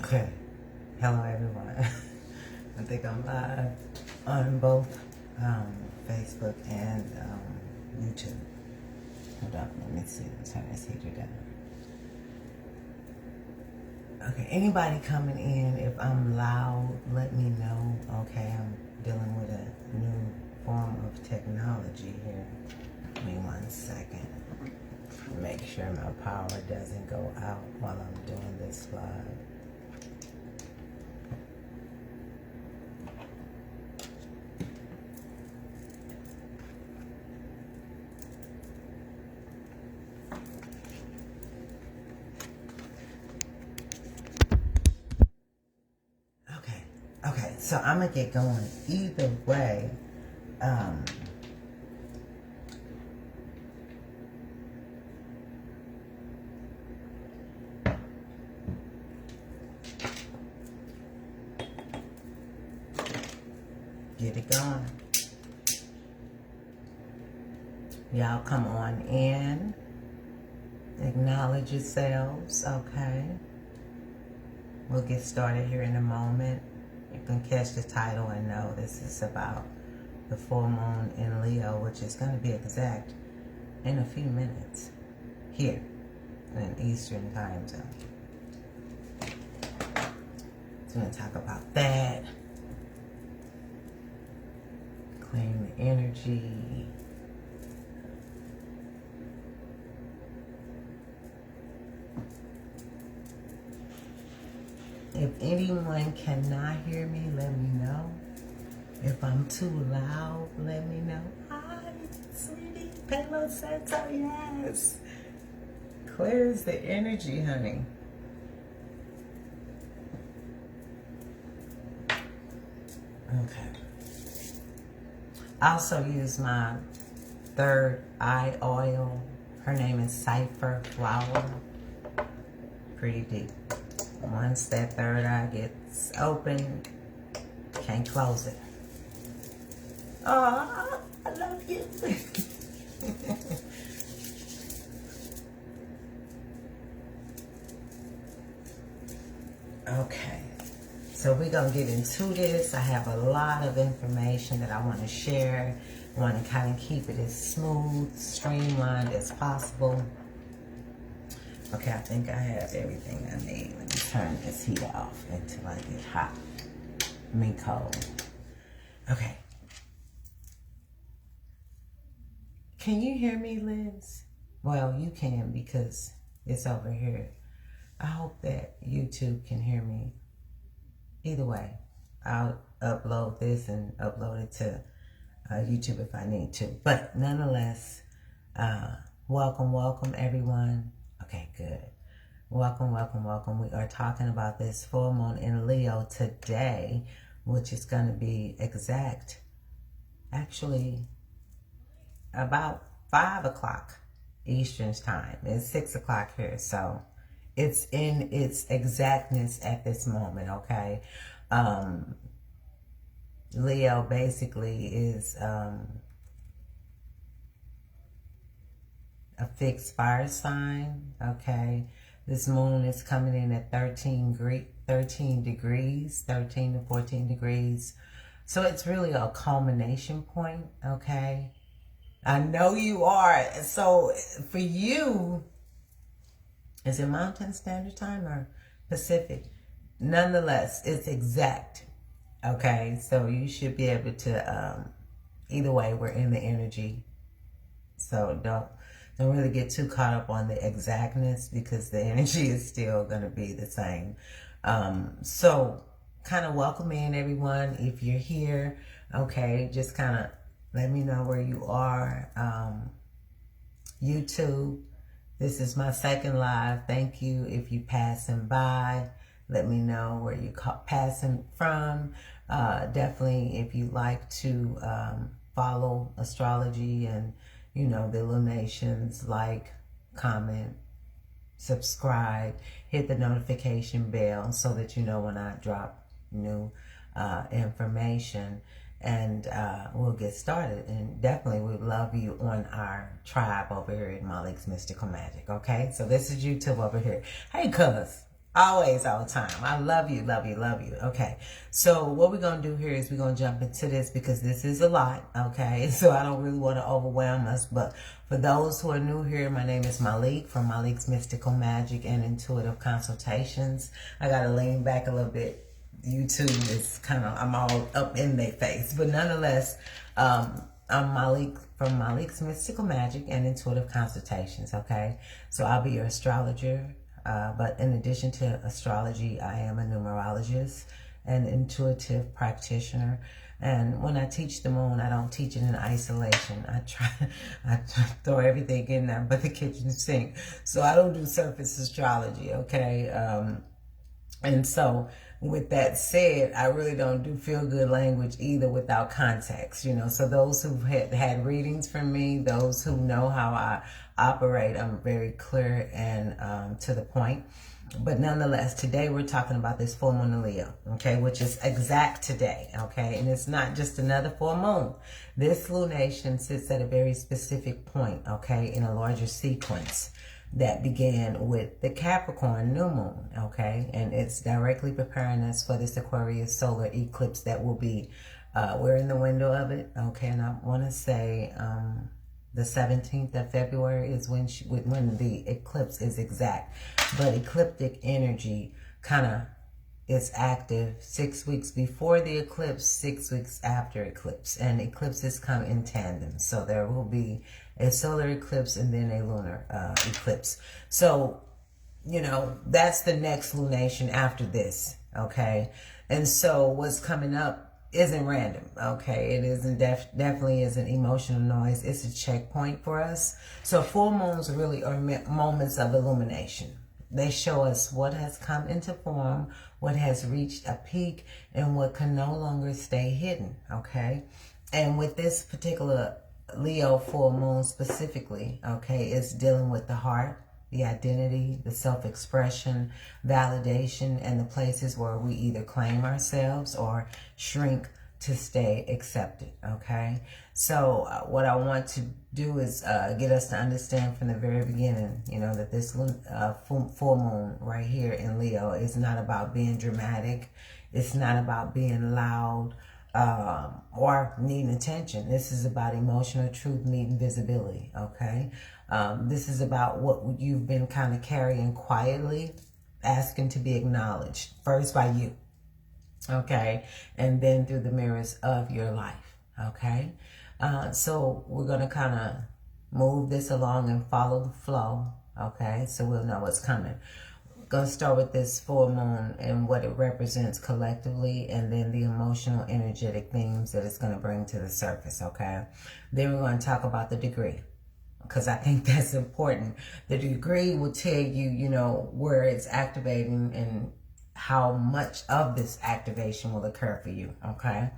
Okay. Hello, everyone. I think I'm live on both Facebook and YouTube. Hold on, let me see. Let's turn this heater down. Okay, anybody coming in, if I'm loud, let me know. Okay, I'm dealing with a new form of technology here. Give me 1 second. Make sure my power doesn't go out while I'm doing this live. Okay, so I'm gonna get going either way. Get it going. Y'all come on in. Acknowledge yourselves, okay? We'll get started here in a moment. You can catch the title and know this is about the full moon in Leo, which is going to be exact in a few minutes here in Eastern time zone. So we're going to talk about that. Claim the energy. If anyone cannot hear me, let me know. If I'm too loud, let me know. Hi, sweetie. Palo Santo, yes. Clears the energy, honey. Okay. I also use my third eye oil. Her name is Cypher Flower. Pretty deep. Once that third eye gets open, can't close it. Oh, I love you. Okay, so we're going to get into this. I have a lot of information that I want to share. I want to kind of keep it as smooth, streamlined as possible. Okay, I think I have everything I need. Let me turn this heater off until I get hot. Me cold. Okay. Can you hear me, Liz? Well, you can because it's over here. I hope that YouTube can hear me. Either way, I'll upload this and upload it to YouTube if I need to. But nonetheless, welcome everyone. Okay, good. Welcome. We are talking about this full moon in Leo today, which is going to be exact, actually, about 5 o'clock Eastern time. It's 6 o'clock here, so it's in its exactness at this moment, okay? Leo basically is a fixed fire sign, okay? This moon is coming in at 13 degrees, 13 to 14 degrees. So it's really a culmination point, okay? I know you are. So for you, is it Mountain Standard Time or Pacific? Nonetheless, it's exact, okay? So you should be able to, either way, we're in the energy. So don't really get too caught up on the exactness because the energy is still going to be the same. So kind of welcome in everyone. If you're here, okay, just kind of let me know where you are. YouTube, this is my second live. Thank you. If you passing by, let me know where you passing from. Definitely, if you like to follow astrology and you know, the lunations, like, comment, subscribe, hit the notification bell so that you know when I drop new information. And we'll get started. And definitely we love you on our tribe over here at Malik's Mystical Magic, okay? So this is YouTube over here. Hey, cuz. Always, all the time. I love you, love you, love you. Okay. So what we're going to do here is we're going to jump into this because this is a lot. Okay. So I don't really want to overwhelm us. But for those who are new here, my name is Malik from Malik's Mystical Magic and Intuitive Consultations. I got to lean back a little bit. YouTube is kind of, I'm all up in their face. But nonetheless, I'm Malik from Malik's Mystical Magic and Intuitive Consultations. Okay. So I'll be your astrologer. But in addition to astrology, I am a numerologist and intuitive practitioner. And when I teach the moon, I don't teach it in isolation. I try to throw everything in there but the kitchen sink. So I don't do surface astrology, okay? And so with that said, I really don't do feel-good language either without context, you know. So those who've had readings from me, those who know how I operate, I'm very clear and to the point. But nonetheless, today we're talking about this full moon in Leo, okay, which is exact today, okay? And it's not just another full moon. This lunation sits at a very specific point, okay, in a larger sequence that began with the Capricorn New Moon, okay? And it's directly preparing us for this Aquarius Solar Eclipse that will be, we're in the window of it, okay? And I want to say the 17th of February is when the eclipse is exact. But ecliptic energy kind of is active 6 weeks before the eclipse, 6 weeks after eclipse. And eclipses come in tandem. So there will be a solar eclipse and then a lunar eclipse. So, you know, that's the next lunation after this, okay? And so what's coming up isn't random, okay? It isn't definitely isn't emotional noise. It's a checkpoint for us. So full moons really are moments of illumination. They show us what has come into form, what has reached a peak, and what can no longer stay hidden, okay? And with this particular Leo full moon specifically, okay, it's dealing with the heart, the identity, the self-expression, validation, and the places where we either claim ourselves or shrink to stay accepted, okay? So what I want to do is get us to understand from the very beginning, you know, that this full moon right here in Leo is not about being dramatic. It's not about being loud or needing attention. This is about emotional truth meeting visibility, okay? This is about what you've been kind of carrying quietly, asking to be acknowledged, first by you, okay? And then through the mirrors of your life, okay? So we're going to kind of move this along and follow the flow, okay? So we'll know what's coming. Going to start with this full moon and what it represents collectively, and then the emotional, energetic themes that it's going to bring to the surface, okay? Then we're going to talk about the degree, because I think that's important. The degree will tell you, you know, where it's activating and how much of this activation will occur for you, okay?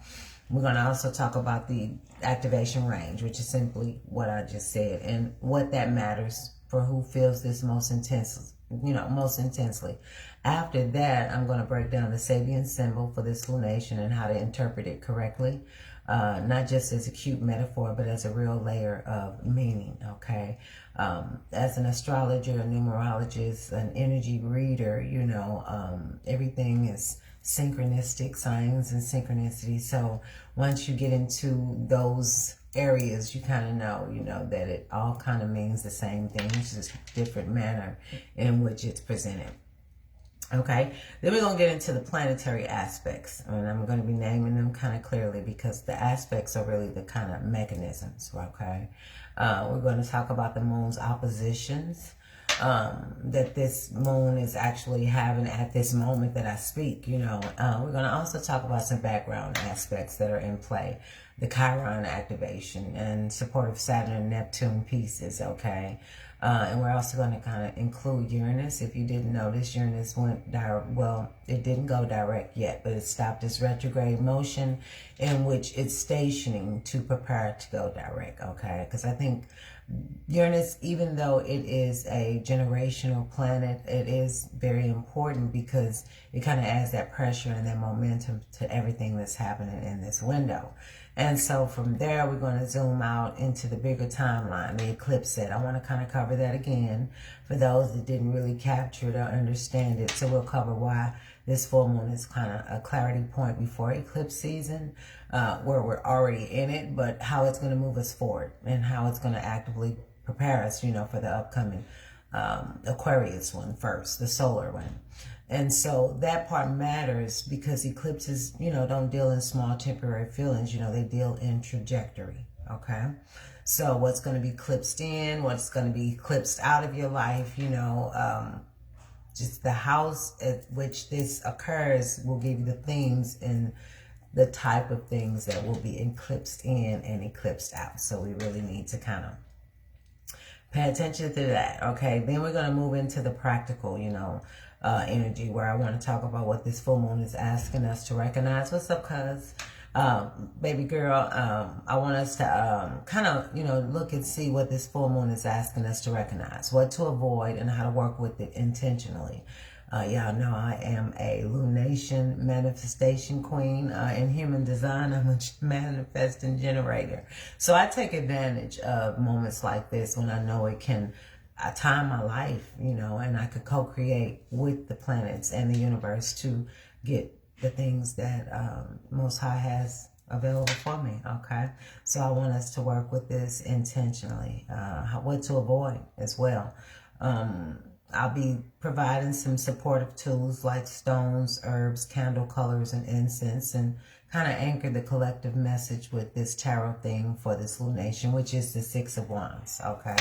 We're going to also talk about the activation range, which is simply what I just said, and what that matters for who feels this most intensely. You know, most intensely. After that, I'm going to break down the Sabian symbol for this lunation and how to interpret it correctly. Not just as a cute metaphor, but as a real layer of meaning, okay? As an astrologer, a numerologist, an energy reader, you know, everything is synchronistic, signs and synchronicity. So once you get into those areas, you kind of know, you know, that it all kind of means the same thing. It's just a different manner in which it's presented. Okay, then we're going to get into the planetary aspects, and I'm going to be naming them kind of clearly because the aspects are really the kind of mechanisms, okay? We're going to talk about the moon's oppositions that this moon is actually having at this moment that I speak, you know. We're going to also talk about some background aspects that are in play. The Chiron activation and support of Saturn and Neptune pieces, okay? And we're also going to kind of include Uranus. If you didn't notice, Uranus went direct. Well, it didn't go direct yet, but it stopped its retrograde motion in which it's stationing to prepare to go direct, okay? Because I think Uranus, even though it is a generational planet, it is very important because it kind of adds that pressure and that momentum to everything that's happening in this window. And so from there, we're going to zoom out into the bigger timeline, the eclipse set. I want to kind of cover that again for those that didn't really capture it or understand it. So we'll cover why this full moon is kind of a clarity point before eclipse season, where we're already in it, but how it's going to move us forward and how it's going to actively prepare us, you know, for the upcoming Aquarius one first, the solar one. And so that part matters because eclipses, you know, don't deal in small temporary feelings, you know, they deal in trajectory, okay? So what's going to be eclipsed in, what's going to be eclipsed out of your life, you know, just the house at which this occurs will give you the themes and the type of things that will be eclipsed in and eclipsed out. So we really need to kind of pay attention to that, okay? Then we're going to move into the practical, you know, energy, where I want to talk about what this full moon is asking us to recognize. What's up, cuz? Baby girl, I want us to kind of, you know, look and see what this full moon is asking us to recognize, what to avoid, and how to work with it intentionally. Y'all know I am a lunation manifestation queen. In human design, I'm a manifesting generator. So I take advantage of moments like this when I know it can time my life, you know, and I could co-create with the planets and the universe to get the things that Most High has available for me, okay? So I want us to work with this intentionally. What to avoid as well. I'll be providing some supportive tools like stones, herbs, candle colors, and incense, and kind of anchor the collective message with this tarot theme for this lunation, which is the Six of Wands, okay?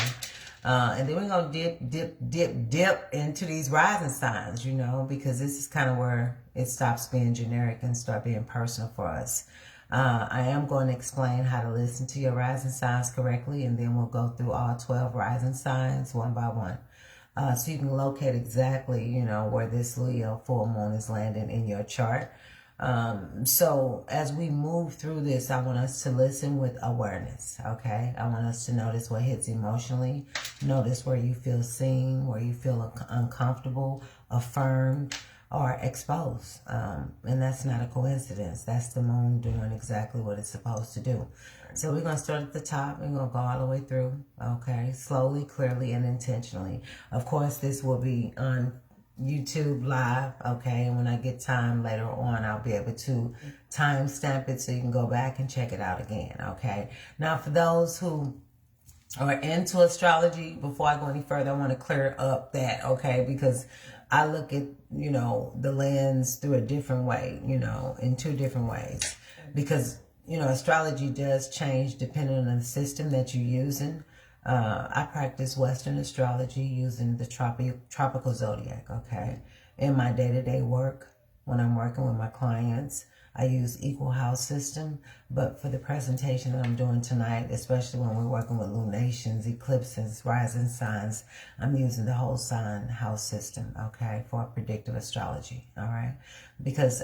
And then we're going to dip into these rising signs, you know, because this is kind of where it stops being generic and start being personal for us. I am going to explain how to listen to your rising signs correctly, and then we'll go through all 12 rising signs one by one. So you can locate exactly, you know, where this Leo full moon is landing in your chart. So as we move through this, I want us to listen with awareness, okay? I want us to notice what hits emotionally, notice where you feel seen, where you feel uncomfortable, affirmed, or exposed. And that's not a coincidence. That's the moon doing exactly what it's supposed to do. So we're going to start at the top. We're going to go all the way through, okay? Slowly, clearly, and intentionally. Of course, this will be on YouTube live, okay? And when I get time later on, I'll be able to timestamp it so you can go back and check it out again, okay? Now, for those who are into astrology, before I go any further, I want to clear up that, okay? Because I look at, you know, the lens through a different way, you know, in two different ways. Because, you know, astrology does change depending on the system that you're using. I practice Western astrology using the tropical zodiac, okay? In my day-to-day work, when I'm working with my clients, I use equal house system. But for the presentation that I'm doing tonight, especially when we're working with lunations, eclipses, rising signs, I'm using the whole sign house system, okay, for predictive astrology, all right? Because,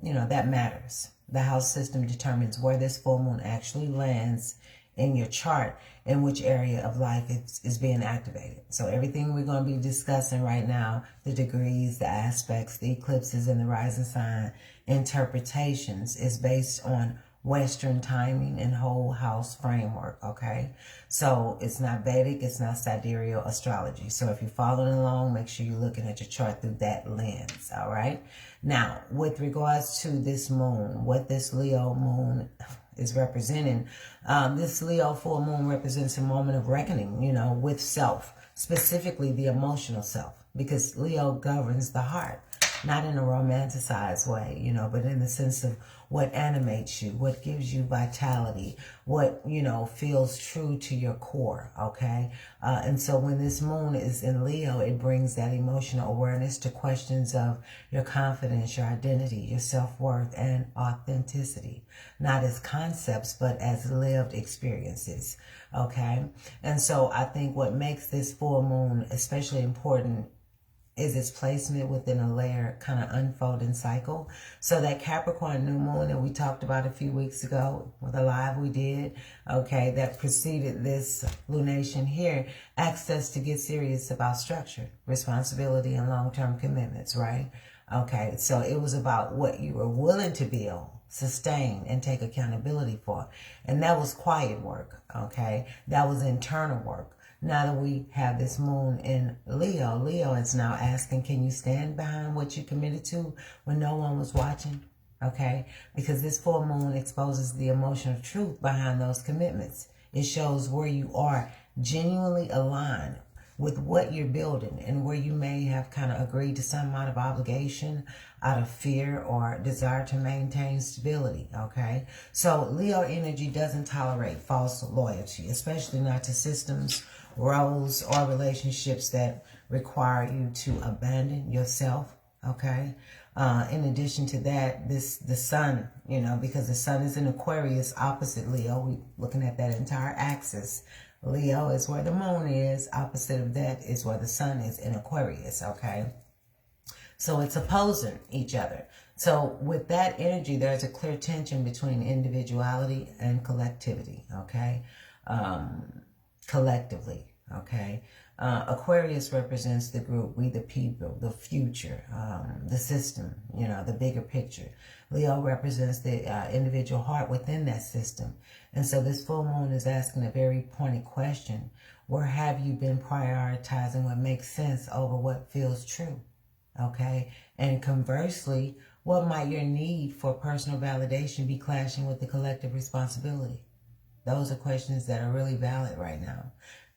you know, that matters. The house system determines where this full moon actually lands in your chart and which area of life is being activated. So everything we're going to be discussing right now, the degrees, the aspects, the eclipses, and the rising sign interpretations is based on Western timing and whole house framework, okay? So it's not Vedic, it's not sidereal astrology. So if you're following along, make sure you're looking at your chart through that lens, all right? Now, with regards to this moon, what this Leo moon is representing, this Leo full moon represents a moment of reckoning, you know, with self, specifically the emotional self, because Leo governs the heart, not in a romanticized way, you know, but in the sense of what animates you, what gives you vitality, what, you know, feels true to your core, okay? And so when this moon is in Leo, it brings that emotional awareness to questions of your confidence, your identity, your self-worth, and authenticity, not as concepts, but as lived experiences, okay? And so I think what makes this full moon especially important is its placement within a layered kind of unfolding cycle. So that Capricorn New Moon that we talked about a few weeks ago with a live we did, okay, that preceded this lunation here, asks us to get serious about structure, responsibility, and long-term commitments, right? Okay, so it was about what you were willing to build, sustain, and take accountability for. And that was quiet work, okay? That was internal work. Now that we have this moon in Leo, Leo is now asking, can you stand behind what you committed to when no one was watching? Okay? Because this full moon exposes the emotional truth behind those commitments. It shows where you are genuinely aligned with what you're building and where you may have kind of agreed to some amount of obligation out of fear or desire to maintain stability, okay? So Leo energy doesn't tolerate false loyalty, especially not to systems, roles, or relationships that require you to abandon yourself, okay? In addition to that, the sun, you know, because the sun is in Aquarius opposite Leo, we're looking at that entire axis. Leo is where the moon is. Opposite of that is where the sun is in Aquarius, okay? So it's opposing each other. So with that energy, there's a clear tension between individuality and collectivity, okay? Collectively, okay? Aquarius represents the group, we the people, the future, the system, you know, the bigger picture. Leo represents the individual heart within that system. And so this full moon is asking a very pointed question. Where have you been prioritizing what makes sense over what feels true? Okay? And conversely, what might your need for personal validation be clashing with the collective responsibility? Those are questions that are really valid right now.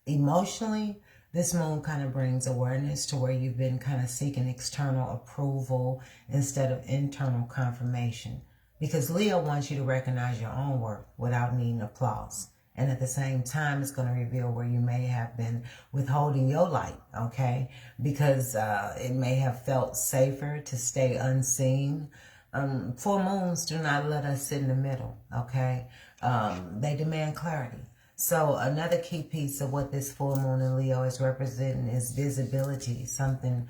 Emotionally, this moon kind of brings awareness to where you've been kind of seeking external approval instead of internal confirmation. Because Leo wants you to recognize your own worth without needing applause. And at the same time, it's going to reveal where you may have been withholding your light, okay? Because it may have felt safer to stay unseen. Full moons do not let us sit in the middle, okay? They demand clarity. So another key piece of what this full moon in Leo is representing is visibility. Something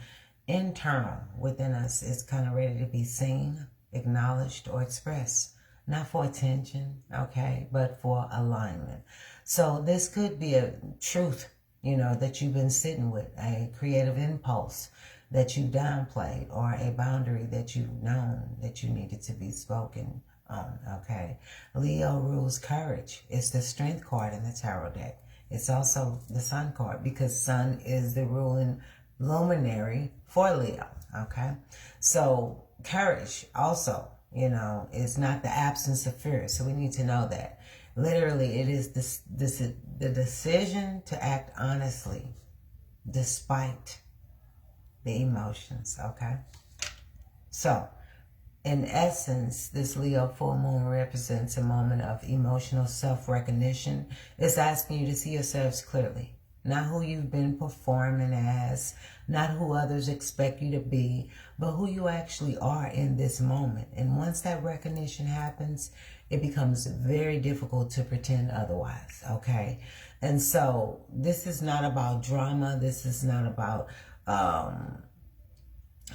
internal within us is kind of ready to be seen, acknowledged, or expressed. Not for attention, okay, but for alignment. So this could be a truth, you know, that you've been sitting with, a creative impulse that you downplayed, or a boundary that you've known that you needed to be spoken on, okay? Leo rules courage. It's the strength card in the tarot deck. It's also the sun card because sun is the ruling luminary for Leo, okay? So courage also, you know, is not the absence of fear. So we need to know that. Literally, it is the decision to act honestly despite the emotions, okay? So, in essence, this Leo full moon represents a moment of emotional self-recognition. It's asking you to see yourselves clearly. Not who you've been performing as, not who others expect you to be, but who you actually are in this moment. And once that recognition happens, it becomes very difficult to pretend otherwise, okay? And so this is not about drama. This is not about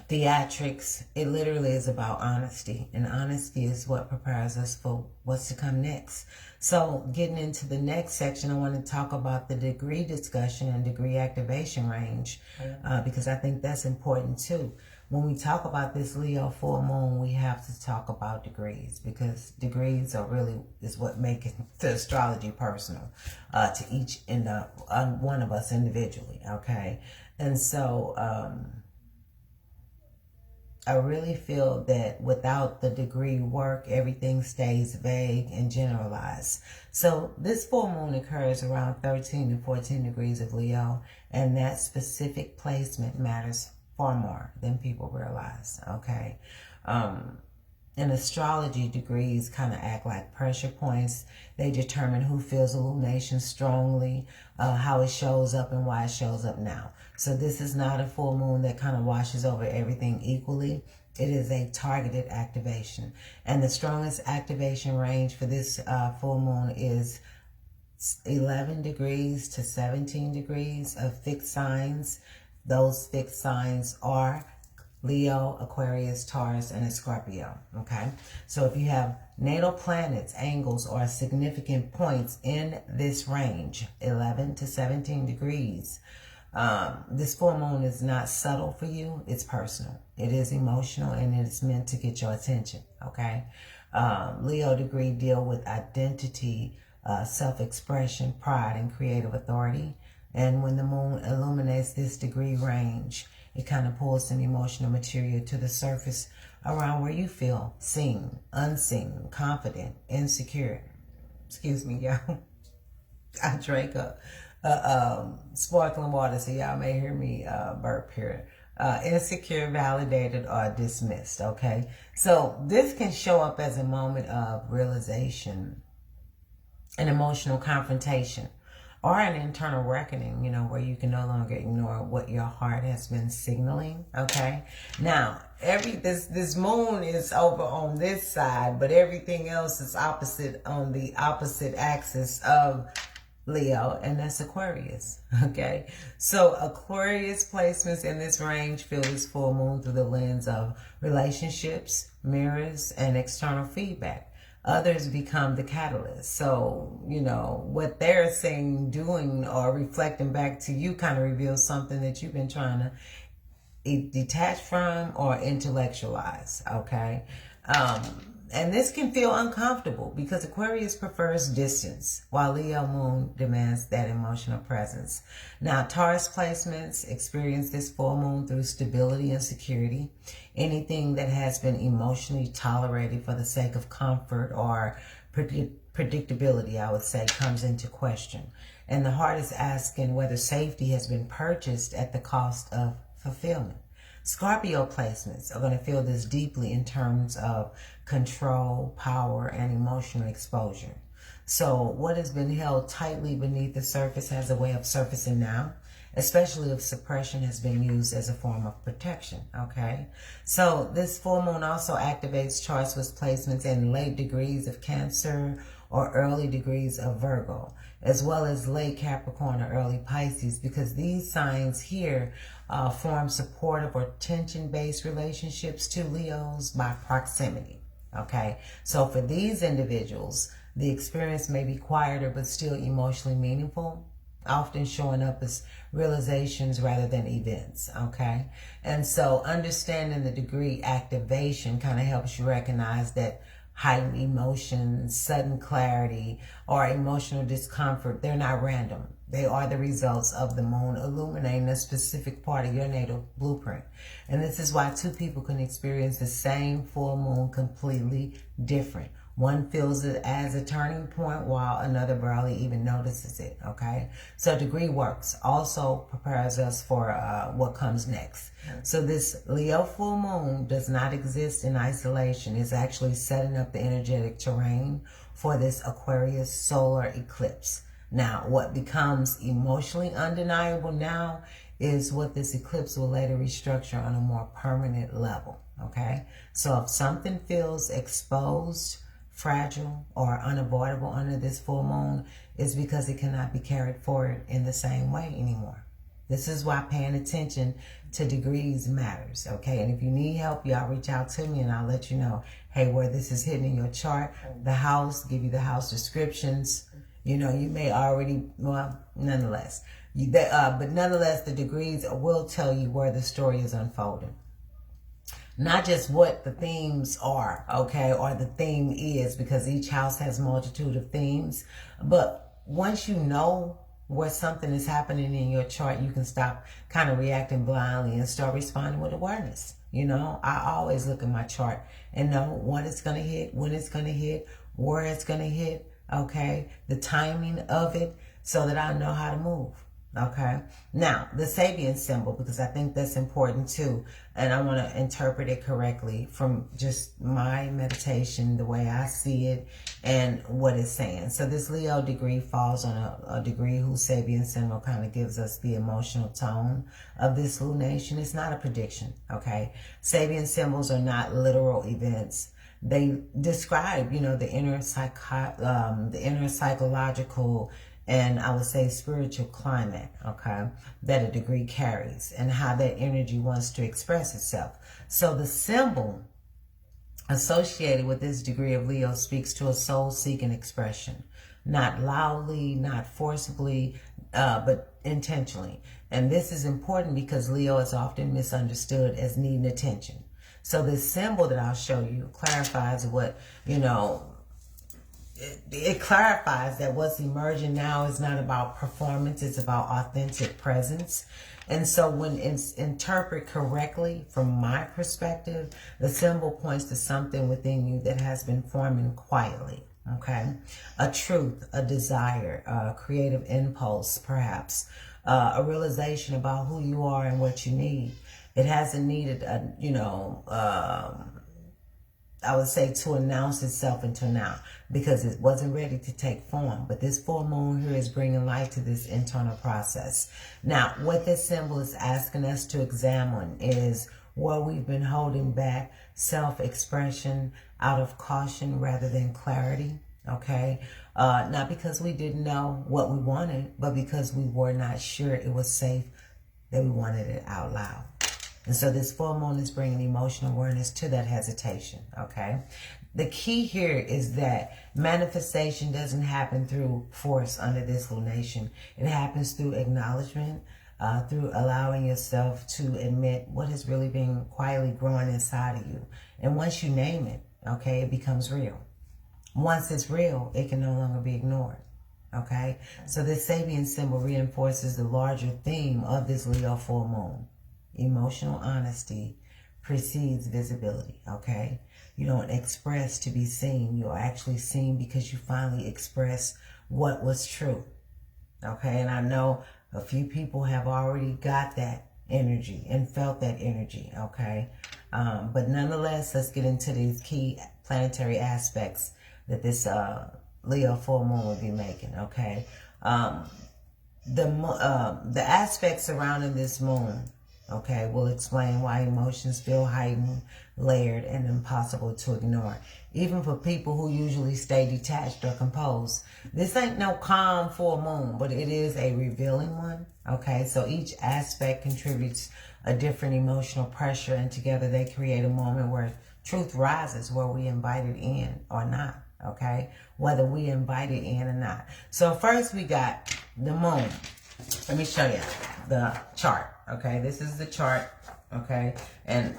theatrics. It literally is about honesty, and honesty is what prepares us for what's to come next. So getting into the next section, I want to talk about the degree discussion and degree activation range, because I think that's important too. When we talk about this Leo full moon, we have to talk about degrees, because degrees are really is what make the astrology personal to each one of us individually, okay? And so I really feel that without the degree work, everything stays vague and generalized. So this full moon occurs around 13 to 14 degrees of Leo, and that specific placement matters far more than people realize, okay? In astrology, degrees kind of act like pressure points. They determine who feels illumination strongly, how it shows up, and why it shows up now. So this is not a full moon that kind of washes over everything equally. It is a targeted activation. And the strongest activation range for this full moon is 11 degrees to 17 degrees of fixed signs. Those fixed signs are Leo, Aquarius, Taurus, and Scorpio, okay? So if you have natal planets, angles, or significant points in this range, 11 to 17 degrees, this full moon is not subtle for you. It's personal. It is emotional, and it is meant to get your attention, okay? Leo degree deal with identity, self-expression, pride, and creative authority. And when the moon illuminates this degree range, it kind of pulls some emotional material to the surface around where you feel seen, unseen, confident, insecure. Excuse me, y'all. I drank sparkling water, so y'all may hear me burp here. Insecure, validated, or dismissed, okay? So this can show up as a moment of realization, an emotional confrontation, or an internal reckoning, where you can no longer ignore what your heart has been signaling, okay? Now, this moon is over on this side, but everything else is opposite on the opposite axis of Leo, and that's Aquarius, okay? So Aquarius placements in this range feel this full moon through the lens of relationships, mirrors, and external feedback. Others become the catalyst. So, what they're saying, doing, or reflecting back to you kind of reveals something that you've been trying to detach from or intellectualize, okay? And this can feel uncomfortable because Aquarius prefers distance, while Leo moon demands that emotional presence. Now, Taurus placements experience this full moon through stability and security. Anything that has been emotionally tolerated for the sake of comfort or predictability, I would say, comes into question. And the heart is asking whether safety has been purchased at the cost of fulfillment. Scorpio placements are going to feel this deeply in terms of control, power, and emotional exposure. So what has been held tightly beneath the surface has a way of surfacing now, especially if suppression has been used as a form of protection, okay? So this full moon also activates charts with placements in late degrees of Cancer or early degrees of Virgo, as well as late Capricorn or early Pisces, because these signs here form supportive or tension-based relationships to Leos by proximity, okay? So for these individuals, the experience may be quieter but still emotionally meaningful, often showing up as realizations rather than events, okay? And so understanding the degree activation kind of helps you recognize that heightened emotions, sudden clarity, or emotional discomfort, they're not random. They are the results of the moon illuminating a specific part of your natal blueprint. And this is why two people can experience the same full moon completely different. One feels it as a turning point while another barely even notices it, okay? So degree works also prepares us for what comes next. So this Leo full moon does not exist in isolation. It's actually setting up the energetic terrain for this Aquarius solar eclipse. Now, what becomes emotionally undeniable now is what this eclipse will later restructure on a more permanent level, okay? So if something feels exposed, fragile, or unavoidable under this full moon, is because it cannot be carried forward in the same way anymore. This is why paying attention to degrees matters, okay? And if you need help, y'all reach out to me and I'll let you know, hey, where this is hitting in your chart, the house, give you the house descriptions. You may already, well, nonetheless. But nonetheless, the degrees will tell you where the story is unfolding. Not just what the themes are, okay, or the theme is, because each house has a multitude of themes. But once you know where something is happening in your chart, you can stop kind of reacting blindly and start responding with awareness. I always look at my chart and know when it's going to hit, when it's going to hit, where it's going to hit, okay, the timing of it, so that I know how to move. Okay. Now, the Sabian symbol, because I think that's important too, and I want to interpret it correctly from just my meditation, the way I see it, and what it's saying. So this Leo degree falls on a degree whose Sabian symbol kind of gives us the emotional tone of this lunation. It's not a prediction, okay? Sabian symbols are not literal events. They describe, the inner psychological and I would say spiritual climate, okay, that a degree carries and how that energy wants to express itself. So the symbol associated with this degree of Leo speaks to a soul-seeking expression, not loudly, not forcibly, but intentionally. And this is important because Leo is often misunderstood as needing attention. So this symbol that I'll show you clarifies what, you know, it clarifies that what's emerging now is not about performance, it's about authentic presence. And so when it's interpreted correctly, from my perspective, the symbol points to something within you that has been forming quietly, okay? A truth, a desire, a creative impulse, perhaps, a realization about who you are and what you need. It hasn't needed, I would say, to announce itself until now, because it wasn't ready to take form. But this full moon here is bringing light to this internal process. Now, what this symbol is asking us to examine is where we've been holding back self-expression out of caution rather than clarity, okay? Not because we didn't know what we wanted, but because we were not sure it was safe that we wanted it out loud. And so this full moon is bringing emotional awareness to that hesitation, okay? The key here is that manifestation doesn't happen through force under this lunation. It happens through acknowledgement, through allowing yourself to admit what is really being quietly growing inside of you. And once you name it, okay, it becomes real. Once it's real, it can no longer be ignored, okay? So this Sabian symbol reinforces the larger theme of this Leo full moon. Emotional honesty precedes visibility, okay? You don't express to be seen. You're actually seen because you finally express what was true, okay? And I know a few people have already got that energy and felt that energy, okay? But nonetheless, let's get into these key planetary aspects that this Leo full moon will be making, okay? The aspects surrounding this moon, okay, will explain why emotions feel heightened, layered, and impossible to ignore. Even for people who usually stay detached or composed. This ain't no calm full moon, but it is a revealing one, okay? So each aspect contributes a different emotional pressure, and together they create a moment where truth rises, where we invite it in or not, okay? Whether we invite it in or not. So first we got the moon. Let me show you the chart. Okay, this is the chart, okay, and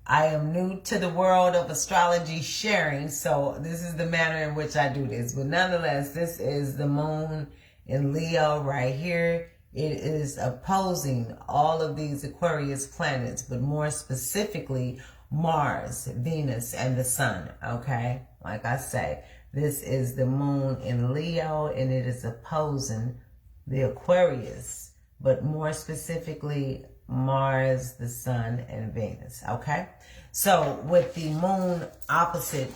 I am new to the world of astrology sharing, so this is the manner in which I do this, but nonetheless, this is the moon in Leo right here. It is opposing all of these Aquarius planets, but more specifically, Mars, Venus, and the sun, okay? Like I say, this is the moon in Leo, and it is opposing the Aquarius, but more specifically Mars, the sun, and Venus, okay? So with the moon opposite,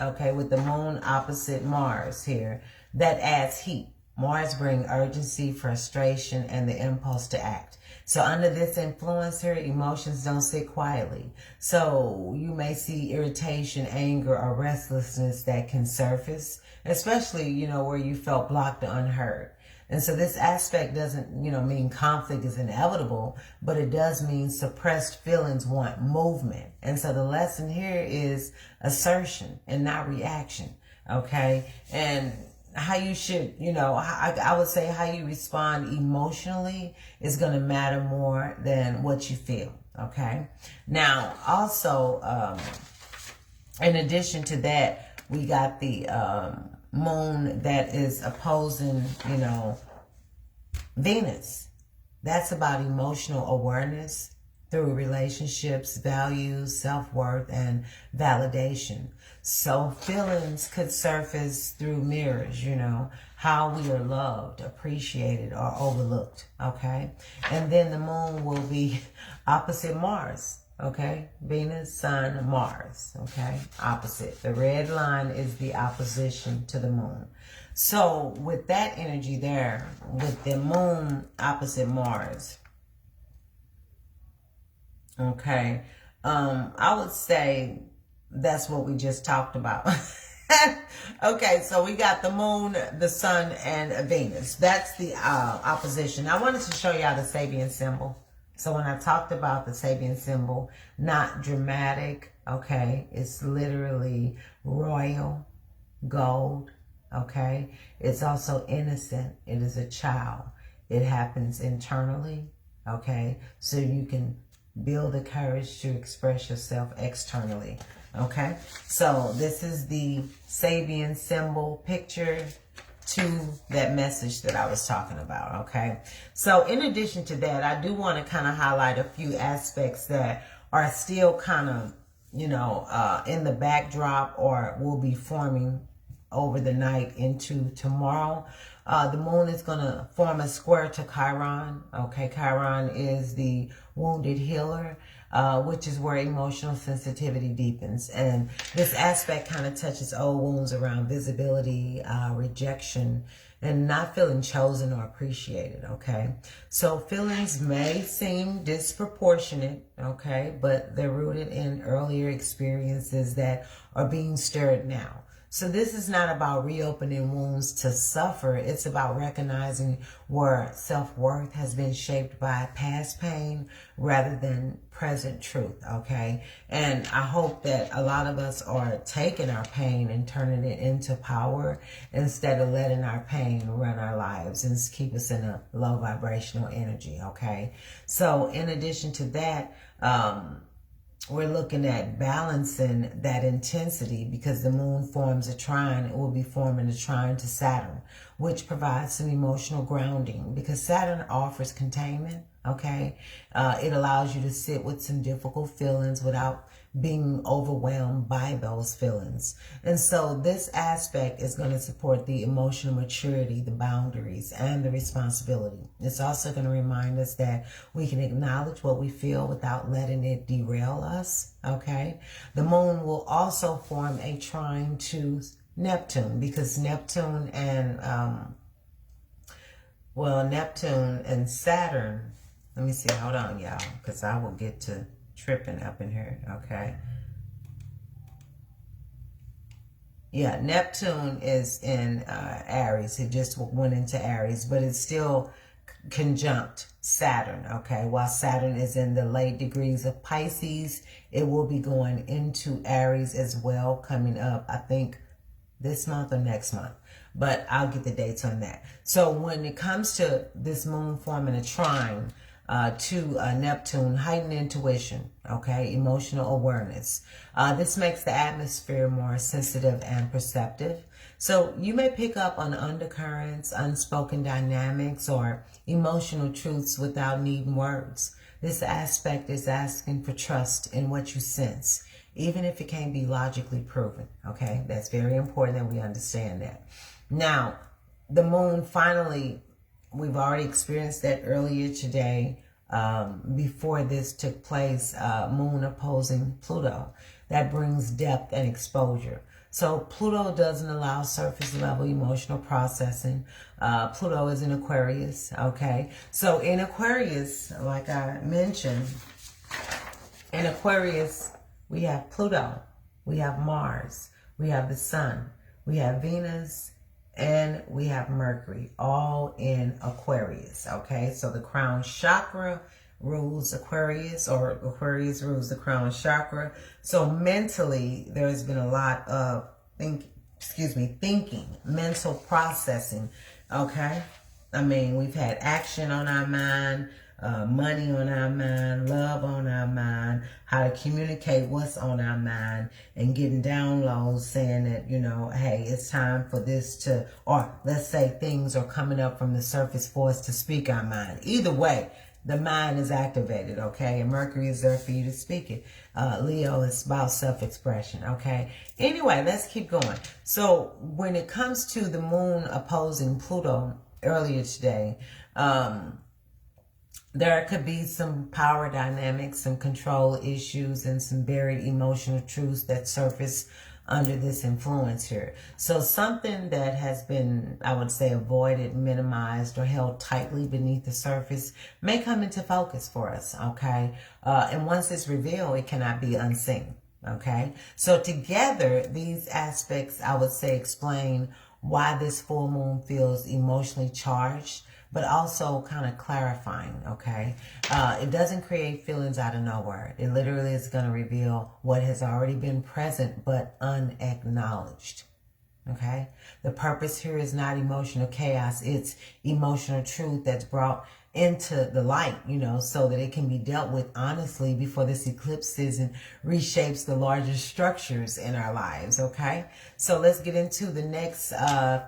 okay, with the moon opposite Mars here, that adds heat. Mars brings urgency, frustration, and the impulse to act. So under this influence here, emotions don't sit quietly. So you may see irritation, anger, or restlessness that can surface, especially, you know, where you felt blocked or unheard. And so this aspect doesn't, you know, mean conflict is inevitable, but it does mean suppressed feelings want movement. And so the lesson here is assertion and not reaction, okay? And how you should, you know, I would say how you respond emotionally is going to matter more than what you feel, okay? Now, also, in addition to that, we got the moon that is opposing, you know, Venus. That's about emotional awareness through relationships, values, self-worth, and validation. So feelings could surface through mirrors, you know, how we are loved, appreciated, or overlooked, okay? And then the moon will be opposite Mars. Okay, Venus, Sun, Mars, okay, opposite. The red line is the opposition to the moon. So with that energy there, with the moon opposite Mars, okay, I would say that's what we just talked about. Okay, so we got the moon, the sun, and Venus. That's the opposition. I wanted to show y'all the Sabian symbol. So when I talked about the Sabian symbol, not dramatic, okay? It's literally royal, gold, okay? It's also innocent. It is a child. It happens internally, okay? So you can build the courage to express yourself externally. Okay, so this is the Sabian symbol picture to that message that I was talking about. Okay, so in addition to that, I do want to kind of highlight a few aspects that are still kind of, you know, in the backdrop or will be forming over the night into tomorrow. The moon is going to form a square to Chiron. Okay, Chiron is the wounded healer, which is where emotional sensitivity deepens. And this aspect kind of touches old wounds around visibility, rejection, and not feeling chosen or appreciated. Okay, so feelings may seem disproportionate, okay, but they're rooted in earlier experiences that are being stirred now. So this is not about reopening wounds to suffer. It's about recognizing where self-worth has been shaped by past pain rather than present truth, okay? And I hope that a lot of us are taking our pain and turning it into power instead of letting our pain run our lives and keep us in a low vibrational energy, okay? So in addition to that, we're looking at balancing that intensity because the moon forms a trine. It will be forming a trine to Saturn, which provides some emotional grounding because Saturn offers containment, okay? It allows you to sit with some difficult feelings without being overwhelmed by those feelings. And so this aspect is going to support the emotional maturity, the boundaries, and the responsibility. It's also going to remind us that we can acknowledge what we feel without letting it derail us, okay? The moon will also form a trine to Neptune because Neptune and, Neptune and Saturn, let me see, hold on, y'all, because I will get to tripping up in here, okay? Yeah, Neptune is in Aries. It just went into Aries, but it's still conjunct Saturn, okay? While Saturn is in the late degrees of Pisces, it will be going into Aries as well, coming up, I think, this month or next month. But I'll get the dates on that. So when it comes to this moon forming a trine, to Neptune, heightened intuition, okay, emotional awareness. This makes the atmosphere more sensitive and perceptive. So you may pick up on undercurrents, unspoken dynamics, or emotional truths without needing words. This aspect is asking for trust in what you sense, even if it can't be logically proven, okay? That's very important that we understand that. Now, the moon finally, we've already experienced that earlier today. Before this took place, moon opposing Pluto. That brings depth and exposure. So Pluto doesn't allow surface level emotional processing. Pluto is in Aquarius, okay? So in Aquarius, like I mentioned, in Aquarius, we have Pluto, we have Mars, we have the Sun, we have Venus, and we have Mercury, all in Aquarius, okay? So the crown chakra rules Aquarius, or Aquarius rules the crown chakra. So mentally, there's been a lot of thinking, mental processing, okay? I mean, we've had action on our mind, money on our mind, love on our mind, how to communicate what's on our mind, and getting downloads saying that, you know, hey, it's time for this to, or let's say things are coming up from the surface for us to speak our mind. Either way, the mind is activated, okay? And Mercury is there for you to speak it. Leo is about self-expression, okay? Anyway, let's keep going. So when it comes to the moon opposing Pluto earlier today, there could be some power dynamics, some control issues, and some buried emotional truths that surface under this influence here. So something that has been, I would say, avoided, minimized, or held tightly beneath the surface may come into focus for us, okay? And once it's revealed, it cannot be unseen, okay? So together, these aspects, I would say, explain why this full moon feels emotionally charged, but also kind of clarifying, okay? It doesn't create feelings out of nowhere. It literally is going to reveal what has already been present but unacknowledged, okay? The purpose here is not emotional chaos. It's emotional truth that's brought into the light, you know, so that it can be dealt with honestly before this eclipse season reshapes the larger structures in our lives, okay? So let's get into the next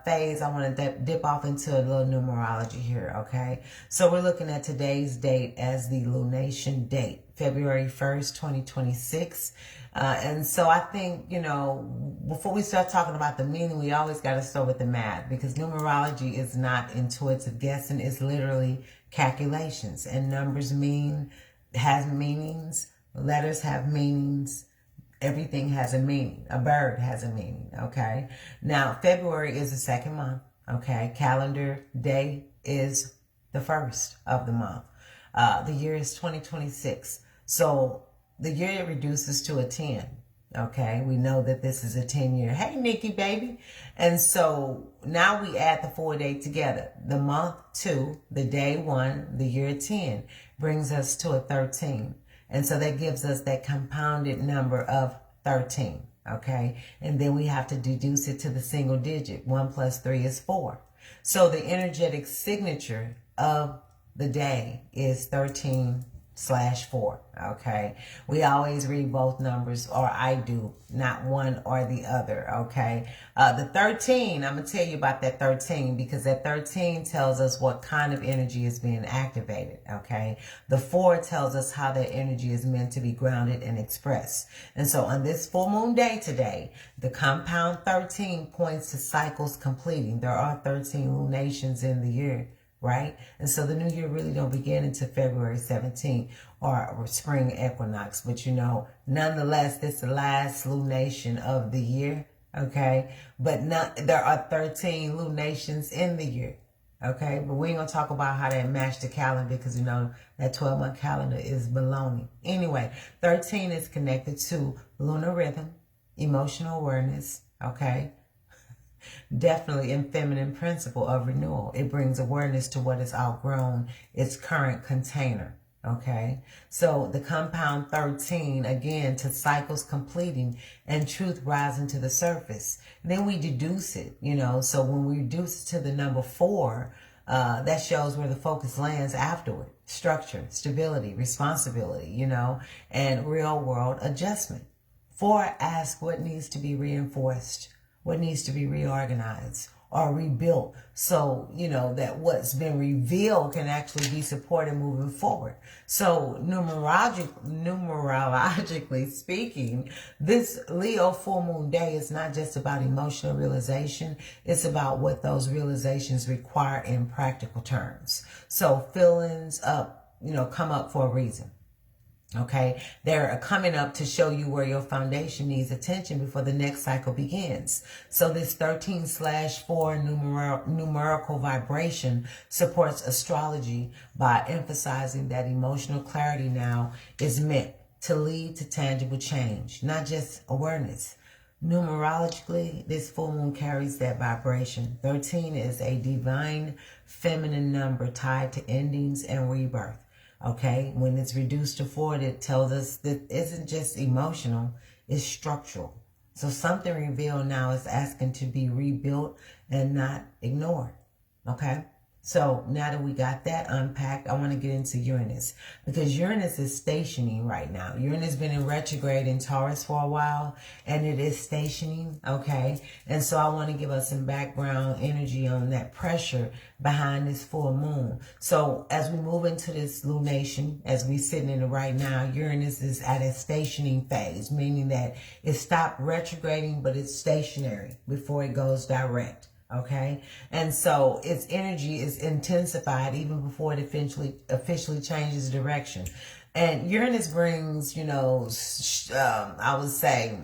phase. I want to dip off into a little numerology here, okay? So we're looking at today's date as the lunation date, February 1st, 2026. And so I think, you know, before we start talking about the meaning, we always got to start with the math, because numerology is not intuitive guessing. It's literally calculations, and numbers has meanings. Letters have meanings. Everything has a meaning. A bird has a meaning. Okay. Now, February is the second month. Okay. Calendar day is the first of the month. The year is 2026. So the year reduces to a 10. Okay, we know that this is a 10-year. Hey, Nikki, baby. And so now we add the 4 days together. The month 2, the day 1, the year 10 brings us to a 13. And so that gives us that compounded number of 13. Okay, and then we have to deduce it to the single digit. 1 plus 3 is 4. So the energetic signature of the day is 13/4. Okay, we always read both numbers, or I do, not one or the other. Okay, the 13, I'm gonna tell you about that 13, because that 13 tells us what kind of energy is being activated. Okay, the 4 tells us how that energy is meant to be grounded and expressed. And so on this full moon day today, the compound 13 points to cycles completing. There are 13 lunations in the year, right? And so the new year really don't begin until February 17th, or spring equinox. But you know, nonetheless, this is the last lunation of the year, okay? But there are 13 lunations in the year, okay? But we ain't gonna talk about how that match the calendar, because you know that 12-month calendar is baloney. Anyway, 13 is connected to lunar rhythm, emotional awareness, okay? Definitely in feminine principle of renewal. It brings awareness to what is outgrown its current container. Okay, so the compound 13, again, to cycles completing and truth rising to the surface. Then we deduce it, you know, so when we reduce it to the number 4, that shows where the focus lands afterward. Structure, stability, responsibility, you know, and real world adjustment. 4 asks what needs to be reinforced, what needs to be reorganized or rebuilt, so you know that what's been revealed can actually be supported moving forward. So numerologically speaking, this Leo full moon day is not just about emotional realization. It's about what those realizations require in practical terms. So feelings come up for a reason. Okay, they're coming up to show you where your foundation needs attention before the next cycle begins. So this 13/4 numerical vibration supports astrology by emphasizing that emotional clarity now is meant to lead to tangible change, not just awareness. Numerologically, this full moon carries that vibration. 13 is a divine feminine number tied to endings and rebirth. Okay, when it's reduced to 4, it tells us that it isn't just emotional, it's structural. So something revealed now is asking to be rebuilt and not ignored. Okay, so now that we got that unpacked, I want to get into Uranus, because Uranus is stationing right now. Uranus has been in retrograde in Taurus for a while, and it is stationing, okay? And so I want to give us some background energy on that pressure behind this full moon. So as we move into this lunation, as we're sitting in it right now, Uranus is at a stationing phase, meaning that it stopped retrograding, but it's stationary before it goes direct. Okay, and so its energy is intensified even before it officially changes direction. And Uranus brings, I would say,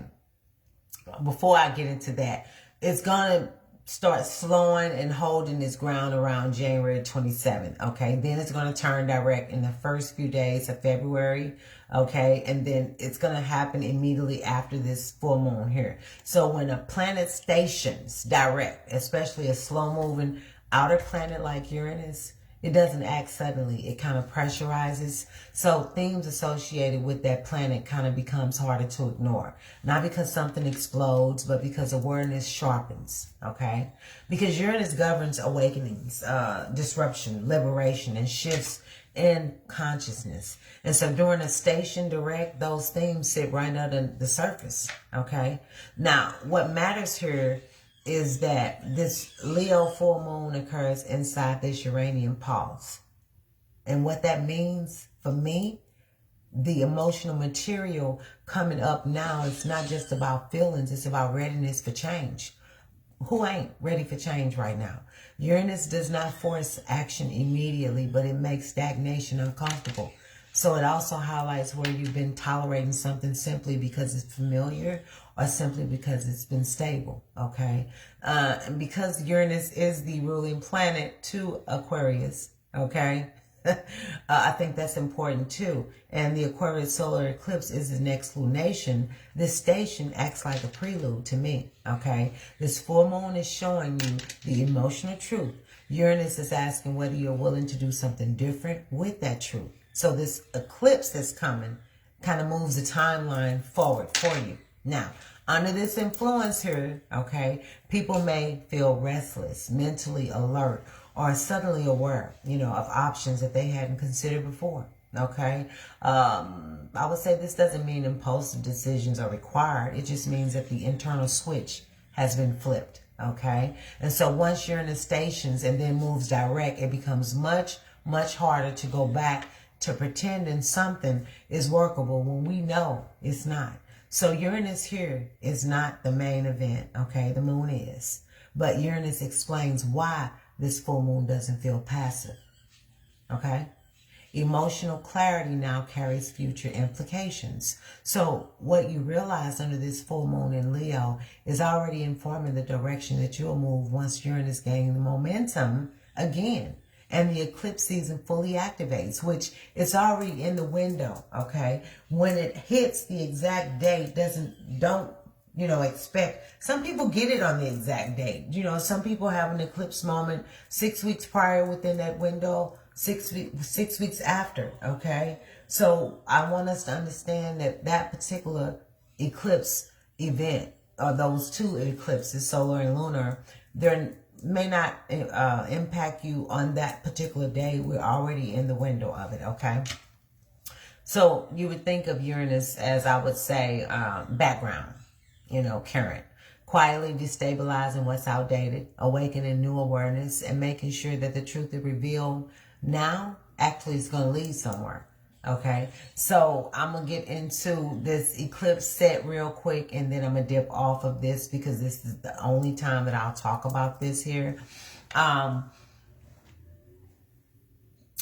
before I get into that, it's gonna start slowing and holding its ground around January 27th. Okay, then it's going to turn direct in the first few days of February. Okay, and then it's going to happen immediately after this full moon here. So when a planet stations direct, especially a slow moving outer planet like Uranus, It doesn't act suddenly. It kind of pressurizes. So themes associated with that planet kind of becomes harder to ignore. Not because something explodes, but because awareness sharpens, okay? Because Uranus governs awakenings, disruption, liberation, and shifts in consciousness. And so during a station direct, those themes sit right under the surface, okay? Now, what matters here is that this Leo full moon occurs inside this Uranian pulse. And what that means for me, the emotional material coming up now, it's not just about feelings, it's about readiness for change. Who ain't ready for change right now? Uranus does not force action immediately, but it makes stagnation uncomfortable. So it also highlights where you've been tolerating something simply because it's familiar or simply because it's been stable, okay? And because Uranus is the ruling planet to Aquarius, okay? I think that's important too. And the Aquarius Solar Eclipse is the next lunation. This station acts like a prelude to me, okay? This full moon is showing you the emotional truth. Uranus is asking whether you're willing to do something different with that truth. So this eclipse that's coming kind of moves the timeline forward for you. Now, under this influence here, okay, people may feel restless, mentally alert, or suddenly aware, of options that they hadn't considered before, okay? I would say this doesn't mean impulsive decisions are required. It just means that the internal switch has been flipped, okay? And so once you're in the stations and then moves direct, it becomes much, much harder to go back to pretending something is workable when we know it's not. So Uranus here is not the main event, okay? The moon is. But Uranus explains why this full moon doesn't feel passive, okay? Emotional clarity now carries future implications. So what you realize under this full moon in Leo is already informing the direction that you'll move once Uranus gains the momentum again. And the eclipse season fully activates, which is already in the window, okay? When it hits the exact date, don't expect. Some people get it on the exact date. Some people have an eclipse moment 6 weeks prior within that window, 6 weeks after, okay? So I want us to understand that particular eclipse event, or those two eclipses, solar and lunar, they're may not impact you on that particular day. We're already in the window of it, okay? So you would think of Uranus as, I would say, background, current. Quietly destabilizing what's outdated, awakening new awareness, and making sure that the truth is revealed now actually is going to lead somewhere. Okay, so I'm going to get into this eclipse set real quick, and then I'm going to dip off of this because this is the only time that I'll talk about this here.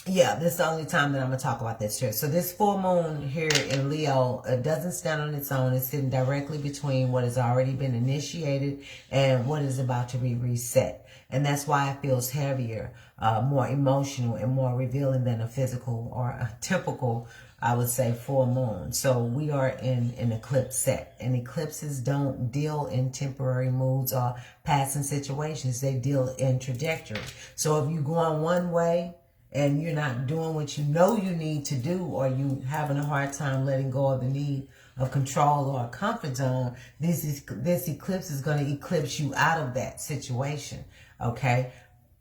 This is the only time that I'm going to talk about this here. So this full moon here in Leo doesn't stand on its own. It's sitting directly between what has already been initiated and what is about to be reset. And that's why it feels heavier, more emotional, and more revealing than a physical or a typical, I would say, full moon. So we are in an eclipse set. And eclipses don't deal in temporary moods or passing situations. They deal in trajectory. So if you're going one way and you're not doing what you know you need to do, or you having a hard time letting go of the need of control or a comfort zone, this eclipse is going to eclipse you out of that situation. Okay,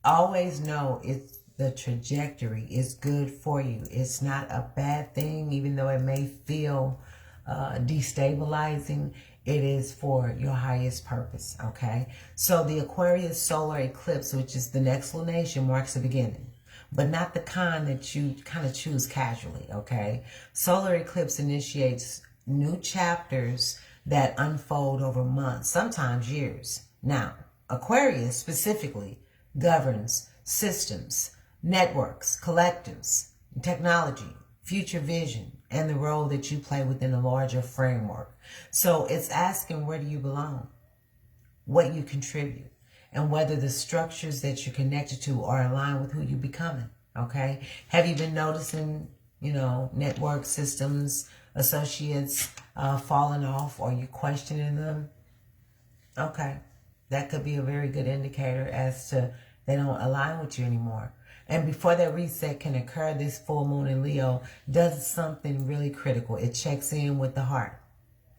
always know it's the trajectory is good for you. It's not a bad thing, even though it may feel destabilizing. It is for your highest purpose. Okay, so the Aquarius Solar Eclipse, which is the next lunation, marks the beginning, but not the kind that you kind of choose casually. Okay, solar eclipse initiates new chapters that unfold over months, sometimes years. Now, Aquarius specifically governs systems, networks, collectives, technology, future vision, and the role that you play within a larger framework. So it's asking, where do you belong, what you contribute, and whether the structures that you're connected to are aligned with who you're becoming, okay? Have you been noticing, network systems, associates falling off, or you questioning them? Okay. That could be a very good indicator as to they don't align with you anymore. And before that reset can occur, this full moon in Leo does something really critical. It checks in with the heart.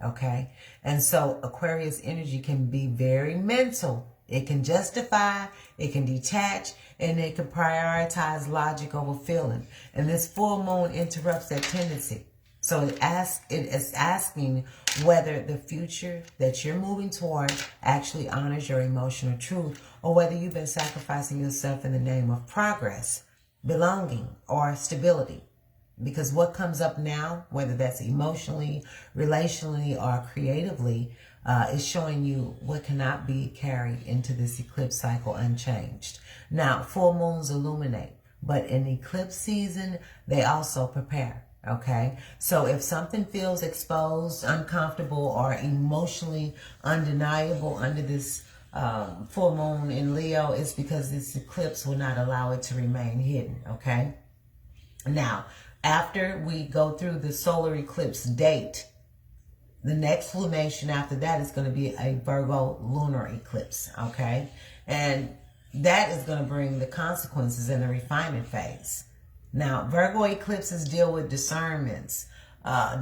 Okay. And so Aquarius energy can be very mental. It can justify, it can detach, and it can prioritize logic over feeling. And this full moon interrupts that tendency. So it is asking whether the future that you're moving toward actually honors your emotional truth, or whether you've been sacrificing yourself in the name of progress, belonging, or stability. Because what comes up now, whether that's emotionally, relationally, or creatively, is showing you what cannot be carried into this eclipse cycle unchanged. Now, full moons illuminate, but in eclipse season, they also prepare. Okay, so if something feels exposed, uncomfortable, or emotionally undeniable under this full moon in Leo, it's because this eclipse will not allow it to remain hidden. Okay, now after we go through the solar eclipse date, the next lunation after that is going to be a Virgo lunar eclipse. Okay, and that is going to bring the consequences in the refinement phase. Now, Virgo eclipses deal with discernment, I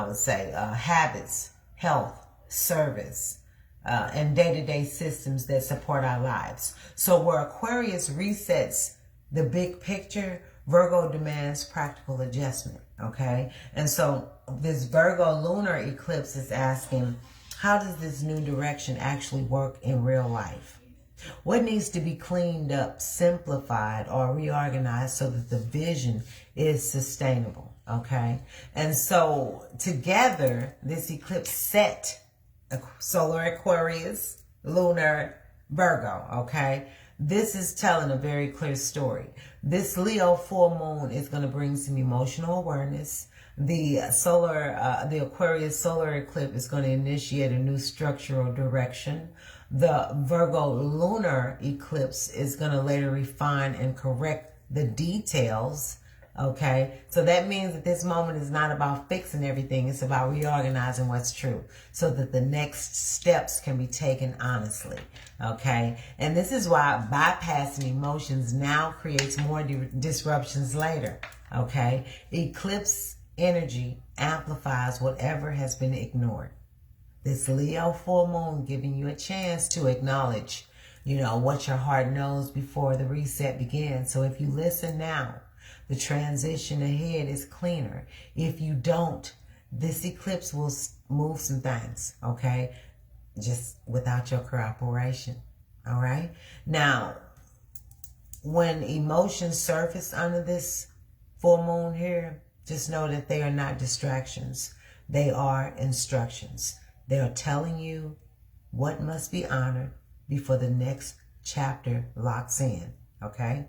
would say, habits, health, service, and day-to-day systems that support our lives. So where Aquarius resets the big picture, Virgo demands practical adjustment, okay? And so this Virgo lunar eclipse is asking, how does this new direction actually work in real life? What needs to be cleaned up, simplified, or reorganized so that the vision is sustainable, okay? And so together, this eclipse set solar Aquarius, lunar Virgo, okay? This is telling a very clear story. This Leo full moon is going to bring some emotional awareness. The Aquarius solar eclipse is going to initiate a new structural direction. The Virgo lunar eclipse is going to later refine and correct the details. Okay, so that means that this moment is not about fixing everything. It's about reorganizing what's true so that the next steps can be taken honestly. Okay, and this is why bypassing emotions now creates more disruptions later. Okay, eclipse energy amplifies whatever has been ignored. This Leo full moon giving you a chance to acknowledge, what your heart knows before the reset begins. So if you listen now, the transition ahead is cleaner. If you don't, this eclipse will move some things, okay? Just without your cooperation, all right? Now, when emotions surface under this full moon here, just know that they are not distractions. They are instructions. They are telling you what must be honored before the next chapter locks in, okay?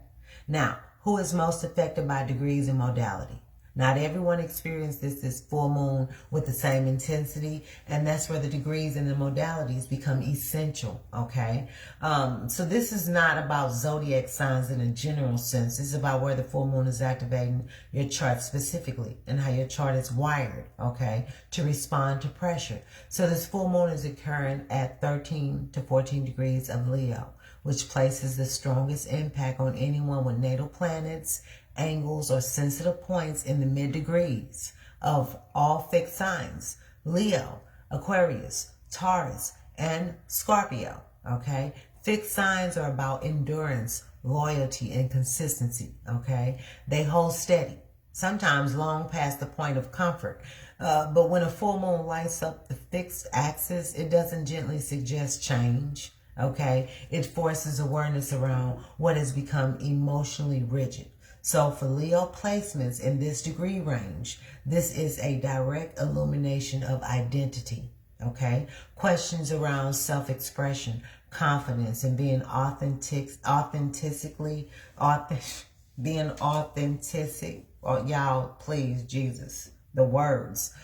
Now, who is most affected by degrees and modality? Not everyone experiences this full moon with the same intensity, and that's where the degrees and the modalities become essential, okay? So this is not about zodiac signs in a general sense. It's about where the full moon is activating your chart specifically and how your chart is wired, okay, to respond to pressure. So this full moon is occurring at 13 to 14 degrees of Leo, which places the strongest impact on anyone with natal planets, angles, or sensitive points in the mid-degrees of all fixed signs: Leo, Aquarius, Taurus, and Scorpio, okay? Fixed signs are about endurance, loyalty, and consistency, okay? They hold steady, sometimes long past the point of comfort. But when a full moon lights up the fixed axis, it doesn't gently suggest change, okay? It forces awareness around what has become emotionally rigid. So for Leo placements in this degree range, this is a direct illumination of identity, okay? Questions around self-expression, confidence, and being authentic, oh, y'all, please, Jesus, the words.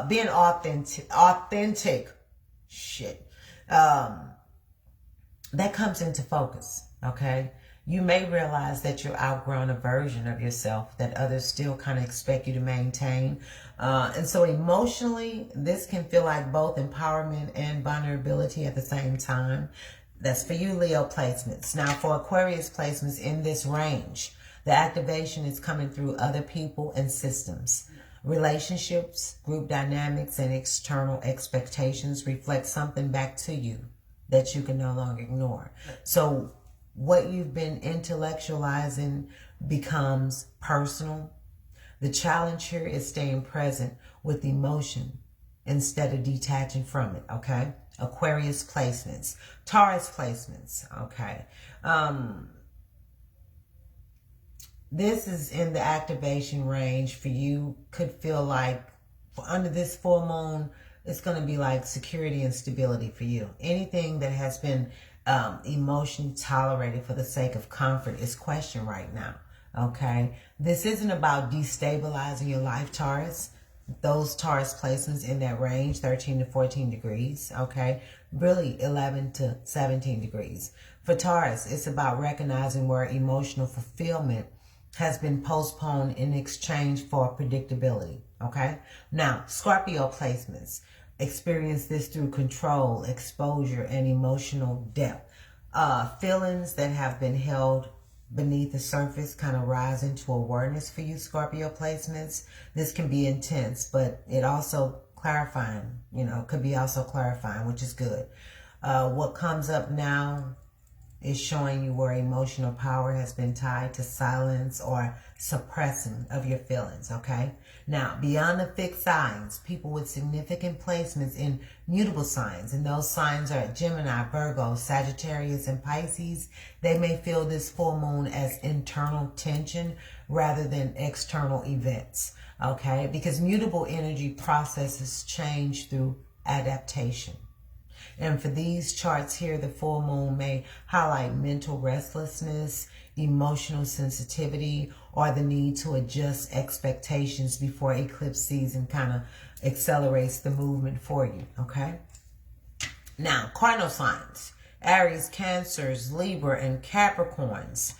Being authentic, shit. That comes into focus, okay? You may realize that you're outgrown a version of yourself that others still kind of expect you to maintain. And so emotionally, this can feel like both empowerment and vulnerability at the same time. That's for you, Leo placements. Now, for Aquarius placements in this range, the activation is coming through other people and systems. Relationships, group dynamics, and external expectations reflect something back to you that you can no longer ignore. So what you've been intellectualizing becomes personal. The challenge here is staying present with emotion instead of detaching from it, okay? Aquarius placements. Taurus placements, okay? This is in the activation range for you. Could feel like under this full moon, it's going to be like security and stability for you. Anything that has been emotionally tolerated for the sake of comfort is questioned right now, okay? This isn't about destabilizing your life, Taurus. Those Taurus placements in that range, 13 to 14 degrees, okay? Really 11 to 17 degrees. For Taurus, it's about recognizing where emotional fulfillment has been postponed in exchange for predictability, okay? Now, Scorpio placements experience this through control, exposure, and emotional depth. Feelings that have been held beneath the surface kind of rise into awareness for you, Scorpio placements. This can be intense, but it also clarifying, could be also clarifying, which is good. What comes up now is showing you where emotional power has been tied to silence or suppressing of your feelings, okay? Now, beyond the fixed signs, people with significant placements in mutable signs, and those signs are Gemini, Virgo, Sagittarius, and Pisces, they may feel this full moon as internal tension rather than external events, okay? Because mutable energy processes change through adaptation. And for these charts here, the full moon may highlight mental restlessness, emotional sensitivity, or the need to adjust expectations before eclipse season kind of accelerates the movement for you, okay? Now, cardinal signs, Aries, Cancers, Libra, and Capricorns.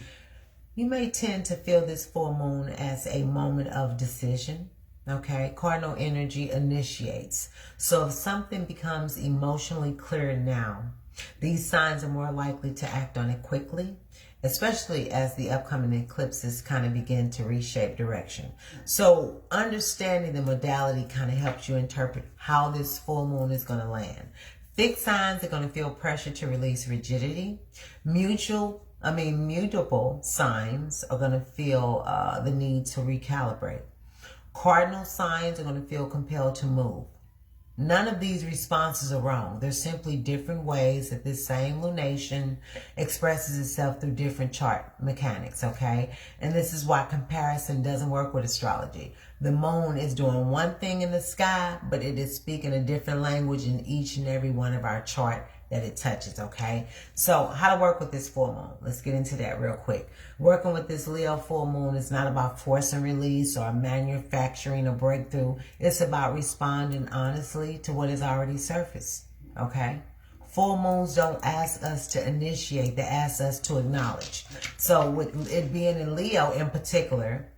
You may tend to feel this full moon as a moment of decision. Okay, cardinal energy initiates. So if something becomes emotionally clear now, these signs are more likely to act on it quickly, especially as the upcoming eclipses kind of begin to reshape direction. So understanding the modality kind of helps you interpret how this full moon is going to land. Fixed signs are going to feel pressure to release rigidity. Mutable signs are going to feel the need to recalibrate. Cardinal signs are going to feel compelled to move. None of these responses are wrong. They're simply different ways that this same lunation expresses itself through different chart mechanics, okay? And this is why comparison doesn't work with astrology. The moon is doing one thing in the sky, but it is speaking a different language in each and every one of our chart that it touches, okay? So how to work with this full moon? Let's get into that real quick. Working with this Leo full moon is not about force and release or manufacturing a breakthrough. It's about responding honestly to what has already surfaced, okay? Full moons don't ask us to initiate, they ask us to acknowledge. So with it being in Leo in particular,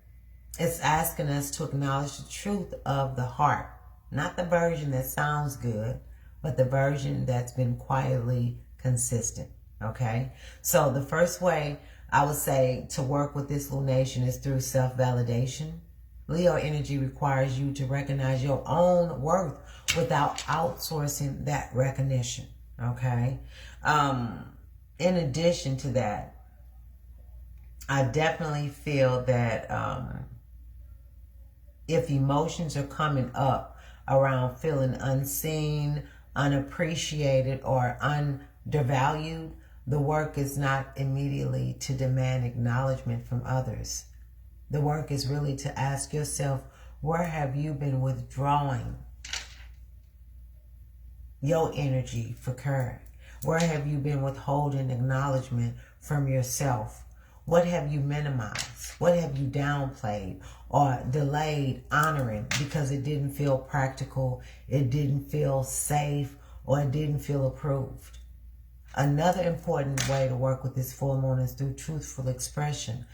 it's asking us to acknowledge the truth of the heart, not the version that sounds good, but the version that's been quietly consistent, okay? So the first way I would say to work with this lunation is through self-validation. Leo energy requires you to recognize your own worth without outsourcing that recognition, okay? In addition to that, I definitely feel that if emotions are coming up around feeling unseen, unappreciated, or undervalued, the work is not immediately to demand acknowledgement from others. The work is really to ask yourself, where have you been withdrawing your energy for courage? Where have you been withholding acknowledgement from yourself? What have you minimized? What have you downplayed or delayed honoring because it didn't feel practical, it didn't feel safe, or it didn't feel approved? Another important way to work with this full moon is through truthful expression.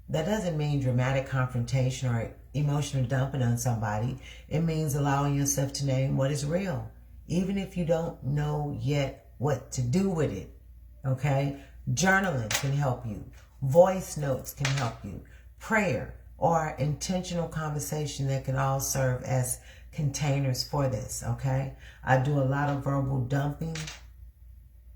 That doesn't mean dramatic confrontation or emotional dumping on somebody. It means allowing yourself to name what is real, even if you don't know yet what to do with it. Okay? Journaling can help you. Voice notes can help you. Prayer or intentional conversation that can all serve as containers for this. Okay? I do a lot of verbal dumping.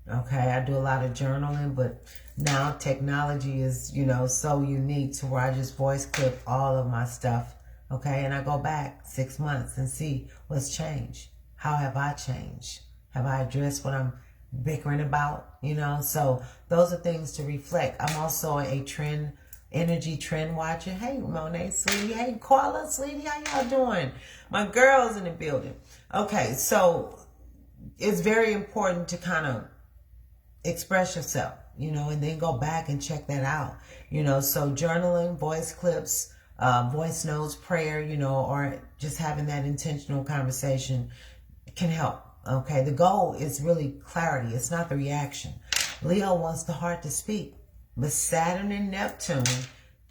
Okay? I do a lot of journaling, but now technology is, so unique to where I just voice clip all of my stuff. Okay? And I go back 6 months and see what's changed. How have I changed? Have I addressed what I'm bickering about? So those are things to reflect. I'm also a energy trend watcher. Hey, Monet, sweetie. Hey, Koala, sweetie. How y'all doing? My girl's in the building. Okay, so it's very important to kind of express yourself, and then go back and check that out. So journaling, voice clips, voice notes, prayer, or just having that intentional conversation can help. Okay, the goal is really clarity. It's not the reaction. Leo wants the heart to speak, but Saturn and Neptune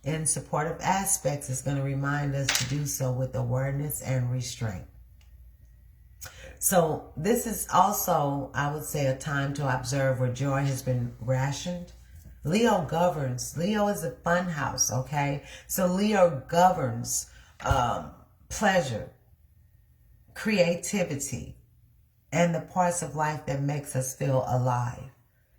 in supportive aspects is going to remind us to do so with awareness and restraint. So this is also, I would say, a time to observe where joy has been rationed. Leo governs. Leo is a fun house, okay? So Leo governs pleasure, creativity, and the parts of life that makes us feel alive.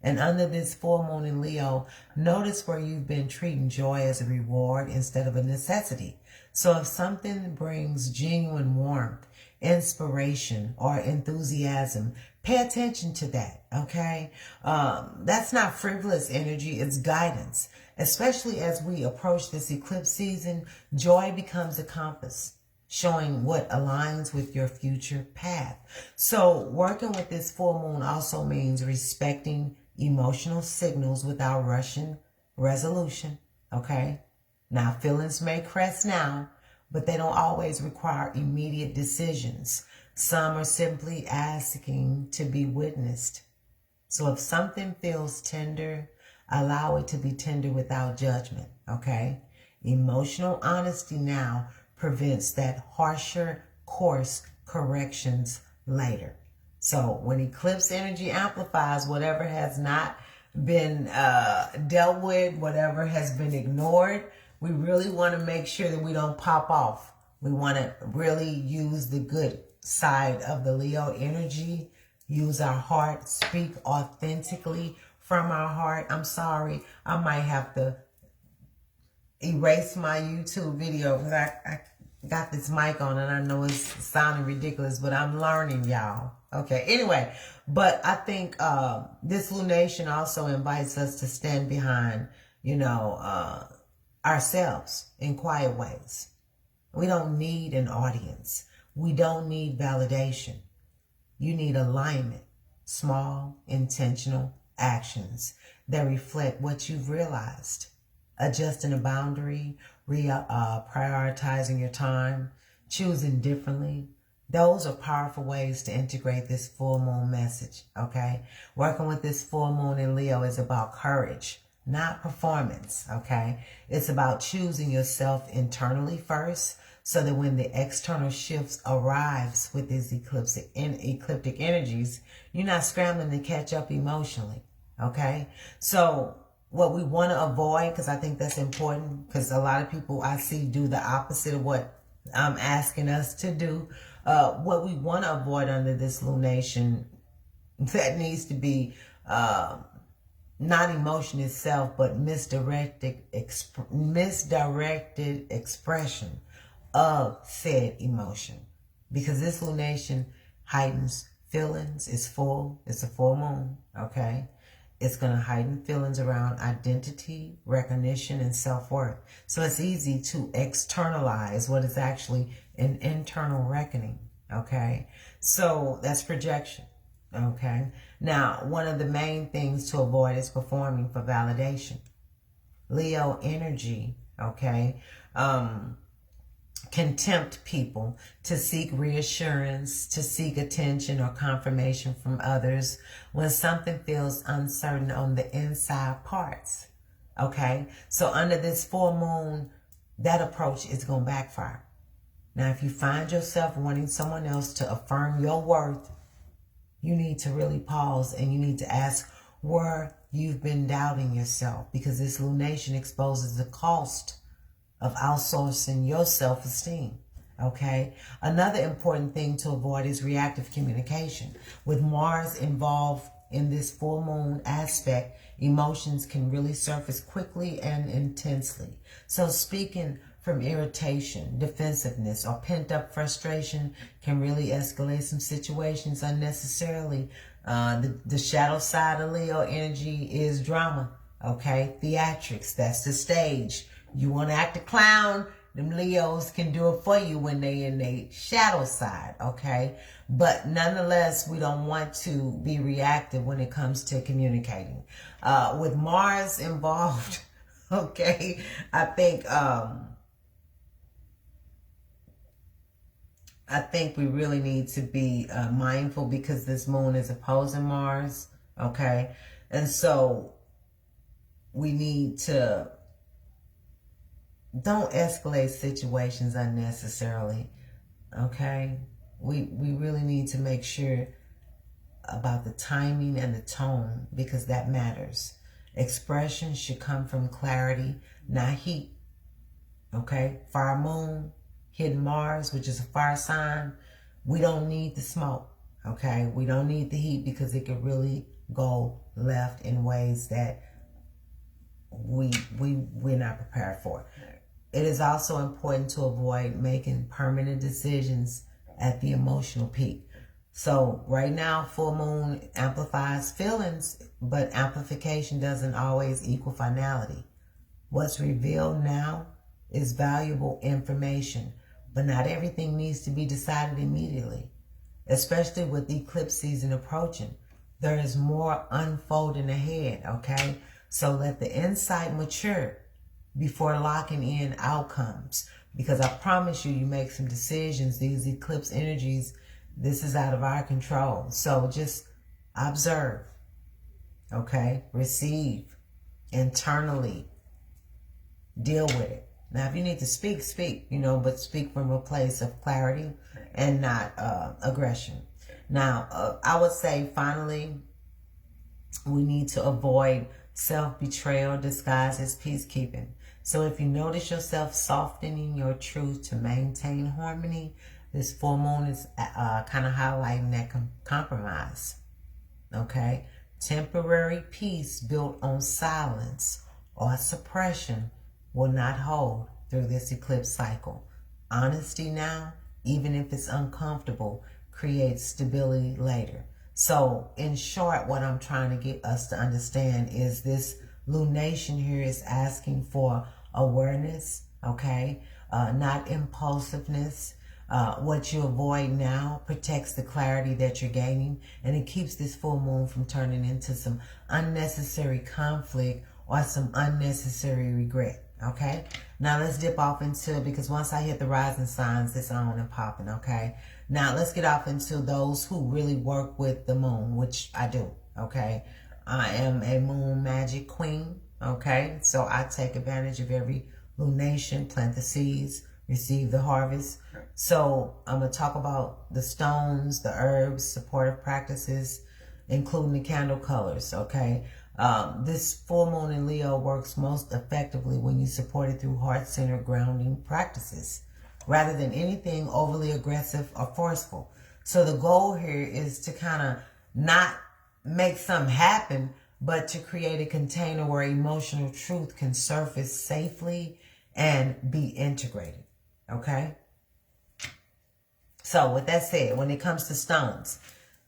And under this full moon in Leo, notice where you've been treating joy as a reward instead of a necessity. So if something brings genuine warmth, inspiration, or enthusiasm, pay attention to that, okay? That's not frivolous energy, it's guidance. Especially as we approach this eclipse season, joy becomes a compass, showing what aligns with your future path. So working with this full moon also means respecting emotional signals without rushing resolution, okay? Now, feelings may crest now, but they don't always require immediate decisions. Some are simply asking to be witnessed. So if something feels tender, allow it to be tender without judgment, okay? Emotional honesty now prevents that harsher course corrections later. So when eclipse energy amplifies whatever has not been dealt with, whatever has been ignored, we really want to make sure that we don't pop off. We want to really use the good side of the Leo energy, use our heart, speak authentically from our heart. I'm sorry, I might have to erase my YouTube video because I got this mic on and I know it's sounding ridiculous, but I'm learning, y'all. Okay, anyway, but I think this lunation also invites us to stand behind, ourselves in quiet ways. We don't need an audience. We don't need validation. You need alignment, small, intentional actions that reflect what you've realized. Adjusting a boundary, prioritizing your time, choosing differently. Those are powerful ways to integrate this full moon message, okay? Working with this full moon in Leo is about courage, not performance, okay? It's about choosing yourself internally first so that when the external shifts arrives with these ecliptic energies, you're not scrambling to catch up emotionally, okay? So what we want to avoid, because I think that's important, because a lot of people I see do the opposite of what I'm asking us to do. What we want to avoid under this lunation, that needs to be not emotion itself, but misdirected expression of said emotion. Because this lunation heightens feelings. It's a full moon, okay? It's going to heighten feelings around identity, recognition, and self-worth. So it's easy to externalize what is actually an internal reckoning, okay? So that's projection, okay? Now, one of the main things to avoid is performing for validation. Leo energy, okay, can tempt people to seek reassurance, to seek attention or confirmation from others when something feels uncertain on the inside parts, okay? So under this full moon, that approach is going to backfire. Now, if you find yourself wanting someone else to affirm your worth, you need to really pause and you need to ask where you've been doubting yourself, because this lunation exposes the cost of outsourcing your self-esteem. Okay. Another important thing to avoid is reactive communication. With Mars involved in this full moon aspect, emotions can really surface quickly and intensely. So speaking from irritation, defensiveness, or pent-up frustration can really escalate some situations unnecessarily. The shadow side of Leo energy is drama. Okay. Theatrics. That's the stage. You want to act a clown? Them Leos can do it for you when they in the shadow side, okay? But nonetheless, we don't want to be reactive when it comes to communicating. With Mars involved, okay, I think we really need to be mindful, because this moon is opposing Mars, okay? And so we need to don't escalate situations unnecessarily, okay? We really need to make sure about the timing and the tone, because that matters. Expression should come from clarity, not heat, okay? Fire moon, hidden Mars, which is a fire sign. We don't need the smoke, okay? We don't need the heat, because it could really go left in ways that we're not prepared for. It is also important to avoid making permanent decisions at the emotional peak. So right now, full moon amplifies feelings, but amplification doesn't always equal finality. What's revealed now is valuable information, but not everything needs to be decided immediately, especially with the eclipse season approaching. There is more unfolding ahead, okay? So let the insight mature before locking in outcomes, because I promise you, you make some decisions. These eclipse energies, this is out of our control. So just observe, okay? Receive internally, deal with it. Now, if you need to speak, speak, but speak from a place of clarity and not aggression. Now, I would say finally, we need to avoid self-betrayal disguised as peacekeeping. So if you notice yourself softening your truth to maintain harmony, this full moon is kind of highlighting that compromise. Okay? Temporary peace built on silence or suppression will not hold through this eclipse cycle. Honesty now, even if it's uncomfortable, creates stability later. So in short, what I'm trying to get us to understand is this lunation here is asking for awareness, okay? Not impulsiveness. What you avoid now protects the clarity that you're gaining, and it keeps this full moon from turning into some unnecessary conflict or some unnecessary regret, okay? Now let's dip off into, because once I hit the rising signs, it's on and popping, okay? Now let's get off into those who really work with the moon, which I do, okay? I am a moon magic queen, okay? So I take advantage of every lunation, plant the seeds, receive the harvest. So I'm going to talk about the stones, the herbs, supportive practices, including the candle colors, okay? This full moon in Leo works most effectively when you support it through heart-centered grounding practices, rather than anything overly aggressive or forceful. So the goal here is to kind of not make something happen, but to create a container where emotional truth can surface safely and be integrated, okay? So with that said, when it comes to stones,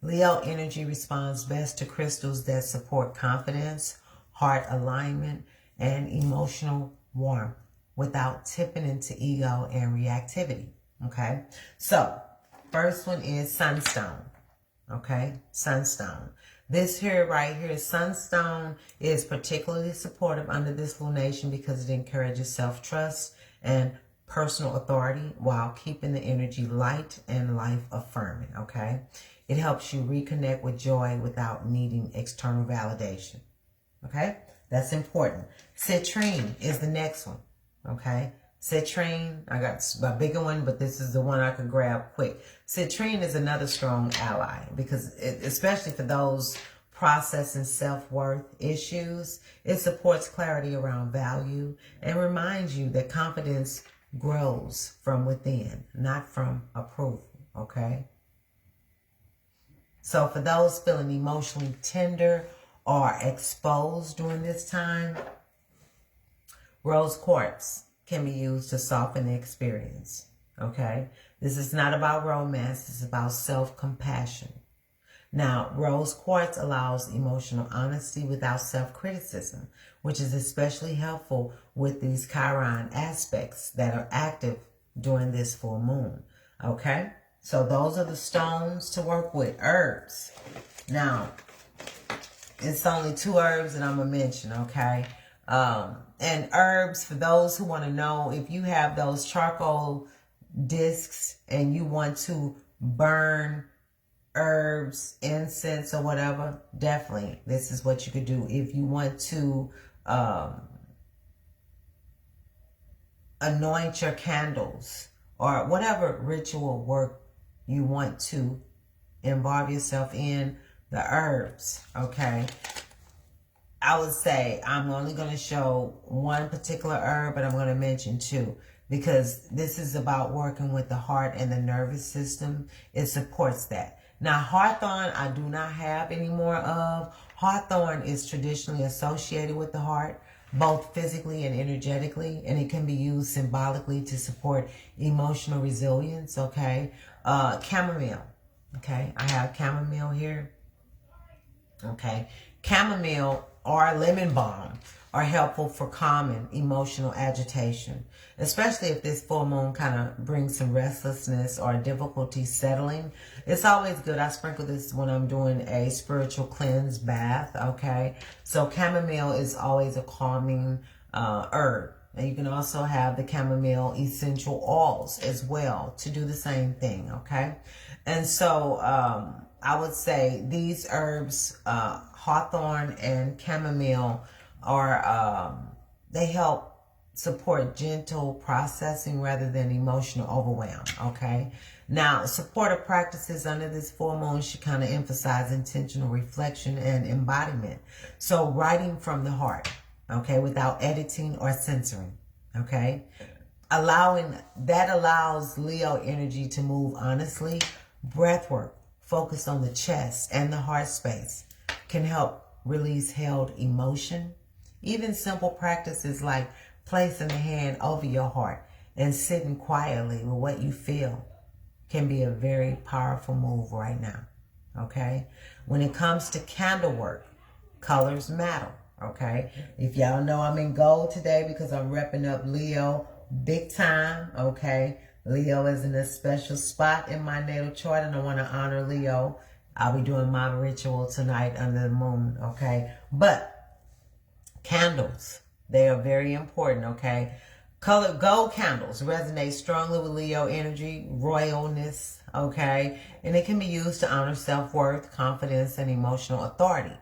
Leo energy responds best to crystals that support confidence, heart alignment, and emotional warmth without tipping into ego and reactivity, okay? So first one is sunstone, okay? Sunstone. This here, right here, sunstone is particularly supportive under this lunation because it encourages self-trust and personal authority while keeping the energy light and life-affirming, okay? It helps you reconnect with joy without needing external validation, okay? That's important. Citrine is the next one, okay? Citrine, I got a bigger one, but this is the one I could grab quick. Citrine is another strong ally because especially for those processing self-worth issues. It supports clarity around value and reminds you that confidence grows from within, not from approval, okay? So for those feeling emotionally tender or exposed during this time, rose quartz can be used to soften the experience, okay? This is not about romance. This is about self-compassion. Now, rose quartz allows emotional honesty without self-criticism, which is especially helpful with these Chiron aspects that are active during this full moon, okay? So those are the stones to work with. Herbs. Now, it's only 2 herbs that I'm going to mention, okay? And herbs, for those who want to know, if you have those charcoal discs and you want to burn herbs, incense, or whatever, definitely this is what you could do. If you want to anoint your candles or whatever ritual work you want to involve yourself in, the herbs, okay? I would say I'm only going to show one particular herb, but I'm going to mention 2 because this is about working with the heart and the nervous system. It supports that. Now, hawthorn, I do not have any more of. Hawthorn is traditionally associated with the heart, both physically and energetically, and it can be used symbolically to support emotional resilience, okay? Chamomile, okay? I have chamomile here, okay? Chamomile or lemon balm are helpful for calming emotional agitation, especially if this full moon kind of brings some restlessness or difficulty settling. It's always good. I sprinkle this when I'm doing a spiritual cleanse bath, okay? So chamomile is always a calming herb. And you can also have the chamomile essential oils as well to do the same thing, okay? And so I would say these herbs, hawthorn and chamomile, are they help support gentle processing rather than emotional overwhelm, okay? Now, supportive practices under this full moon should kind of emphasize intentional reflection and embodiment. So writing from the heart, okay, without editing or censoring, okay? That allows Leo energy to move honestly. Breathwork focused on the chest and the heart space can help release held emotion. Even simple practices like placing the hand over your heart and sitting quietly with what you feel can be a very powerful move right now, okay? When it comes to candle work, colors matter, okay? If y'all know I'm in gold today because I'm repping up Leo big time, okay? Leo is in a special spot in my natal chart and I want to honor Leo. I'll be doing my ritual tonight under the moon, okay? But candles, they are very important, okay? Colored gold candles resonate strongly with Leo energy, royalness, okay? And it can be used to honor self-worth, confidence, and emotional authority.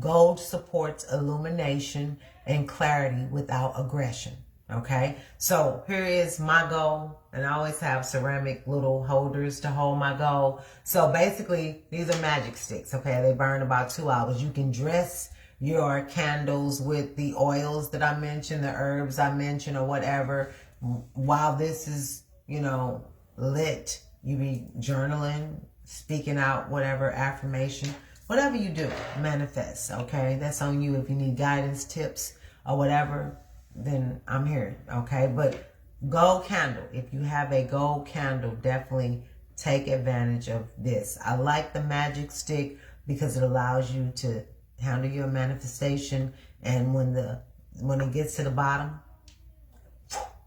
Gold supports illumination and clarity without aggression, okay? So here is my gold, and I always have ceramic little holders to hold my gold. So basically, these are magic sticks, okay? They burn about 2 hours. You can dress your candles with the oils that I mentioned, the herbs I mentioned, or whatever. While this is, lit, you be journaling, speaking out whatever affirmation, whatever you do, manifest, okay? That's on you. If you need guidance, tips, or whatever, then I'm here, okay? But gold candle, if you have a gold candle, definitely take advantage of this. I like the magic stick because it allows you to handle your manifestation, and when it gets to the bottom,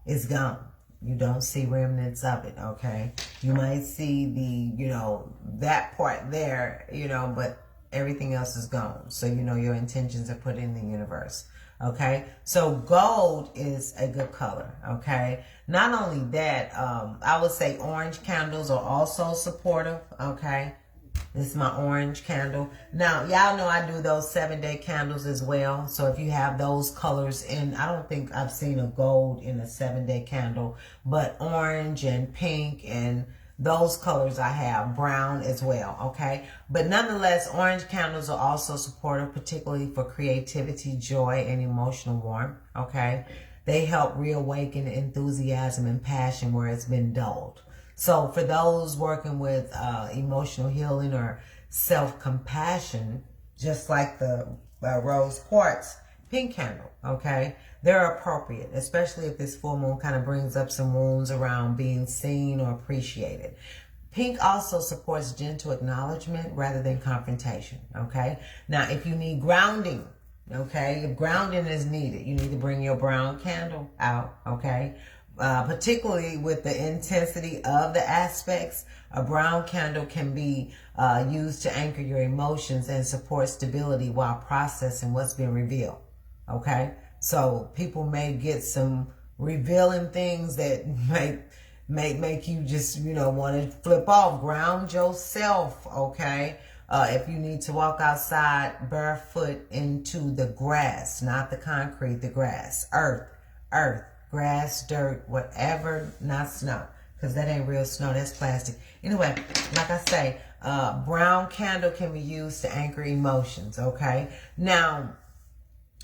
it's gone. You don't see remnants of it, okay? You might see the, that part there, but everything else is gone. So your intentions are put in the universe, okay? So gold is a good color, okay? Not only that, I would say orange candles are also supportive, okay? This is my orange candle. Now, y'all know I do those 7-day candles as well. So if you have those colors in, I don't think I've seen a gold in a 7-day candle, but orange and pink and Those colors I have, brown as well, okay? But nonetheless, orange candles are also supportive, particularly for creativity, joy, and emotional warmth, okay? They help reawaken enthusiasm and passion where it's been dulled. So for those working with emotional healing or self-compassion, just like the rose quartz pink candle, okay, they're appropriate, especially if this full moon kind of brings up some wounds around being seen or appreciated. Pink also supports gentle acknowledgement rather than confrontation, okay? Now, if you need grounding, okay, if grounding is needed, you need to bring your brown candle out, okay? Particularly with the intensity of the aspects, a brown candle can be used to anchor your emotions and support stability while processing what's been revealed, okay? So people may get some revealing things that make you just, want to flip off. Ground yourself, okay? If you need to walk outside barefoot into the grass, not the concrete, the grass, earth, grass, dirt, whatever, not snow, because that ain't real snow, that's plastic. Anyway, like I say, brown candle can be used to anchor emotions, okay? Now,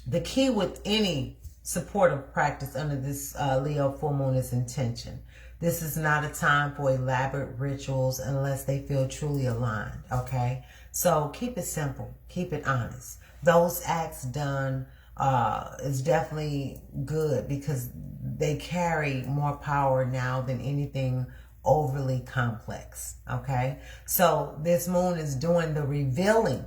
the key with any supportive practice under this Leo full moon is intention. This is not a time for elaborate rituals unless they feel truly aligned, okay? So keep it simple, keep it honest. Those acts done is definitely good because they carry more power now than anything overly complex, okay? So this moon is doing the revealing,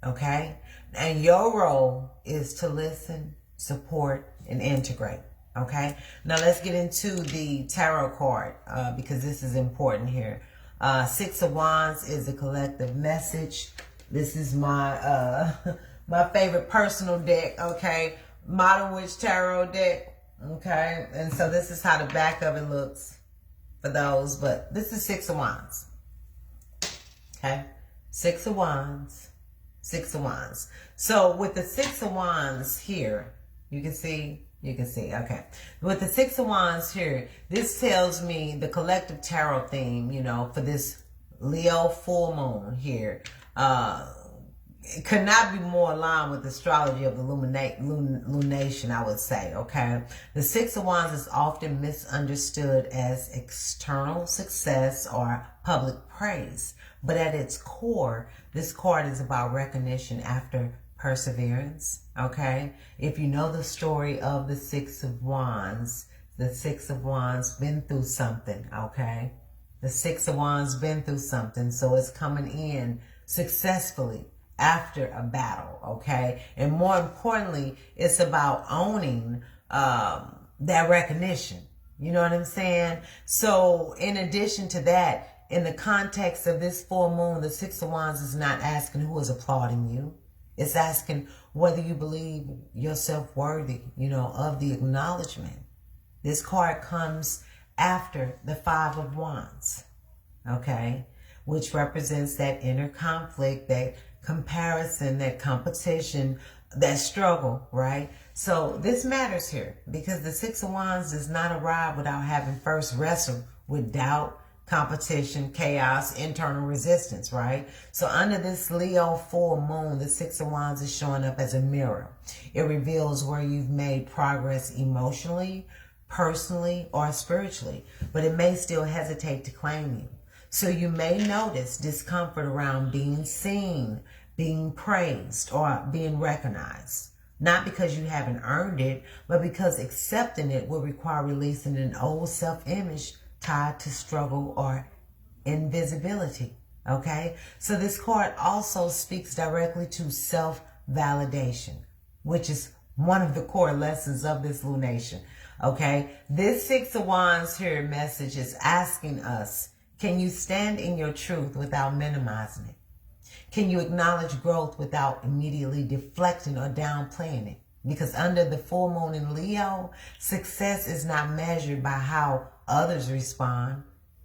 okay? And your role is to listen, support, and integrate, okay? Now let's get into the tarot card because this is important here. Six of Wands is a collective message. This is my my favorite personal deck, okay? Modern Witch Tarot deck, okay? And so this is how the back of it looks for those, but this is Six of Wands, okay? Six of Wands. Six of Wands. So with the Six of Wands here, you can see, okay. With the Six of Wands here, this tells me the collective tarot theme, for this Leo full moon here, it could not be more aligned with the astrology of the lunation, I would say, okay? The Six of Wands is often misunderstood as external success or public praise. But at its core, this card is about recognition after perseverance, okay? If you know the story of the Six of Wands been through something, okay? The Six of Wands been through something, so it's coming in successfully after a battle, okay? And more importantly, it's about owning that recognition. You know what I'm saying? So in addition to that, in the context of this full moon, the Six of Wands is not asking who is applauding you. It's asking whether you believe yourself worthy, of the acknowledgement. This card comes after the Five of Wands, okay? Which represents that inner conflict, that comparison, that competition, that struggle, right? So this matters here because the Six of Wands does not arrive without having first wrestled with doubt, competition, chaos, internal resistance, right? So under this Leo full moon, the Six of Wands is showing up as a mirror. It reveals where you've made progress emotionally, personally, or spiritually, but it may still hesitate to claim you. So you may notice discomfort around being seen, being praised, or being recognized. Not because you haven't earned it, but because accepting it will require releasing an old self-image tied to struggle or invisibility, okay? So this card also speaks directly to self-validation, which is one of the core lessons of this lunation, okay? This Six of Wands here message is asking us, can you stand in your truth without minimizing it? Can you acknowledge growth without immediately deflecting or downplaying it? Because under the full moon in Leo, success is not measured by how others respond,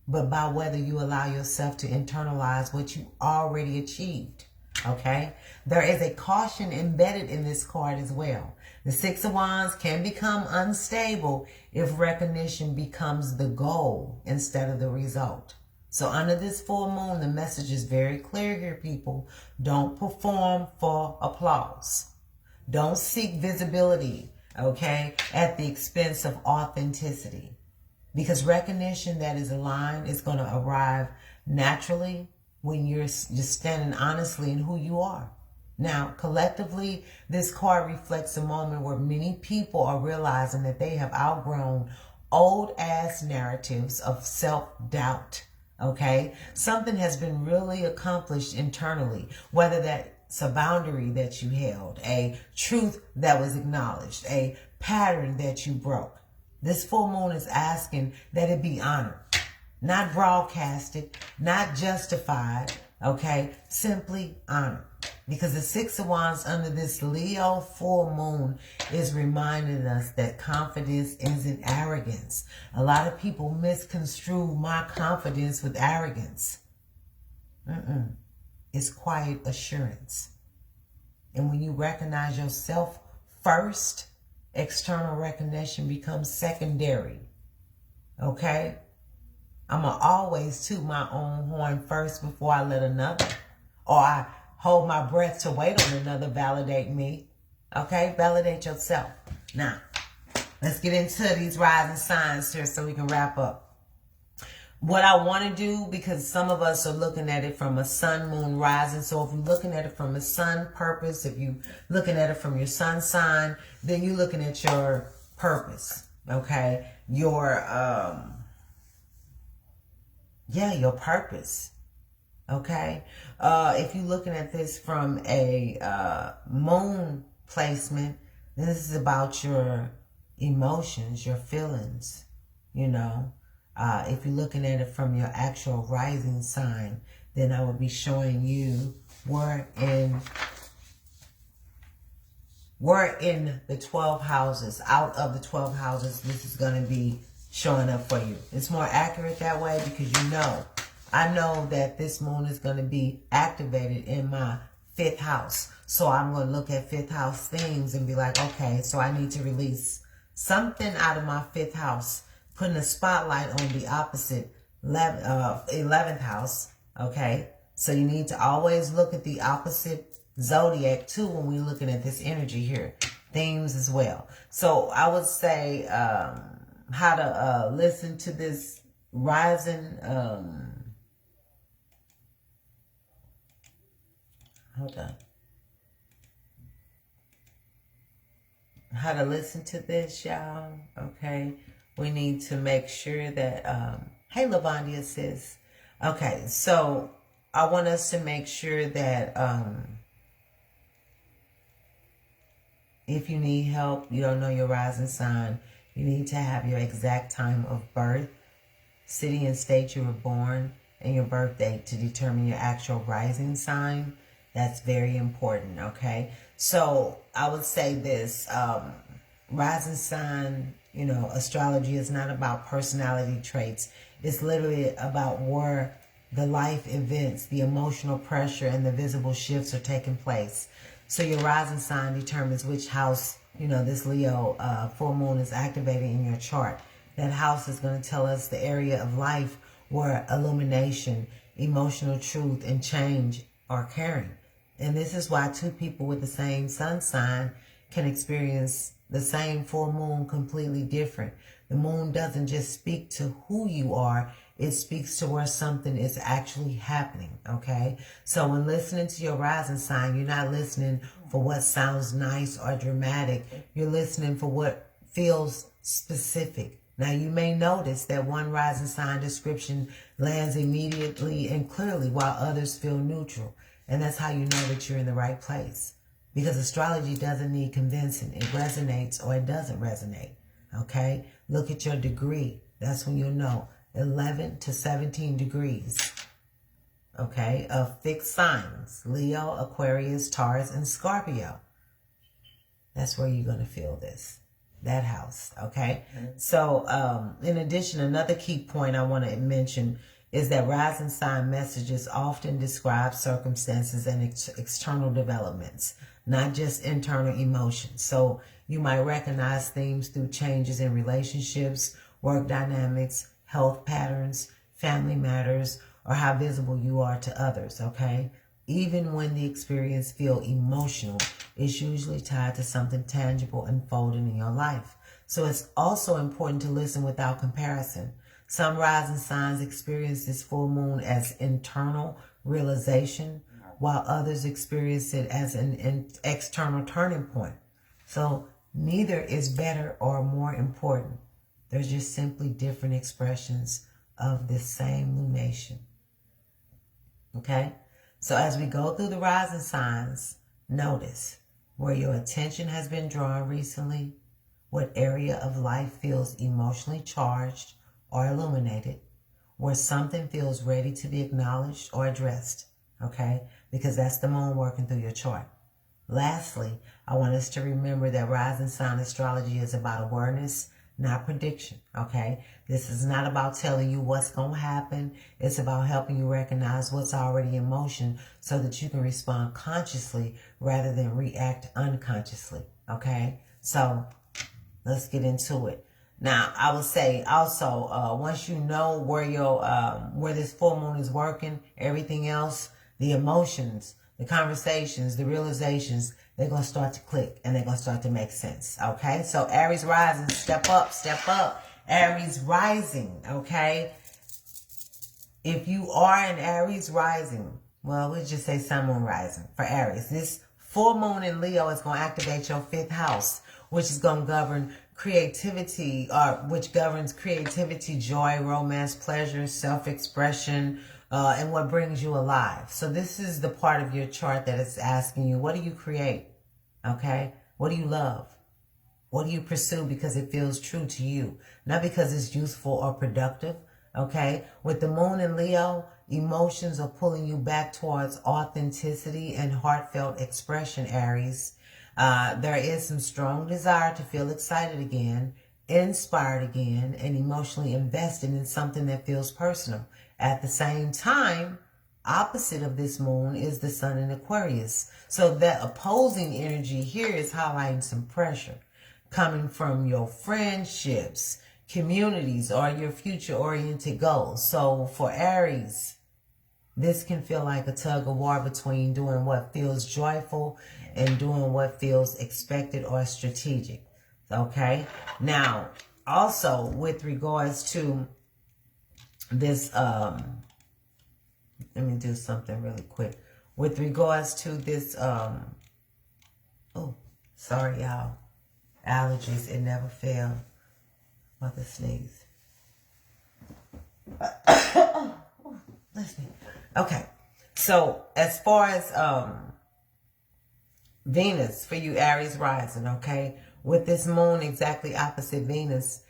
but by whether you allow yourself to internalize what you already achieved. Okay? There is a caution embedded in this card as well. The Six of Wands can become unstable if recognition becomes the goal instead of the result. So under this full moon, the message is very clear here, people. Don't perform for applause. Don't seek visibility, okay, at the expense of authenticity. Because recognition that is aligned is going to arrive naturally when you're just standing honestly in who you are. Now, collectively, this card reflects a moment where many people are realizing that they have outgrown old-ass narratives of self-doubt, okay? Something has been really accomplished internally, whether that's a boundary that you held, a truth that was acknowledged, a pattern that you broke. This full moon is asking that it be honored, not broadcasted, not justified, okay? Simply honored. Because the Six of Wands under this Leo full moon is reminding us that confidence isn't arrogance. A lot of people misconstrue my confidence with arrogance. It's quiet assurance. And when you recognize yourself first, external recognition becomes secondary. Okay? I'm going to always toot my own horn first before I let another. Or I hold my breath to wait on another validate me. Okay? Validate yourself. Now, let's get into these rising signs here so we can wrap up. What I want to do, because some of us are looking at it from a sun, moon, rising. So if you're looking at it from a sun purpose, if you're looking at it from your sun sign, then you're looking at your purpose. Okay? Your purpose. Okay? If you're looking at this from a moon placement, this is about your emotions, your feelings, you know. If you're looking at it from your actual rising sign, then I will be showing you we're in the 12 houses. Out of the 12 houses, this is going to be showing up for you. It's more accurate that way because I know that this moon is going to be activated in my 5th house. So I'm going to look at 5th house themes and be like, okay, so I need to release something out of my 5th house, putting a spotlight on the opposite 11th house, okay? So you need to always look at the opposite zodiac too when we're looking at this energy here. Themes as well. So I would say how to listen to this rising... hold on. How to listen to this, y'all, okay? We need to make sure that, hey, Lavandia sis. Okay, so I want us to make sure that if you need help, you don't know your rising sign, you need to have your exact time of birth, city and state you were born, and your birth date to determine your actual rising sign. That's very important, okay? So I would say this, rising sign, you know, astrology is not about personality traits. It's literally about where the life events, the emotional pressure, and the visible shifts are taking place. So your rising sign determines which house, you know, this Leo full moon is activating in your chart. That house is going to tell us the area of life where illumination, emotional truth, and change are carrying. And this is why two people with the same sun sign can experience the same full moon completely different. The moon doesn't just speak to who you are, it speaks to where something is actually happening, okay? So when listening to your rising sign, you're not listening for what sounds nice or dramatic. You're listening for what feels specific. Now, you may notice that one rising sign description lands immediately and clearly while others feel neutral. And that's how you know that you're in the right place. Because astrology doesn't need convincing. It resonates or it doesn't resonate. Okay? Look at your degree. That's when you'll know. 11 to 17 degrees. Okay? Of fixed signs. Leo, Aquarius, Taurus, and Scorpio. That's where you're going to feel this. That house. Okay? So, in addition, another key point I want to mention is that rising sign messages often describe circumstances and external developments, not just internal emotions. So you might recognize themes through changes in relationships, work dynamics, health patterns, family matters, or how visible you are to others, okay? Even when the experience feels emotional, it's usually tied to something tangible unfolding in your life. So it's also important to listen without comparison. Some rising signs experience this full moon as internal realization, while others experience it as an external turning point. So neither is better or more important. They're just simply different expressions of this same lunation. Okay? So as we go through the rising signs, notice where your attention has been drawn recently, what area of life feels emotionally charged or illuminated, where something feels ready to be acknowledged or addressed, okay? Because that's the moon working through your chart. Lastly, I want us to remember that rising sign astrology is about awareness, not prediction, okay? This is not about telling you what's going to happen. It's about helping you recognize what's already in motion so that you can respond consciously rather than react unconsciously, okay? So let's get into it. Now, I would say also, once you know where this full moon is working, everything else, the emotions, the conversations, the realizations, they're going to start to click and they're going to start to make sense, okay? So Aries rising, step up, step up. Aries rising, okay? If you are an Aries rising, well, we'll just say sun moon rising for Aries. This full moon in Leo is going to activate your 5th house, which is going to govern creativity, which governs creativity, joy, romance, pleasure, self-expression, and what brings you alive. So this is the part of your chart that is asking you, what do you create? Okay? What do you love? What do you pursue because it feels true to you? Not because it's useful or productive. Okay? With the moon in Leo, emotions are pulling you back towards authenticity and heartfelt expression, Aries. There is some strong desire to feel excited again, inspired again, and emotionally invested in something that feels personal. At the same time, opposite of this moon is the sun in Aquarius. So that opposing energy here is highlighting some pressure coming from your friendships, communities, or your future-oriented goals. So for Aries, this can feel like a tug of war between doing what feels joyful and doing what feels expected or strategic. Okay? Now, also with regards to this, let me do something really quick. With regards to this, oh, sorry, y'all. Allergies, it never failed. About to sneeze. Listen. Okay, so as far as Venus for you Aries rising, okay, with this moon exactly opposite Venus,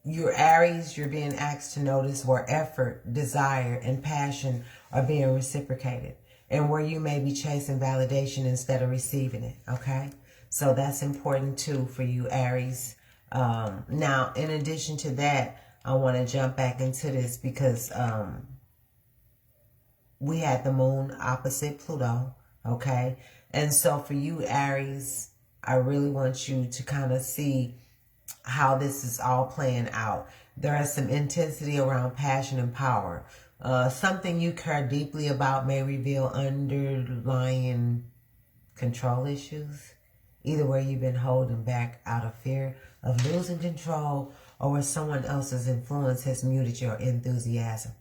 you're Aries, you're being asked to notice where effort, desire, and passion are being reciprocated and where you may be chasing validation instead of receiving it, okay? So that's important too for you Aries. Now, in addition to that, I want to jump back into this because we had the moon opposite Pluto, okay? And so for you, Aries, I really want you to kind of see how this is all playing out. There is some intensity around passion and power. Something you care deeply about may reveal underlying control issues. Either where you've been holding back out of fear of losing control or where someone else's influence has muted your enthusiasm.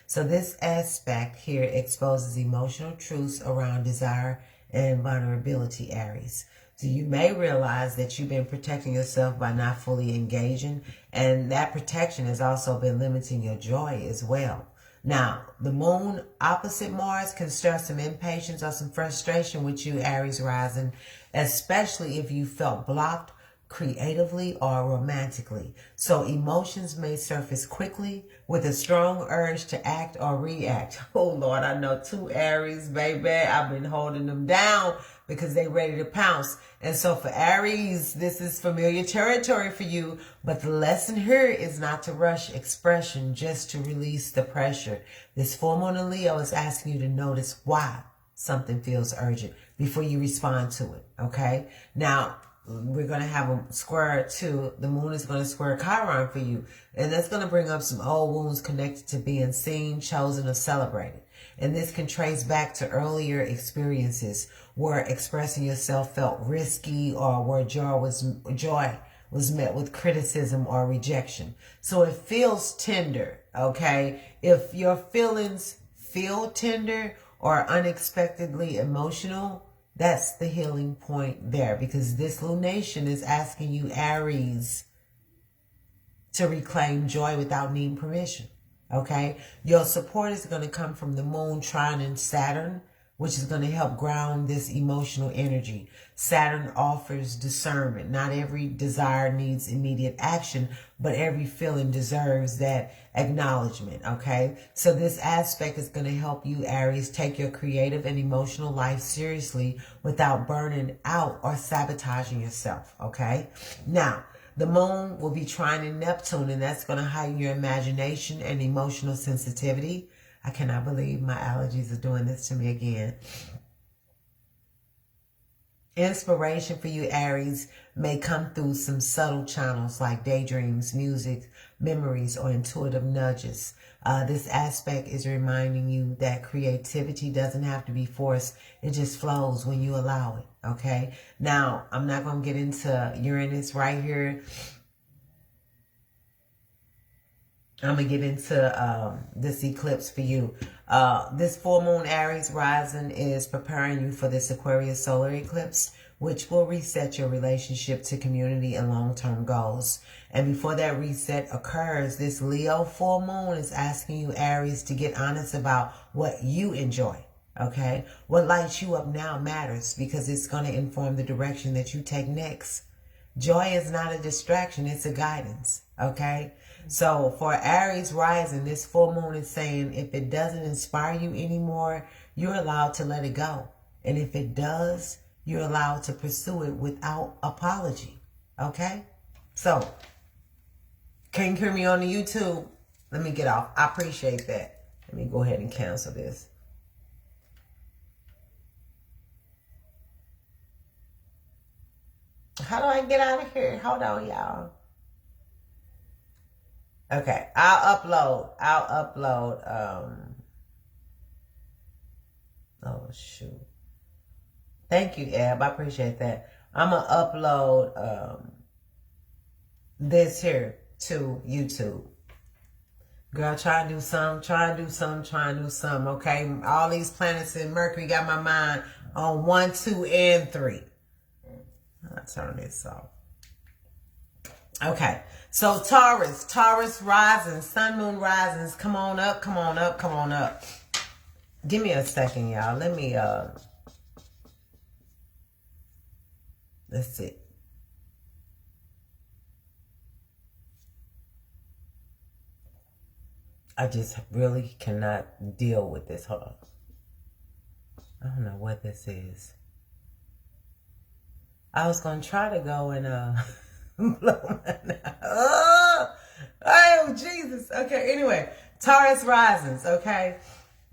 So this aspect here exposes emotional truths around desire and vulnerability, Aries. So you may realize that you've been protecting yourself by not fully engaging, and that protection has also been limiting your joy as well. Now, the moon opposite Mars can stir some impatience or some frustration with you, Aries rising, especially if you felt blocked creatively or romantically. So emotions may surface quickly with a strong urge to act or react. Oh Lord, I know 2 Aries, baby. I've been holding them down because they ready to pounce. And so for Aries, this is familiar territory for you. But the lesson here is not to rush expression, just to release the pressure. This full moon in Leo is asking you to notice why something feels urgent before you respond to it. Okay? Now, we're going to have a square to, the moon is going to square Chiron for you. And that's going to bring up some old wounds connected to being seen, chosen, or celebrated. And this can trace back to earlier experiences where expressing yourself felt risky or where joy was met with criticism or rejection. So it feels tender, okay? If your feelings feel tender or unexpectedly emotional, that's the healing point there, because this lunation is asking you, Aries, to reclaim joy without needing permission. Okay? Your support is going to come from the moon trining Saturn, which is going to help ground this emotional energy. Saturn offers discernment. Not every desire needs immediate action, but every feeling deserves that acknowledgement, okay? So this aspect is going to help you, Aries, take your creative and emotional life seriously without burning out or sabotaging yourself, okay? Now, the moon will be trining Neptune, and that's going to heighten your imagination and emotional sensitivity. I cannot believe my allergies are doing this to me again. Inspiration for you, Aries, may come through some subtle channels like daydreams, music, memories, or intuitive nudges. This aspect is reminding you that creativity doesn't have to be forced. It just flows when you allow it, okay? Now, I'm not going to get into Uranus right here. I'm going to get into this eclipse for you. This full moon Aries rising is preparing you for this Aquarius Solar Eclipse, which will reset your relationship to community and long-term goals. And before that reset occurs, this Leo full moon is asking you, Aries, to get honest about what you enjoy. Okay? What lights you up now matters, because it's going to inform the direction that you take next. Joy is not a distraction, it's a guidance. Okay? So for Aries rising, this full moon is saying if it doesn't inspire you anymore, you're allowed to let it go. And if it does, you're allowed to pursue it without apology. Okay? So, can you hear me on the YouTube? Let me get off. I appreciate that. Let me go ahead and cancel this. How do I get out of here? Hold on, y'all. Okay, I'll upload. Oh, shoot. Thank you, Eb. I appreciate that. I'm going to upload this here to YouTube. Girl, try and do some, okay? All these planets in Mercury got my mind on 1, 2, and 3. I'll turn this off. Okay, so Taurus rising, sun, moon risings, come on up. Give me a second, y'all. Let me, let's see. I just really cannot deal with this. Hold on. I don't know what this is. I was going to try to go and, blow my oh, Jesus. Okay, anyway. Taurus risings, okay?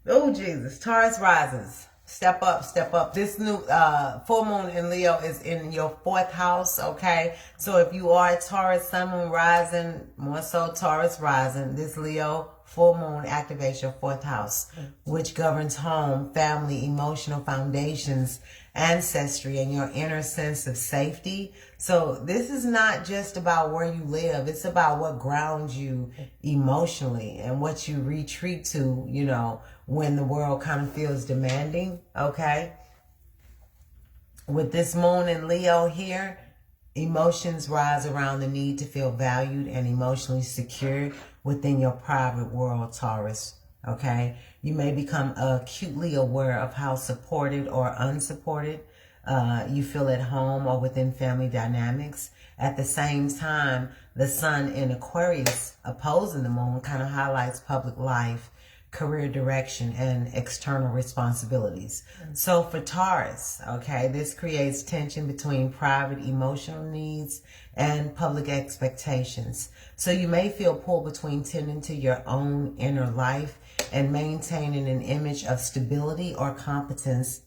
Oh, Jesus. Taurus risings. Step up. This new full moon in Leo is in your 4th house, okay? So if you are a Taurus, sun, moon rising, more so Taurus rising, this Leo full moon activates your 4th house, which governs home, family, emotional foundations, ancestry, and your inner sense of safety. So this is not just about where you live. It's about what grounds you emotionally and what you retreat to, you know, when the world kind of feels demanding, okay? With this moon in Leo here, emotions rise around the need to feel valued and emotionally secure within your private world, Taurus, okay? You may become acutely aware of how supported or unsupported you feel at home or within family dynamics. At the same time, the sun in Aquarius opposing the moon kind of highlights public life, career direction, and external responsibilities. So for Taurus, okay, this creates tension between private emotional needs and public expectations. So you may feel pulled between tending to your own inner life and maintaining an image of stability or competence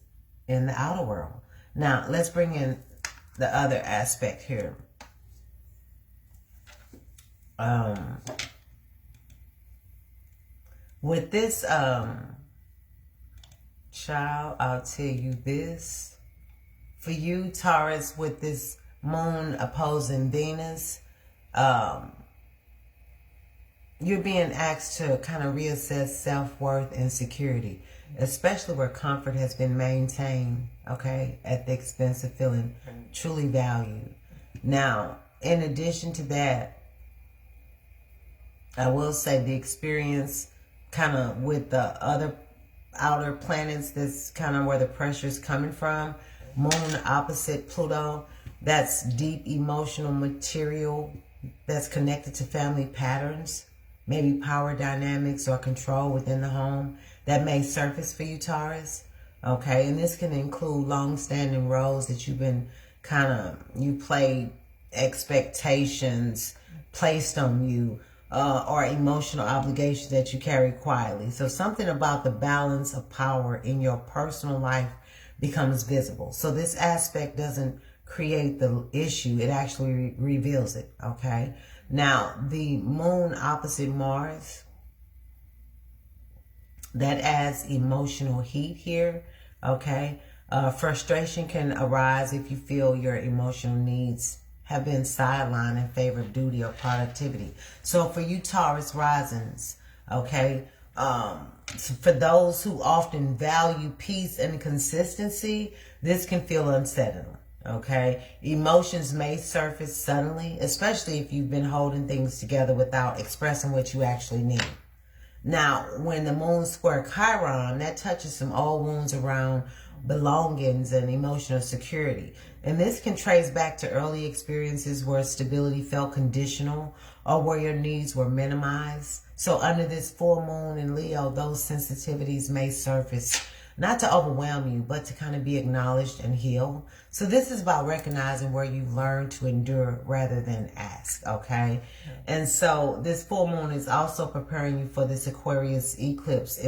in the outer world. Now, let's bring in the other aspect here. With this child, I'll tell you this. For you, Taurus, with this moon opposing Venus, you're being asked to kind of reassess self-worth and security, especially where comfort has been maintained, okay, at the expense of feeling truly valued. Now, in addition to that, I will say the experience kind of with the other outer planets, that's kind of where the pressure is coming from. Moon opposite Pluto, that's deep emotional material that's connected to family patterns, maybe power dynamics or control within the home that may surface for you, Taurus. Okay, and this can include long-standing roles that you've been you played, expectations placed on you, or emotional obligations that you carry quietly. So something about the balance of power in your personal life becomes visible. So this aspect doesn't create the issue, it actually reveals it, okay? Now, the moon opposite Mars, that adds emotional heat here, okay? Frustration can arise if you feel your emotional needs have been sidelined in favor of duty or productivity. So for you Taurus risings, okay, for those who often value peace and consistency, this can feel unsettling, okay? Emotions may surface suddenly, especially if you've been holding things together without expressing what you actually need. Now, when the moon square Chiron, that touches some old wounds around belongings and emotional security. And this can trace back to early experiences where stability felt conditional or where your needs were minimized. So under this full moon in Leo, those sensitivities may surface, not to overwhelm you, but to kind of be acknowledged and healed. So this is about recognizing where you've learned to endure rather than ask, okay? And so this full moon is also preparing you for this Aquarius eclipse,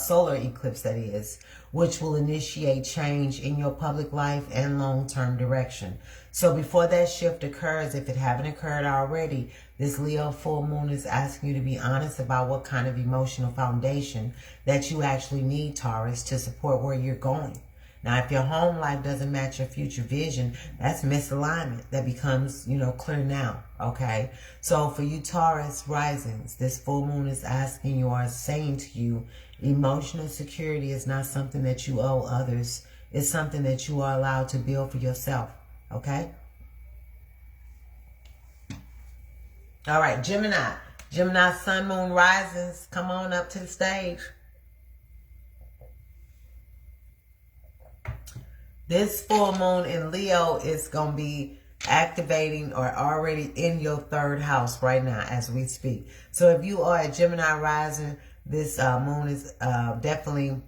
solar eclipse that is, which will initiate change in your public life and long-term direction. So before that shift occurs, if it haven't occurred already, this Leo full moon is asking you to be honest about what kind of emotional foundation that you actually need, Taurus, to support where you're going. Now, if your home life doesn't match your future vision, that's misalignment that becomes, clear now, okay? So for you Taurus risings, this full moon is asking you or saying to you, emotional security is not something that you owe others. It's something that you are allowed to build for yourself, okay? All right, Gemini. Gemini sun, moon risings, come on up to the stage. This full moon in Leo is going to be activating or already in your third house right now as we speak. So if you are a Gemini rising, this moon is definitely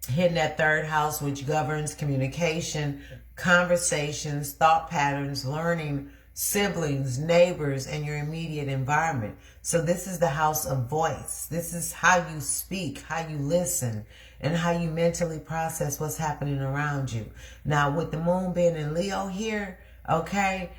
hitting that third house, which governs communication, conversations, thought patterns, learning, siblings, neighbors, and your immediate environment. So this is the house of voice. This is how you speak, how you listen, and how you mentally process what's happening around you. Now, with the moon being in Leo here, okay,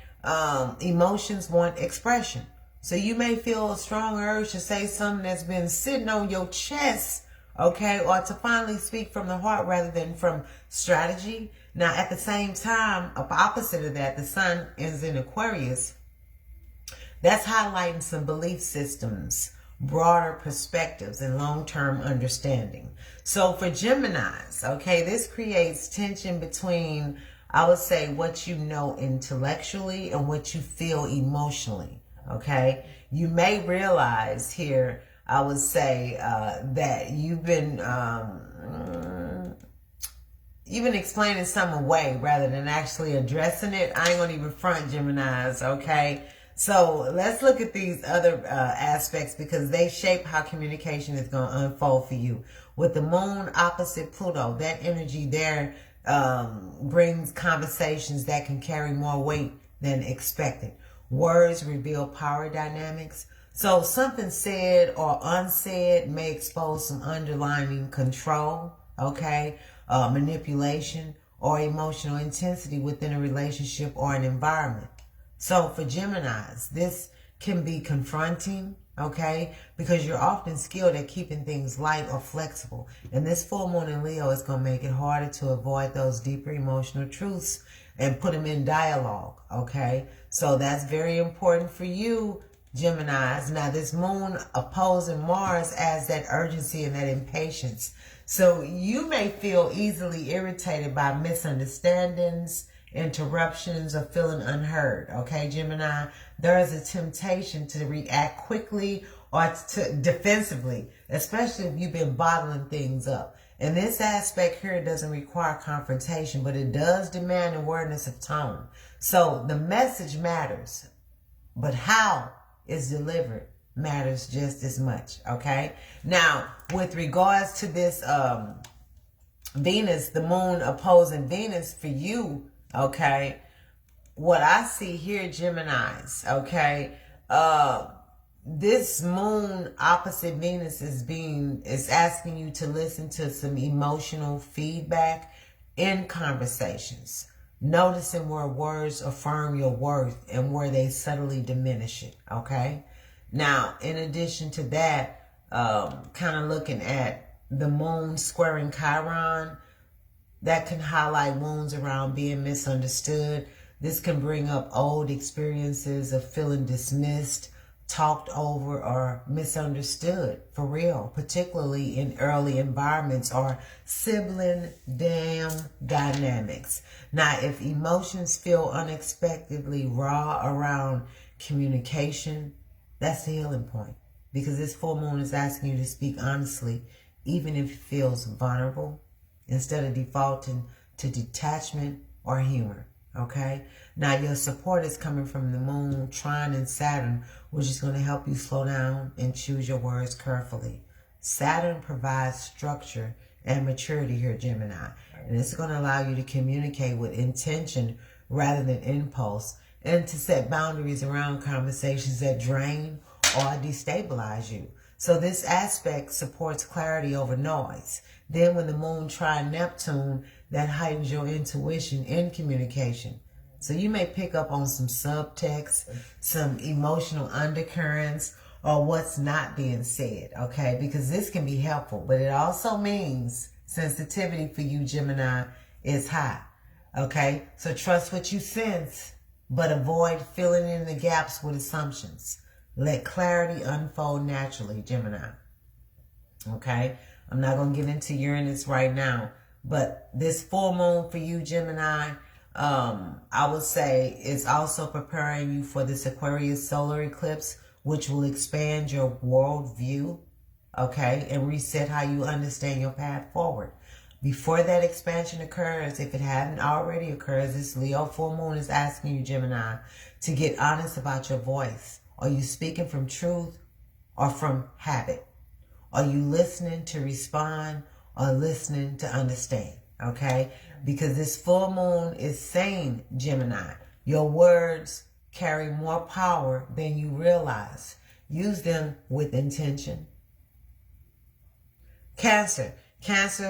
emotions want expression. So you may feel a strong urge to say something that's been sitting on your chest, okay, or to finally speak from the heart rather than from strategy. Now, at the same time, opposite of that, the sun is in Aquarius. That's highlighting some belief systems, broader perspectives, and long-term understanding. So for Geminis, okay, this creates tension between, I would say, what you know intellectually and what you feel emotionally, okay? You may realize here, I would say, that you've been you've been explaining some away rather than actually addressing it. I ain't gonna even front, Geminis, okay? So let's look at these other aspects, because they shape how communication is going to unfold for you. With the moon opposite Pluto, that energy there brings conversations that can carry more weight than expected. Words reveal power dynamics. So something said or unsaid may expose some underlying control, okay, manipulation, or emotional intensity within a relationship or an environment. So for Geminis, this can be confronting, okay, because you're often skilled at keeping things light or flexible. And this full moon in Leo is going to make it harder to avoid those deeper emotional truths and put them in dialogue, okay? So that's very important for you, Geminis. Now, this moon opposing Mars adds that urgency and that impatience. So you may feel easily irritated by misunderstandings, interruptions, or feeling unheard, okay, Gemini? There is a temptation to react quickly or to defensively, especially if you've been bottling things up. And this aspect here doesn't require confrontation, but it does demand awareness of tone. So the message matters, but how it's delivered matters just as much, okay? Now, with regards to this Venus, the moon opposing Venus for you, okay, what I see here, Geminis, okay, this moon opposite Venus is asking you to listen to some emotional feedback in conversations, noticing where words affirm your worth and where they subtly diminish it, okay? Now, in addition to that, kind of looking at the moon squaring Chiron, that can highlight wounds around being misunderstood. This can bring up old experiences of feeling dismissed, talked over, or misunderstood for real, particularly in early environments or sibling dynamics. Now, if emotions feel unexpectedly raw around communication, that's the healing point, because this full moon is asking you to speak honestly, even if it feels vulnerable, instead of defaulting to detachment or humor, okay? Now, your support is coming from the moon, Trine, and Saturn, which is going to help you slow down and choose your words carefully. Saturn provides structure and maturity here, Gemini, and it's going to allow you to communicate with intention rather than impulse, and to set boundaries around conversations that drain or destabilize you. So this aspect supports clarity over noise. Then when the moon trine Neptune, that heightens your intuition in communication. So you may pick up on some subtext, some emotional undercurrents, or what's not being said, okay? Because this can be helpful, but it also means sensitivity for you, Gemini, is high, okay? So trust what you sense, but avoid filling in the gaps with assumptions. Let clarity unfold naturally, Gemini, okay? I'm not going to get into Uranus right now, but this full moon for you, Gemini, I would say is also preparing you for this Aquarius Solar Eclipse, which will expand your worldview, okay, and reset how you understand your path forward. Before that expansion occurs, if it hadn't already occurred, this Leo full moon is asking you, Gemini, to get honest about your voice. Are you speaking from truth or from habit? Are you listening to respond or listening to understand? Okay? Because this full moon is saying, Gemini, your words carry more power than you realize. Use them with intention. Cancer,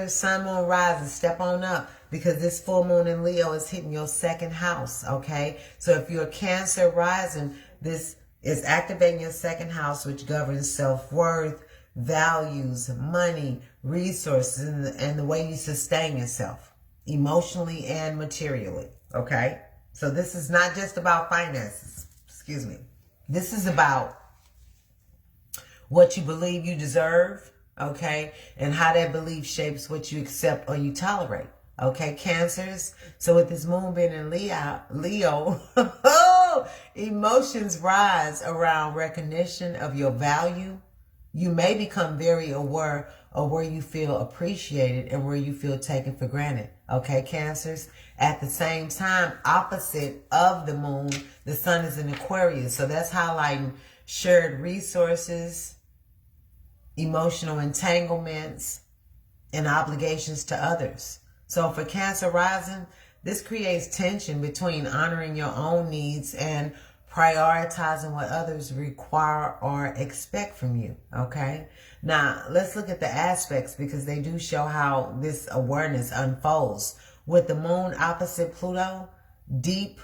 sun, moon, rising, step on up, because this full moon in Leo is hitting your second house, okay? So if you're Cancer rising, this is activating your second house, which governs self-worth, values, money, resources, and the way you sustain yourself, emotionally and materially, okay? So this is not just about finances, excuse me. This is about what you believe you deserve, okay? And how that belief shapes what you accept or you tolerate, okay, Cancers? So with this moon being in Leo, emotions rise around recognition of your value, You may become very aware of where you feel appreciated and where you feel taken for granted. Okay, Cancers? At the same time, opposite of the moon, the sun is in Aquarius. So that's highlighting shared resources, emotional entanglements, and obligations to others. So for Cancer rising, this creates tension between honoring your own needs and prioritizing what others require or expect from you. Okay. Now let's look at the aspects, because they do show how this awareness unfolds. With the moon opposite Pluto, deep,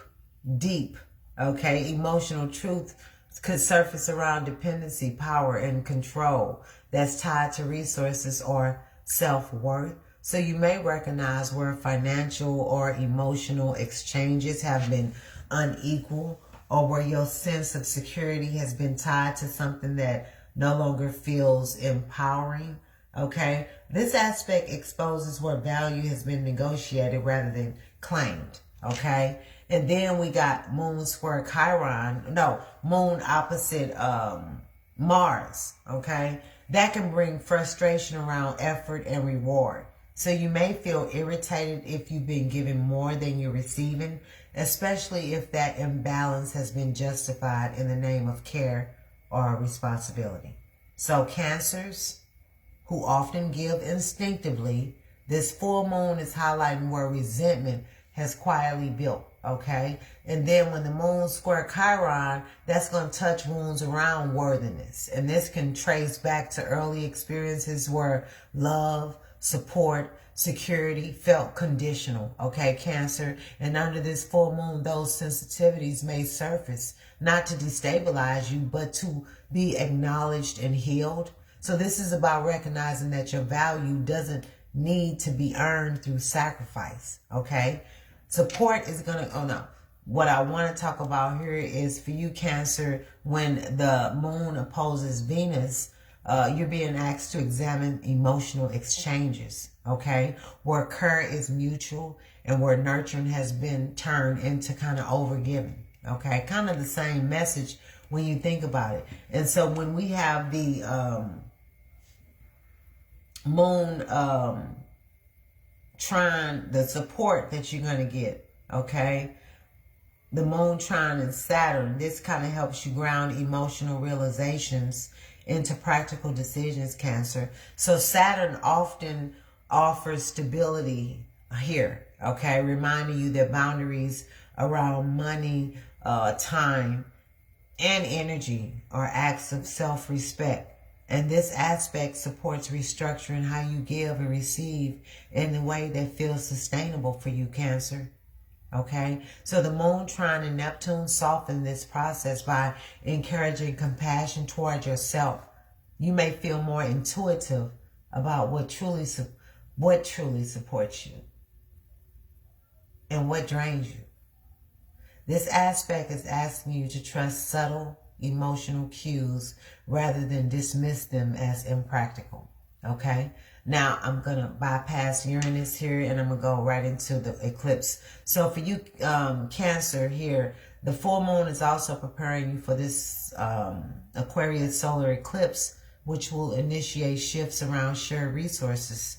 okay, emotional truth could surface around dependency, power, and control that's tied to resources or self-worth. So you may recognize where financial or emotional exchanges have been unequal, or where your sense of security has been tied to something that no longer feels empowering. Okay, this aspect exposes where value has been negotiated rather than claimed. Okay, and then we got moon square Chiron, no, moon opposite Mars. Okay, that can bring frustration around effort and reward. So you may feel irritated if you've been given more than you're receiving, especially if that imbalance has been justified in the name of care or responsibility. So Cancers, who often give instinctively, this full moon is highlighting where resentment has quietly built. Okay, and then when the moon square Chiron, that's going to touch wounds around worthiness, and this can trace back to early experiences where love, support, security felt conditional. Okay, Cancer, and under this full moon, those sensitivities may surface, not to destabilize you, but to be acknowledged and healed. So this is about recognizing that your value doesn't need to be earned through sacrifice. Okay, support is going to, oh no, what I want to talk about here is for you, Cancer, when the moon opposes Venus, you're being asked to examine emotional exchanges, okay, where care is mutual and where nurturing has been turned into kind of overgiving. Okay, kind of the same message when you think about it. And so when we have the moon trine, the support that you're going to get, okay, the moon trine and Saturn, this kind of helps you ground emotional realizations into practical decisions, Cancer. So Saturn often offers stability here, okay, reminding you that boundaries around money, time, and energy are acts of self-respect. And this aspect supports restructuring how you give and receive in a way that feels sustainable for you, Cancer. Okay, so the moon trine and Neptune soften this process by encouraging compassion toward yourself. You may feel more intuitive about what truly supports you and what drains you. This aspect is asking you to trust subtle emotional cues rather than dismiss them as impractical. Okay, now I'm going to bypass Uranus here and I'm going to go right into the eclipse. So for you, Cancer here, the full moon is also preparing you for this Aquarius Solar Eclipse, which will initiate shifts around shared resources,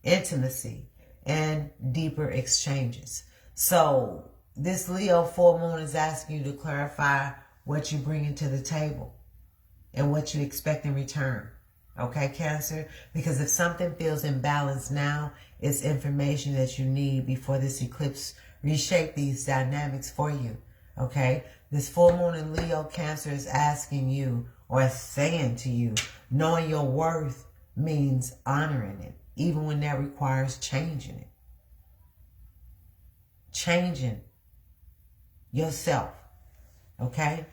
intimacy, and deeper exchanges. So this Leo full moon is asking you to clarify what you bring into the table and what you expect in return. Okay, Cancer? Because if something feels imbalanced now, it's information that you need before this eclipse reshape these dynamics for you. Okay? This full moon in Leo, Cancer, is asking you or saying to you, knowing your worth means honoring it, even when that requires changing it. Changing yourself. Okay?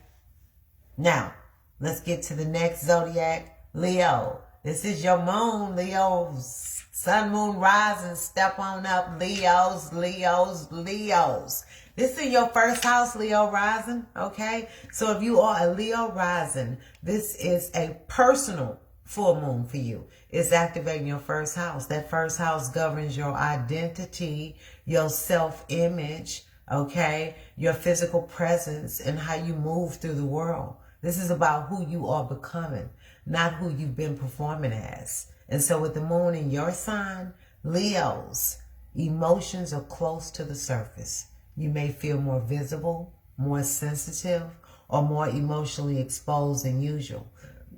Now, let's get to the next zodiac, Leo. This is your moon, Leo. Sun, moon, rising. Step on up, Leos, Leos, Leos. This is your first house, Leo rising, okay? So if you are a Leo rising, this is a personal full moon for you. It's activating your first house. That first house governs your identity, your self-image, okay? Your physical presence and how you move through the world. This is about who you are becoming, not who you've been performing as. And so with the moon in your sign, Leos, emotions are close to the surface. You may feel more visible, more sensitive, or more emotionally exposed than usual.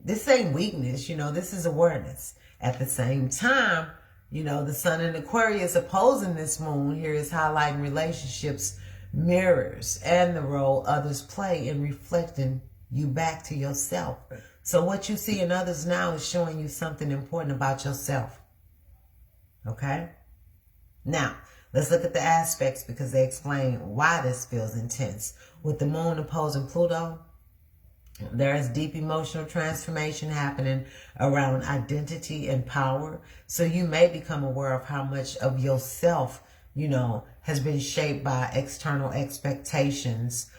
This ain't weakness, this is awareness. At the same time, the sun in Aquarius opposing this moon here is highlighting relationships, mirrors, and the role others play in reflecting you back to yourself. So what you see in others now is showing you something important about yourself. Okay? Now, let's look at the aspects because they explain why this feels intense. With the moon opposing Pluto, there is deep emotional transformation happening around identity and power. So you may become aware of how much of yourself, has been shaped by external expectations,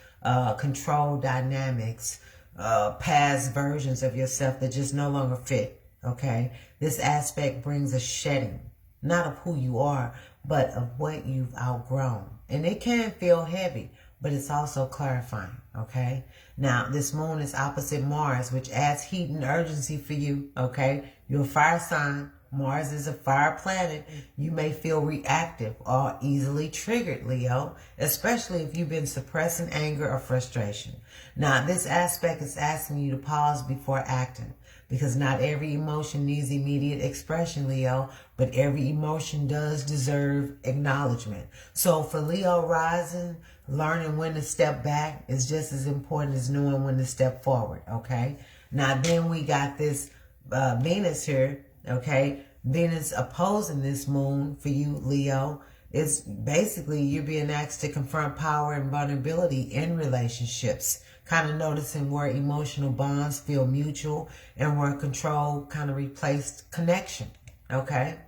control dynamics, past versions of yourself that just no longer fit. Okay? This aspect brings a shedding, not of who you are, but of what you've outgrown. And it can feel heavy, but it's also clarifying, okay? Now, this moon is opposite Mars, which adds heat and urgency for you, okay? You're a fire sign. Mars is a fire planet. You may feel reactive or easily triggered, Leo, especially if you've been suppressing anger or frustration. Now, this aspect is asking you to pause before acting, because not every emotion needs immediate expression, Leo, but every emotion does deserve acknowledgement. So for Leo rising, learning when to step back is just as important as knowing when to step forward, okay? Now then we got this Venus here, okay? Venus opposing this moon for you, Leo. It's basically you're being asked to confront power and vulnerability in relationships. Kind of noticing where emotional bonds feel mutual and where control kind of replaced connection, okay?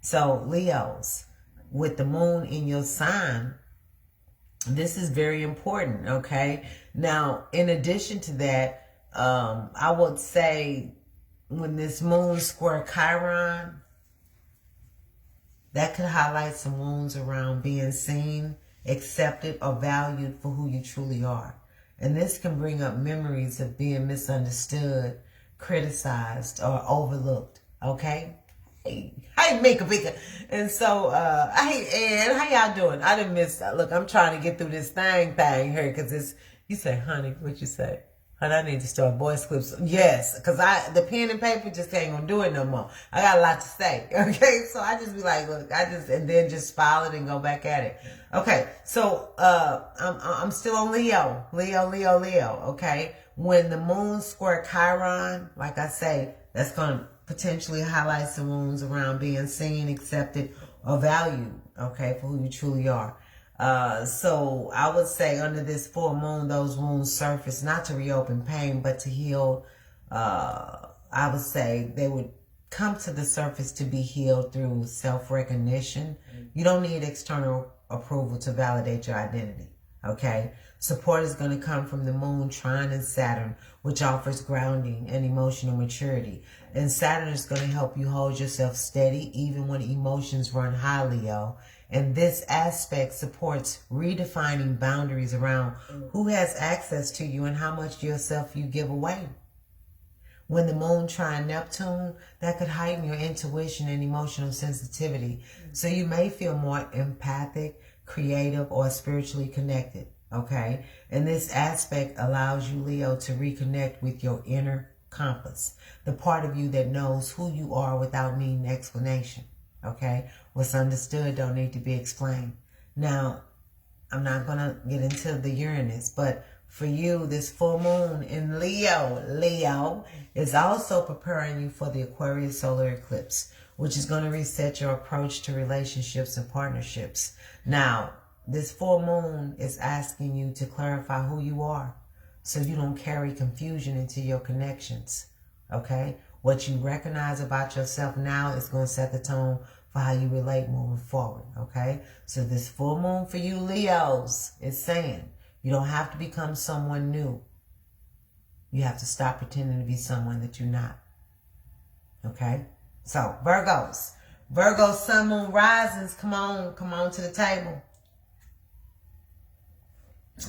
So Leos, with the moon in your sign, this is very important, okay? Now, in addition to that, I would say when this moon square Chiron, that could highlight some wounds around being seen, accepted, or valued for who you truly are. And this can bring up memories of being misunderstood, criticized, or overlooked, okay? Hey, Mika Pika. And so, hey, Ed, how y'all doing? I didn't miss that. Look, I'm trying to get through this thing here because it's, you say, honey, what you say? Honey, I need to start voice clips. Yes, because the pen and paper just ain't going to do it no more. I got a lot to say, okay? So I just be like, look, and then just file it and go back at it. Okay, so I'm still on Leo, okay? When the moon square Chiron, like I say, that's going to potentially highlight some wounds around being seen, accepted, or valued, okay, for who you truly are. So I would say under this full moon, those wounds surface not to reopen pain, but to heal. I would say they would come to the surface to be healed through self-recognition. You don't need external approval to validate your identity, okay? Support is going to come from the moon, trine, and Saturn, which offers grounding and emotional maturity. And Saturn is going to help you hold yourself steady even when emotions run high, Leo. And this aspect supports redefining boundaries around who has access to you and how much yourself you give away. When the moon trine Neptune, that could heighten your intuition and emotional sensitivity. So you may feel more empathic, creative, or spiritually connected, okay? And this aspect allows you, Leo, to reconnect with your inner compass, the part of you that knows who you are without needing explanation, okay? What's understood don't need to be explained. Now, I'm not going to get into the Uranus, but for you, this full moon in Leo is also preparing you for the Aquarius Solar Eclipse, which is going to reset your approach to relationships and partnerships. Now, this full moon is asking you to clarify who you are so you don't carry confusion into your connections, okay? What you recognize about yourself now is going to set the tone for how you relate moving forward, okay? So this full moon for you Leos is saying you don't have to become someone new. You have to stop pretending to be someone that you're not, okay? So Virgos, sun, moon, risings, come on to the table.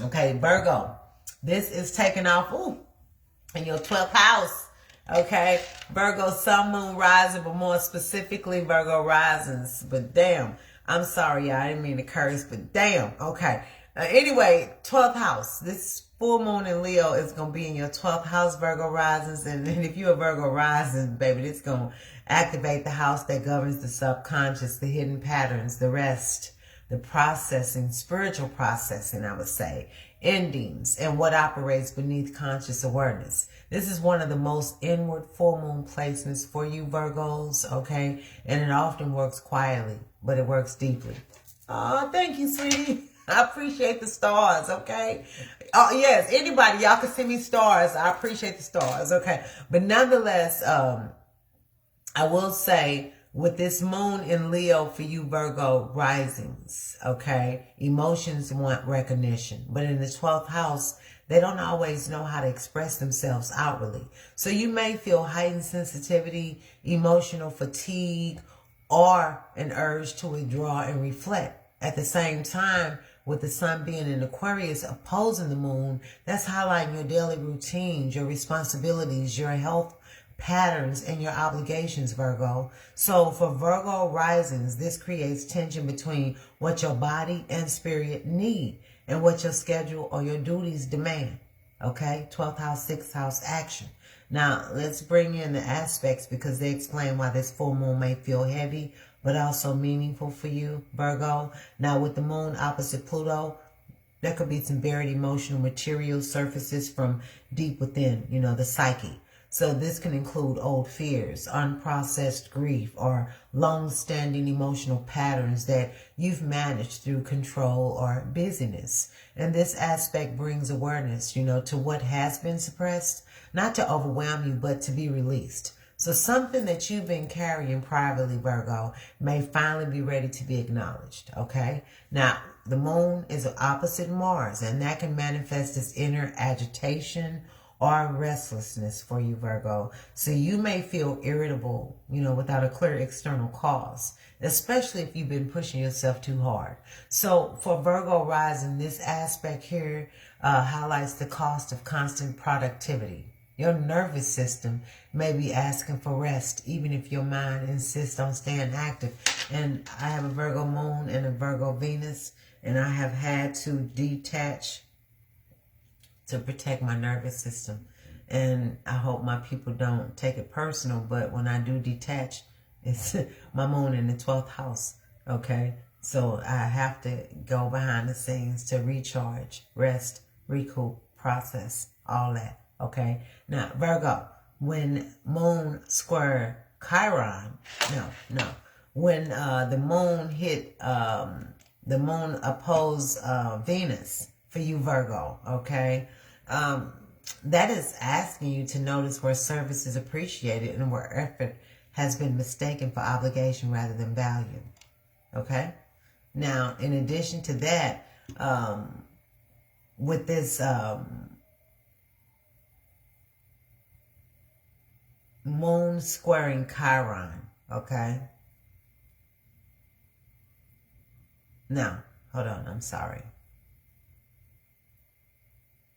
Okay, Virgo, this is taking off. Ooh, in your 12th house. Okay, Virgo, sun, moon, rising, but more specifically Virgo risings. But damn, I'm sorry, y'all. I didn't mean to curse, but damn. Okay. Anyway, 12th house. This full moon in Leo is going to be in your 12th house, Virgo risings. And if you're a Virgo rising, baby, it's going to activate the house that governs the subconscious, the hidden patterns, the rest, the processing, spiritual processing, I would say, endings, and what operates beneath conscious awareness. This is one of the most inward full moon placements for you Virgos, okay? And it often works quietly, but it works deeply. Oh, thank you, sweetie. I appreciate the stars, okay? Oh, yes, anybody, y'all can send me stars. I appreciate the stars, okay? But nonetheless, I will say, with this moon in Leo for you Virgo risings, okay, emotions want recognition. But in the 12th house, they don't always know how to express themselves outwardly. So you may feel heightened sensitivity, emotional fatigue, or an urge to withdraw and reflect. At the same time, with the sun being in Aquarius opposing the moon, that's highlighting your daily routines, your responsibilities, your health patterns, and your obligations, Virgo. So for Virgo risings, this creates tension between what your body and spirit need and what your schedule or your duties demand. Okay? 12th house, 6th house action. Now, let's bring in the aspects because they explain why this full moon may feel heavy, but also meaningful for you, Virgo. Now, with the moon opposite Pluto, there could be some buried emotional material surfaces from deep within, you know, the psyche. So this can include old fears, unprocessed grief, or long-standing emotional patterns that you've managed through control or busyness. And this aspect brings awareness, you know, to what has been suppressed, not to overwhelm you, but to be released. So something that you've been carrying privately, Virgo, may finally be ready to be acknowledged, okay? Now, the moon is opposite Mars, and that can manifest as inner agitation or restlessness for you, Virgo. So you may feel irritable, you know, without a clear external cause, especially if you've been pushing yourself too hard. So for Virgo rising, this aspect here highlights the cost of constant productivity. Your nervous system may be asking for rest, even if your mind insists on staying active. And I have a Virgo moon and a Virgo Venus, and I have had to detach to protect my nervous system. And I hope my people don't take it personal, but when I do detach, it's my moon in the 12th house, okay? So I have to go behind the scenes to recharge, rest, recoup, process, all that, okay? Now, Virgo, when moon square Chiron, when the moon hit, the moon opposed Venus, for you Virgo, okay? That is asking you to notice where service is appreciated and where effort has been mistaken for obligation rather than value, okay? Now, in addition to that, with this moon squaring Chiron, okay? Now, hold on, I'm sorry.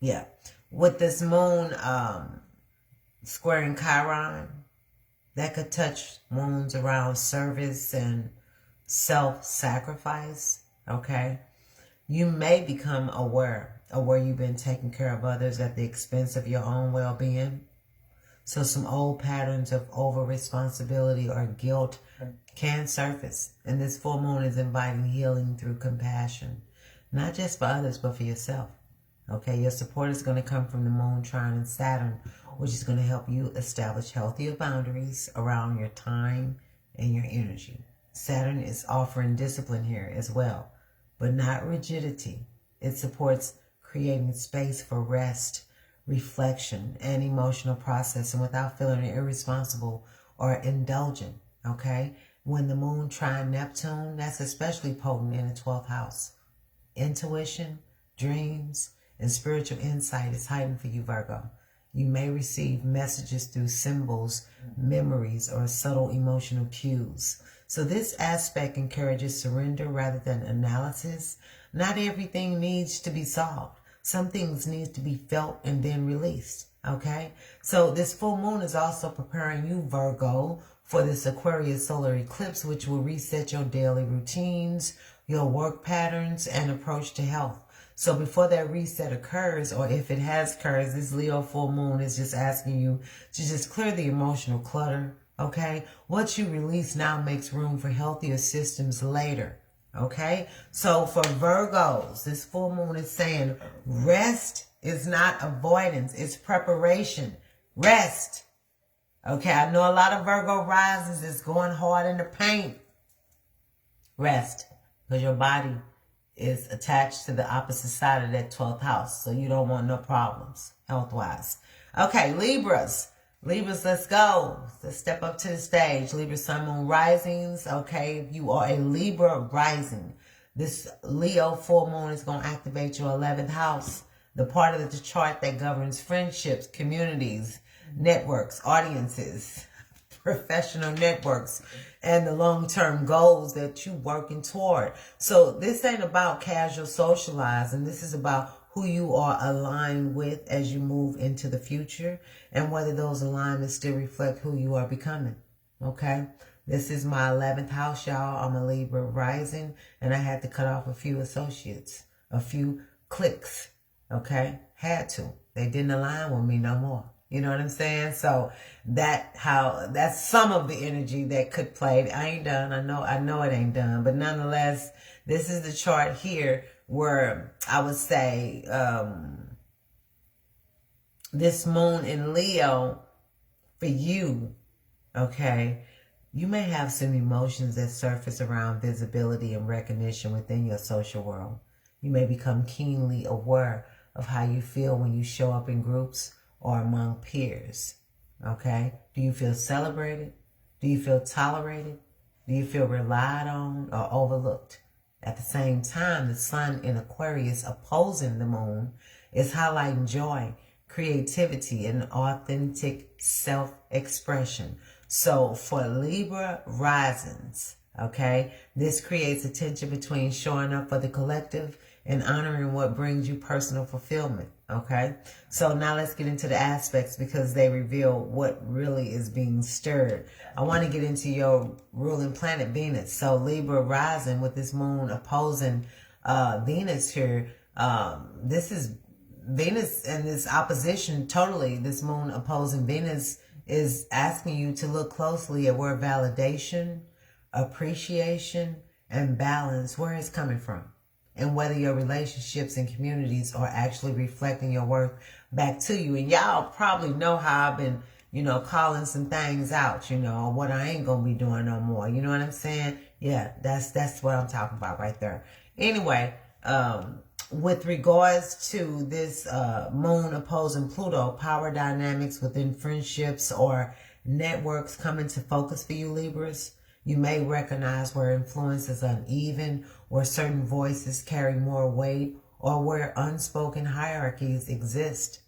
Yeah, with this moon squaring Chiron, that could touch wounds around service and self-sacrifice, okay? You may become aware of where you've been taking care of others at the expense of your own well-being. So some old patterns of over-responsibility or guilt can surface. And this full moon is inviting healing through compassion, not just for others, but for yourself. Okay, your support is going to come from the moon, trine, and Saturn, which is going to help you establish healthier boundaries around your time and your energy. Saturn is offering discipline here as well, but not rigidity. It supports creating space for rest, reflection, and emotional processing without feeling irresponsible or indulgent, okay? When the moon trine Neptune, that's especially potent in the 12th house. Intuition, dreams, and spiritual insight is heightened for you, Virgo. You may receive messages through symbols, memories, or subtle emotional cues. So this aspect encourages surrender rather than analysis. Not everything needs to be solved. Some things need to be felt and then released. Okay, so this full moon is also preparing you, Virgo, for this Aquarius solar eclipse, which will reset your daily routines, your work patterns, and approach to health. So before that reset occurs, or if it has occurred, this Leo full moon is just asking you to just clear the emotional clutter, okay? What you release now makes room for healthier systems later, okay? So for Virgos, this full moon is saying rest is not avoidance, it's preparation. Rest. Okay, I know a lot of Virgo risings is going hard in the paint. Rest, because your body is attached to the opposite side of that 12th house, so you don't want no problems health-wise. Okay, Libras. Libras, let's go. Let's step up to the stage. Libra, Sun, Moon, risings. Okay, if you are a Libra rising, this Leo full moon is going to activate your 11th house, the part of the chart that governs friendships, communities, networks, audiences, professional networks, and the long-term goals that you're working toward. So this ain't about casual socializing. This is about who you are aligned with as you move into the future and whether those alignments still reflect who you are becoming. Okay? This is my 11th house, y'all. I'm a Libra rising, and I had to cut off a few associates, a few cliques. Okay? Had to. They didn't align with me no more. You know what I'm saying? So that's some of the energy that could play. I ain't done. I know it ain't done. But nonetheless, this is the chart here where I would say this moon in Leo for you, okay, you may have some emotions that surface around visibility and recognition within your social world. You may become keenly aware of how you feel when you show up in groups or among peers, okay? Do you feel celebrated? Do you feel tolerated? Do you feel relied on or overlooked? At the same time, the sun in Aquarius opposing the moon is highlighting joy, creativity, and authentic self-expression. So for Libra risings, okay, this creates a tension between showing up for the collective and honoring what brings you personal fulfillment, okay? So now let's get into the aspects because they reveal what really is being stirred. I want to get into your ruling planet, Venus. So Libra rising with this moon opposing Venus here. This is Venus and this opposition totally. This moon opposing Venus is asking you to look closely at where validation, appreciation, and balance, where it's coming from. And whether your relationships and communities are actually reflecting your worth back to you. And y'all probably know how I've been, calling some things out, what I ain't going to be doing no more. You know what I'm saying? Yeah, that's what I'm talking about right there. Anyway, with regards to this moon opposing Pluto, power dynamics within friendships or networks come into focus for you, Libras. You may recognize where influence is uneven, where certain voices carry more weight, or where unspoken hierarchies exist.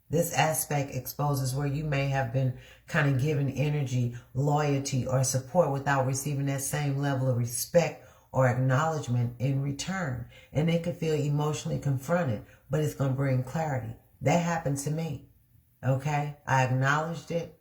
This aspect exposes where you may have been kind of given energy, loyalty, or support without receiving that same level of respect or acknowledgement in return. And it could feel emotionally confronted, but it's going to bring clarity. That happened to me, okay? I acknowledged it.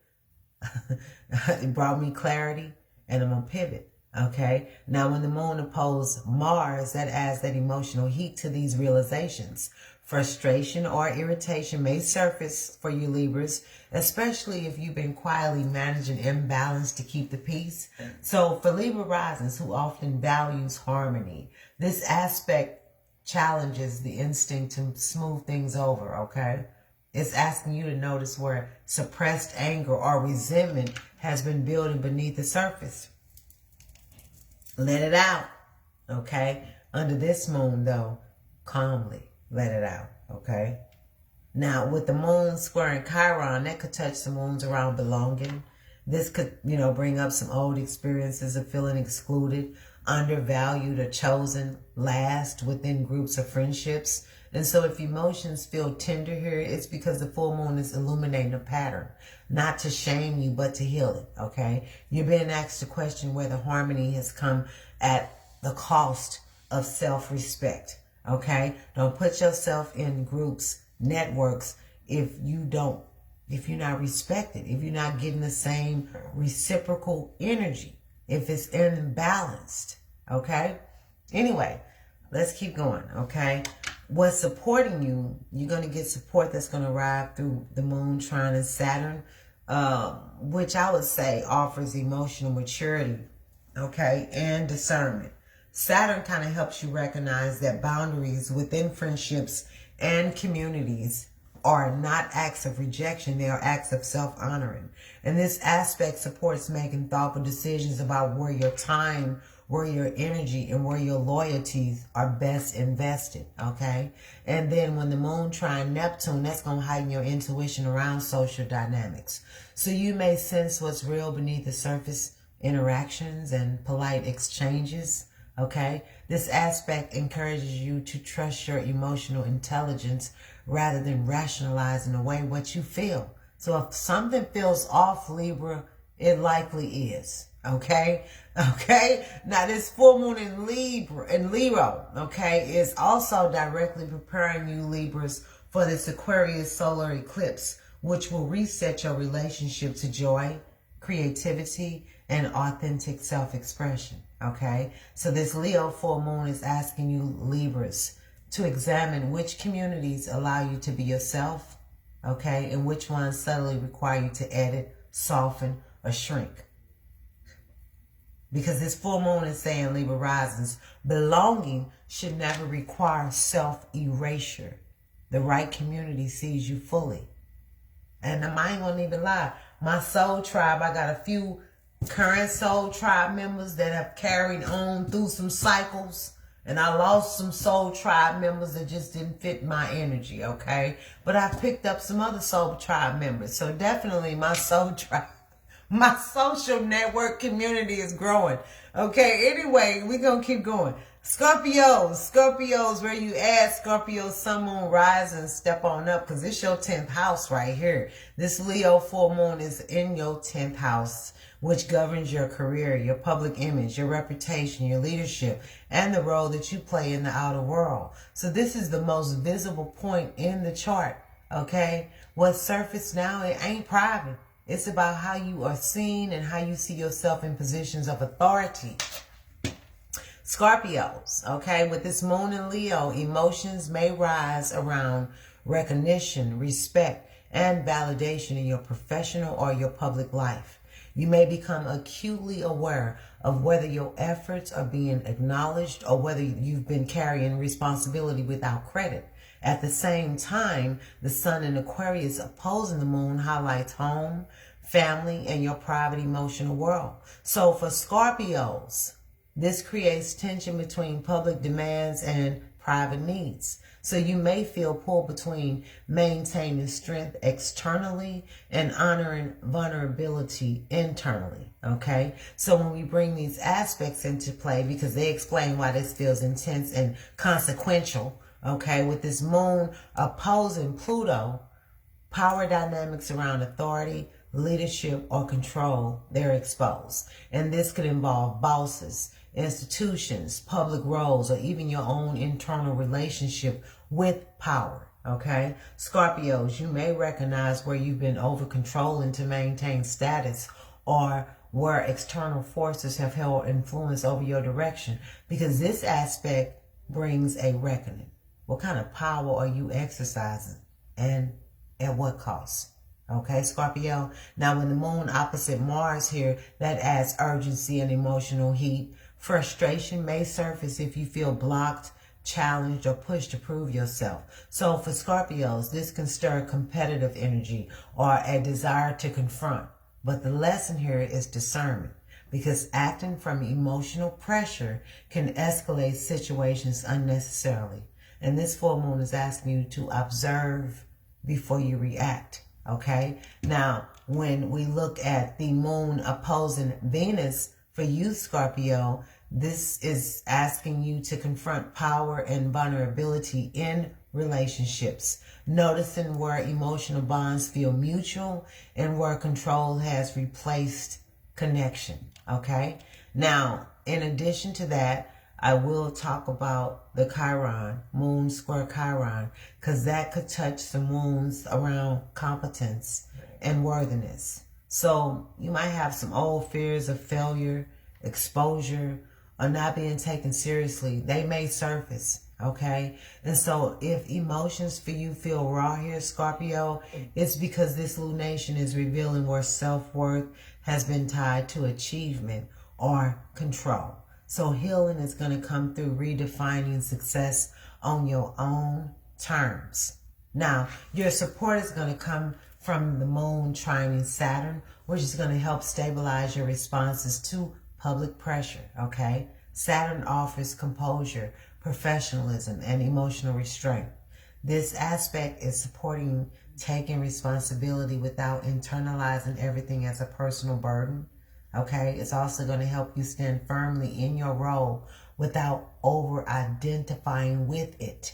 It brought me clarity. And I'm going to pivot, okay? Now, when the moon opposed Mars, that adds that emotional heat to these realizations. Frustration or irritation may surface for you, Libras, especially if you've been quietly managing imbalance to keep the peace. So for Libra risings who often values harmony, this aspect challenges the instinct to smooth things over, okay? It's asking you to notice where suppressed anger or resentment has been building beneath the surface. Let it out, okay? Under this moon, though, calmly let it out, okay? Now, with the moon squaring Chiron, that could touch some wounds around belonging. This could, bring up some old experiences of feeling excluded, undervalued, or chosen last within groups of friendships. And so if emotions feel tender here, it's because the full moon is illuminating a pattern, not to shame you, but to heal it, okay? You're being asked to question whether harmony has come at the cost of self-respect, okay? Don't put yourself in groups, networks, if you're not respected, if you're not getting the same reciprocal energy, if it's imbalanced, okay? Anyway, let's keep going, okay? What's supporting you, you're going to get support that's going to arrive through the moon trine and Saturn, which I would say offers emotional maturity, okay, and discernment. Saturn kind of helps you recognize that boundaries within friendships and communities are not acts of rejection, they are acts of self-honoring. And this aspect supports making thoughtful decisions about where your time, where your energy, and where your loyalties are best invested, okay? And then when the moon trine Neptune, that's going to heighten your intuition around social dynamics. So you may sense what's real beneath the surface interactions and polite exchanges, okay? This aspect encourages you to trust your emotional intelligence rather than rationalizing away what you feel. So if something feels off, Libra, it likely is. Okay? Okay? Now this full moon in Leo, okay, is also directly preparing you, Libras, for this Aquarius Solar Eclipse, which will reset your relationship to joy, creativity, and authentic self-expression. Okay? So this Leo full moon is asking you, Libras, to examine which communities allow you to be yourself, okay, and which ones subtly require you to edit, soften, or shrink. Because this full moon is saying, Libra risings, belonging should never require self-erasure. The right community sees you fully. And I ain't gonna even lie, my soul tribe, I got a few current soul tribe members that have carried on through some cycles. And I lost some soul tribe members that just didn't fit my energy, okay? But I picked up some other soul tribe members. So definitely my soul tribe, my social network community is growing. Okay, anyway, we're going to keep going. Scorpios, where you at? Scorpio, sun, moon, rising, step on up because it's your 10th house right here. This Leo full moon is in your 10th house, which governs your career, your public image, your reputation, your leadership, and the role that you play in the outer world. So this is the most visible point in the chart, okay? What's surfaced now, it ain't private. It's about how you are seen and how you see yourself in positions of authority. Scorpios, okay, with this moon in Leo, emotions may rise around recognition, respect, and validation in your professional or your public life. You may become acutely aware of whether your efforts are being acknowledged or whether you've been carrying responsibility without credit. At the same time, the sun in Aquarius opposing the moon highlights home, family, and your private emotional world. So for Scorpios, this creates tension between public demands and private needs. So you may feel pulled between maintaining strength externally and honoring vulnerability internally, okay? So when we bring these aspects into play, because they explain why this feels intense and consequential, okay, with this moon opposing Pluto, power dynamics around authority, leadership, or control, they're exposed. And this could involve bosses, institutions, public roles, or even your own internal relationship with power, okay? Scorpios, you may recognize where you've been over-controlling to maintain status or where external forces have held influence over your direction, because this aspect brings a reckoning. What kind of power are you exercising and at what cost? Okay, Scorpio. Now, when the moon opposite Mars here, that adds urgency and emotional heat. Frustration may surface if you feel blocked, challenged, or pushed to prove yourself. So for Scorpios, this can stir competitive energy or a desire to confront. But the lesson here is discernment, because acting from emotional pressure can escalate situations unnecessarily. And this full moon is asking you to observe before you react. Okay, now when we look at the moon opposing Venus for you, Scorpio, this is asking you to confront power and vulnerability in relationships, noticing where emotional bonds feel mutual and where control has replaced connection. Okay, now in addition to that, I will talk about the Chiron, Moon square Chiron, because that could touch some wounds around competence and worthiness. So you might have some old fears of failure, exposure, or not being taken seriously. They may surface, okay? And so if emotions for you feel raw here, Scorpio, it's because this lunation is revealing where self-worth has been tied to achievement or control. So healing is going to come through redefining success on your own terms. Now, your support is going to come from the moon trining Saturn, which is going to help stabilize your responses to public pressure, okay? Saturn offers composure, professionalism, and emotional restraint. This aspect is supporting taking responsibility without internalizing everything as a personal burden. Okay, it's also going to help you stand firmly in your role without over-identifying with it.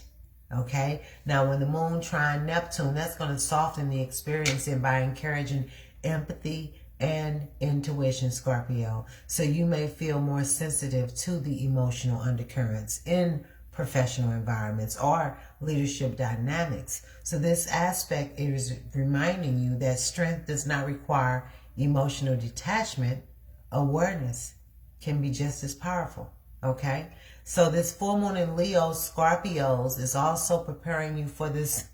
Okay, now when the moon trine Neptune, that's going to soften the experience by encouraging empathy and intuition, Scorpio. So you may feel more sensitive to the emotional undercurrents in professional environments or leadership dynamics. So this aspect is reminding you that strength does not require emotional detachment. Awareness can be just as powerful, okay? So this full moon in Leo, Scorpios, is also preparing you for this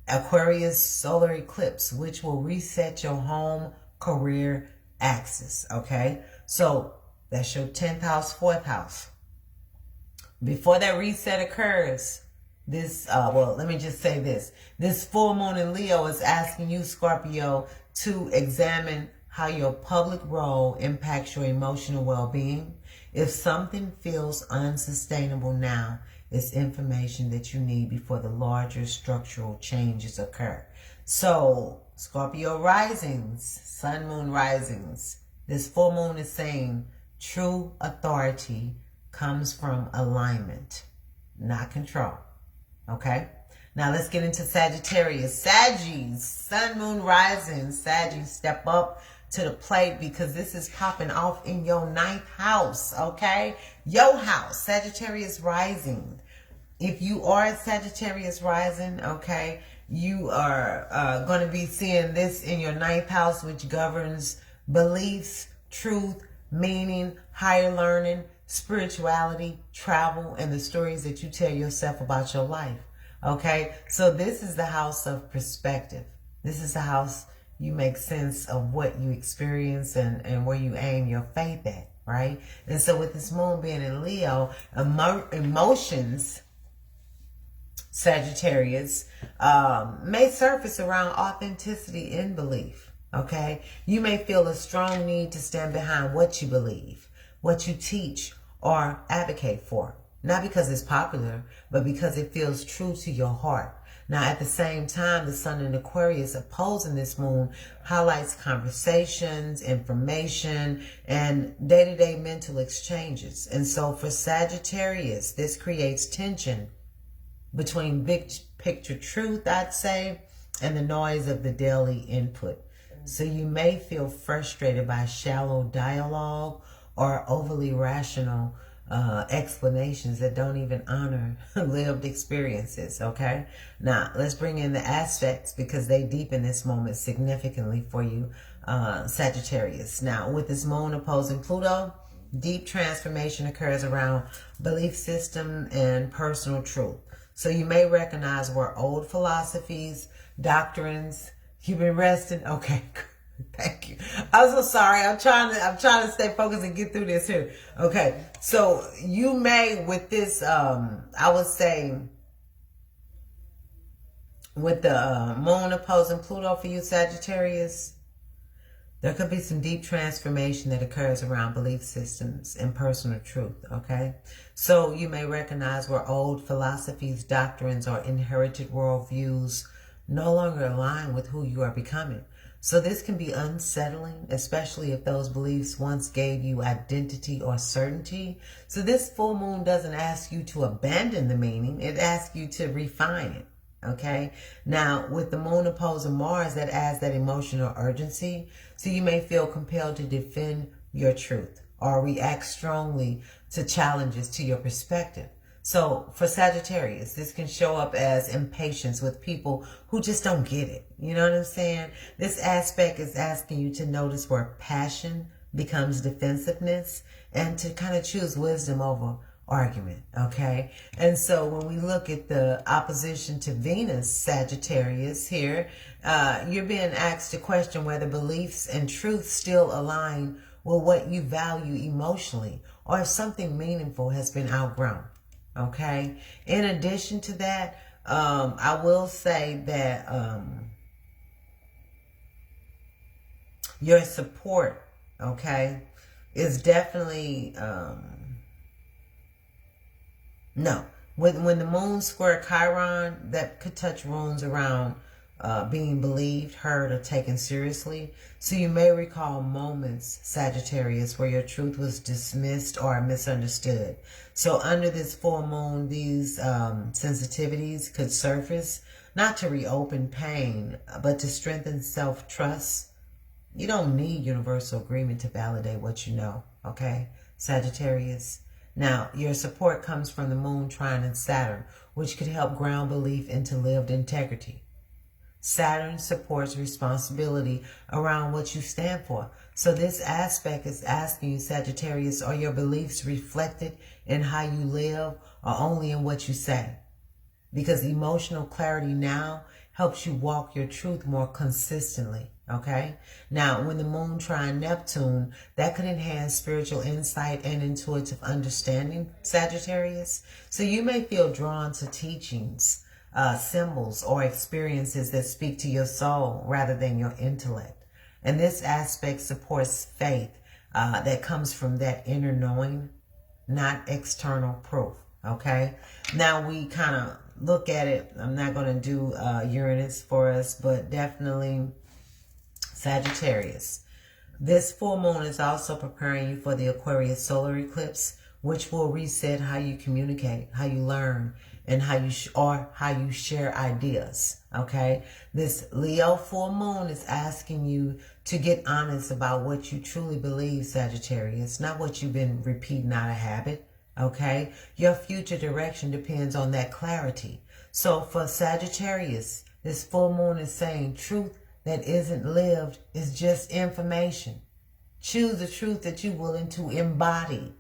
Aquarius Solar Eclipse, which will reset your home career axis, okay? So that's your 10th house, 4th house. Before that reset occurs, let me just say this. This full moon in Leo is asking you, Scorpio, to examine how your public role impacts your emotional well-being. If something feels unsustainable now, it's information that you need before the larger structural changes occur. So, Scorpio risings, sun, moon risings, this full moon is saying true authority comes from alignment, not control. Okay? Now let's get into Sagittarius. Saggies, sun, moon rising. Saggies, step up to the plate because this is popping off in your 9th house, okay? Your house, Sagittarius rising. If you are a Sagittarius rising, okay, you are going to be seeing this in your 9th house, which governs beliefs, truth, meaning, higher learning, spirituality, travel, and the stories that you tell yourself about your life, okay? So this is the house of perspective. This is the house you make sense of what you experience and where you aim your faith at, right? And so with this moon being in Leo, emotions, Sagittarius, may surface around authenticity in belief, okay? You may feel a strong need to stand behind what you believe, what you teach or advocate for. Not because it's popular, but because it feels true to your heart. Now, at the same time, the sun in Aquarius opposing this moon highlights conversations, information, and day-to-day mental exchanges. And so for Sagittarius, this creates tension between big picture truth, I'd say, and the noise of the daily input. So you may feel frustrated by shallow dialogue or overly rational explanations that don't even honor lived experiences, okay? Now, let's bring in the aspects because they deepen this moment significantly for you, Sagittarius. Now, with this moon opposing Pluto, deep transformation occurs around belief system and personal truth. So you may recognize where old philosophies, doctrines, you've been resting. Okay, thank you. I'm so sorry. I'm trying to stay focused and get through this here. Okay. So you may with this I would say with the moon opposing Pluto for you, Sagittarius, there could be some deep transformation that occurs around belief systems and personal truth, okay? So you may recognize where old philosophies, doctrines, or inherited worldviews no longer align with who you are becoming. So this can be unsettling, especially if those beliefs once gave you identity or certainty. So this full moon doesn't ask you to abandon the meaning. It asks you to refine it, okay? Now, with the moon opposing Mars, that adds that emotional urgency. So you may feel compelled to defend your truth or react strongly to challenges to your perspective. So for Sagittarius, this can show up as impatience with people who just don't get it. You know what I'm saying? This aspect is asking you to notice where passion becomes defensiveness and to kind of choose wisdom over argument, okay? And so when we look at the opposition to Venus, Sagittarius here, you're being asked to question whether beliefs and truth still align with what you value emotionally or if something meaningful has been outgrown. Okay. In addition to that, I will say that your support, okay, is definitely no. When the moon square Chiron, that could touch runes around being believed, heard, or taken seriously. So you may recall moments, Sagittarius, where your truth was dismissed or misunderstood. So under this full moon, these sensitivities could surface, not to reopen pain, but to strengthen self-trust. You don't need universal agreement to validate what you know, okay, Sagittarius? Now, your support comes from the moon trine and Saturn, which could help ground belief into lived integrity. Saturn supports responsibility around what you stand for. So this aspect is asking you, Sagittarius, are your beliefs reflected in how you live or only in what you say? Because emotional clarity now helps you walk your truth more consistently, okay? Now, when the moon trine Neptune, that could enhance spiritual insight and intuitive understanding, Sagittarius. So you may feel drawn to teachings, symbols, or experiences that speak to your soul rather than your intellect. And this aspect supports faith that comes from that inner knowing, not external proof, okay? Now we kind of look at it. I'm not going to do Uranus for us, but definitely Sagittarius. This full moon is also preparing you for the Aquarius Solar Eclipse, which will reset how you communicate, how you learn, and how you share ideas, okay? This Leo full moon is asking you to get honest about what you truly believe, Sagittarius, not what you've been repeating out of habit, okay? Your future direction depends on that clarity. So for Sagittarius, this full moon is saying truth that isn't lived is just information. Choose the truth that you're willing to embody,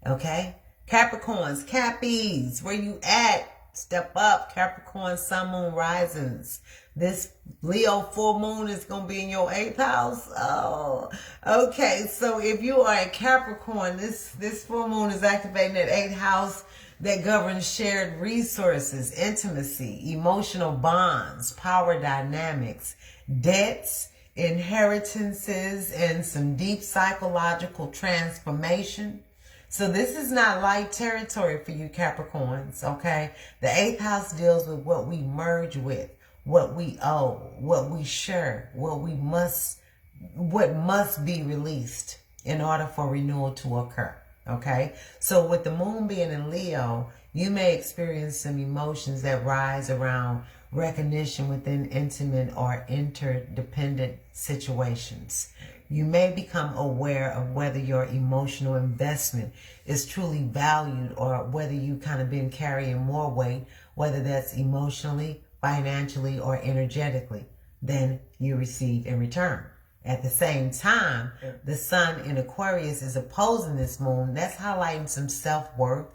okay? Capricorns, Cappies, where you at? Step up, Capricorn, Sun, Moon, Risings. This Leo full moon is going to be in your 8th house. Oh, okay. So if you are a Capricorn, this full moon is activating that 8th house that governs shared resources, intimacy, emotional bonds, power dynamics, debts, inheritances, and some deep psychological transformation. So this is not light territory for you Capricorns, okay? The 8th house deals with what we merge with, what we owe, what we share, what must be released in order for renewal to occur, okay? So with the moon being in Leo, you may experience some emotions that rise around recognition within intimate or interdependent situations. You may become aware of whether your emotional investment is truly valued or whether you kind of been carrying more weight, whether that's emotionally, financially, or energetically than you receive in return. At the same time, the sun in Aquarius is opposing this moon. That's highlighting some self-worth,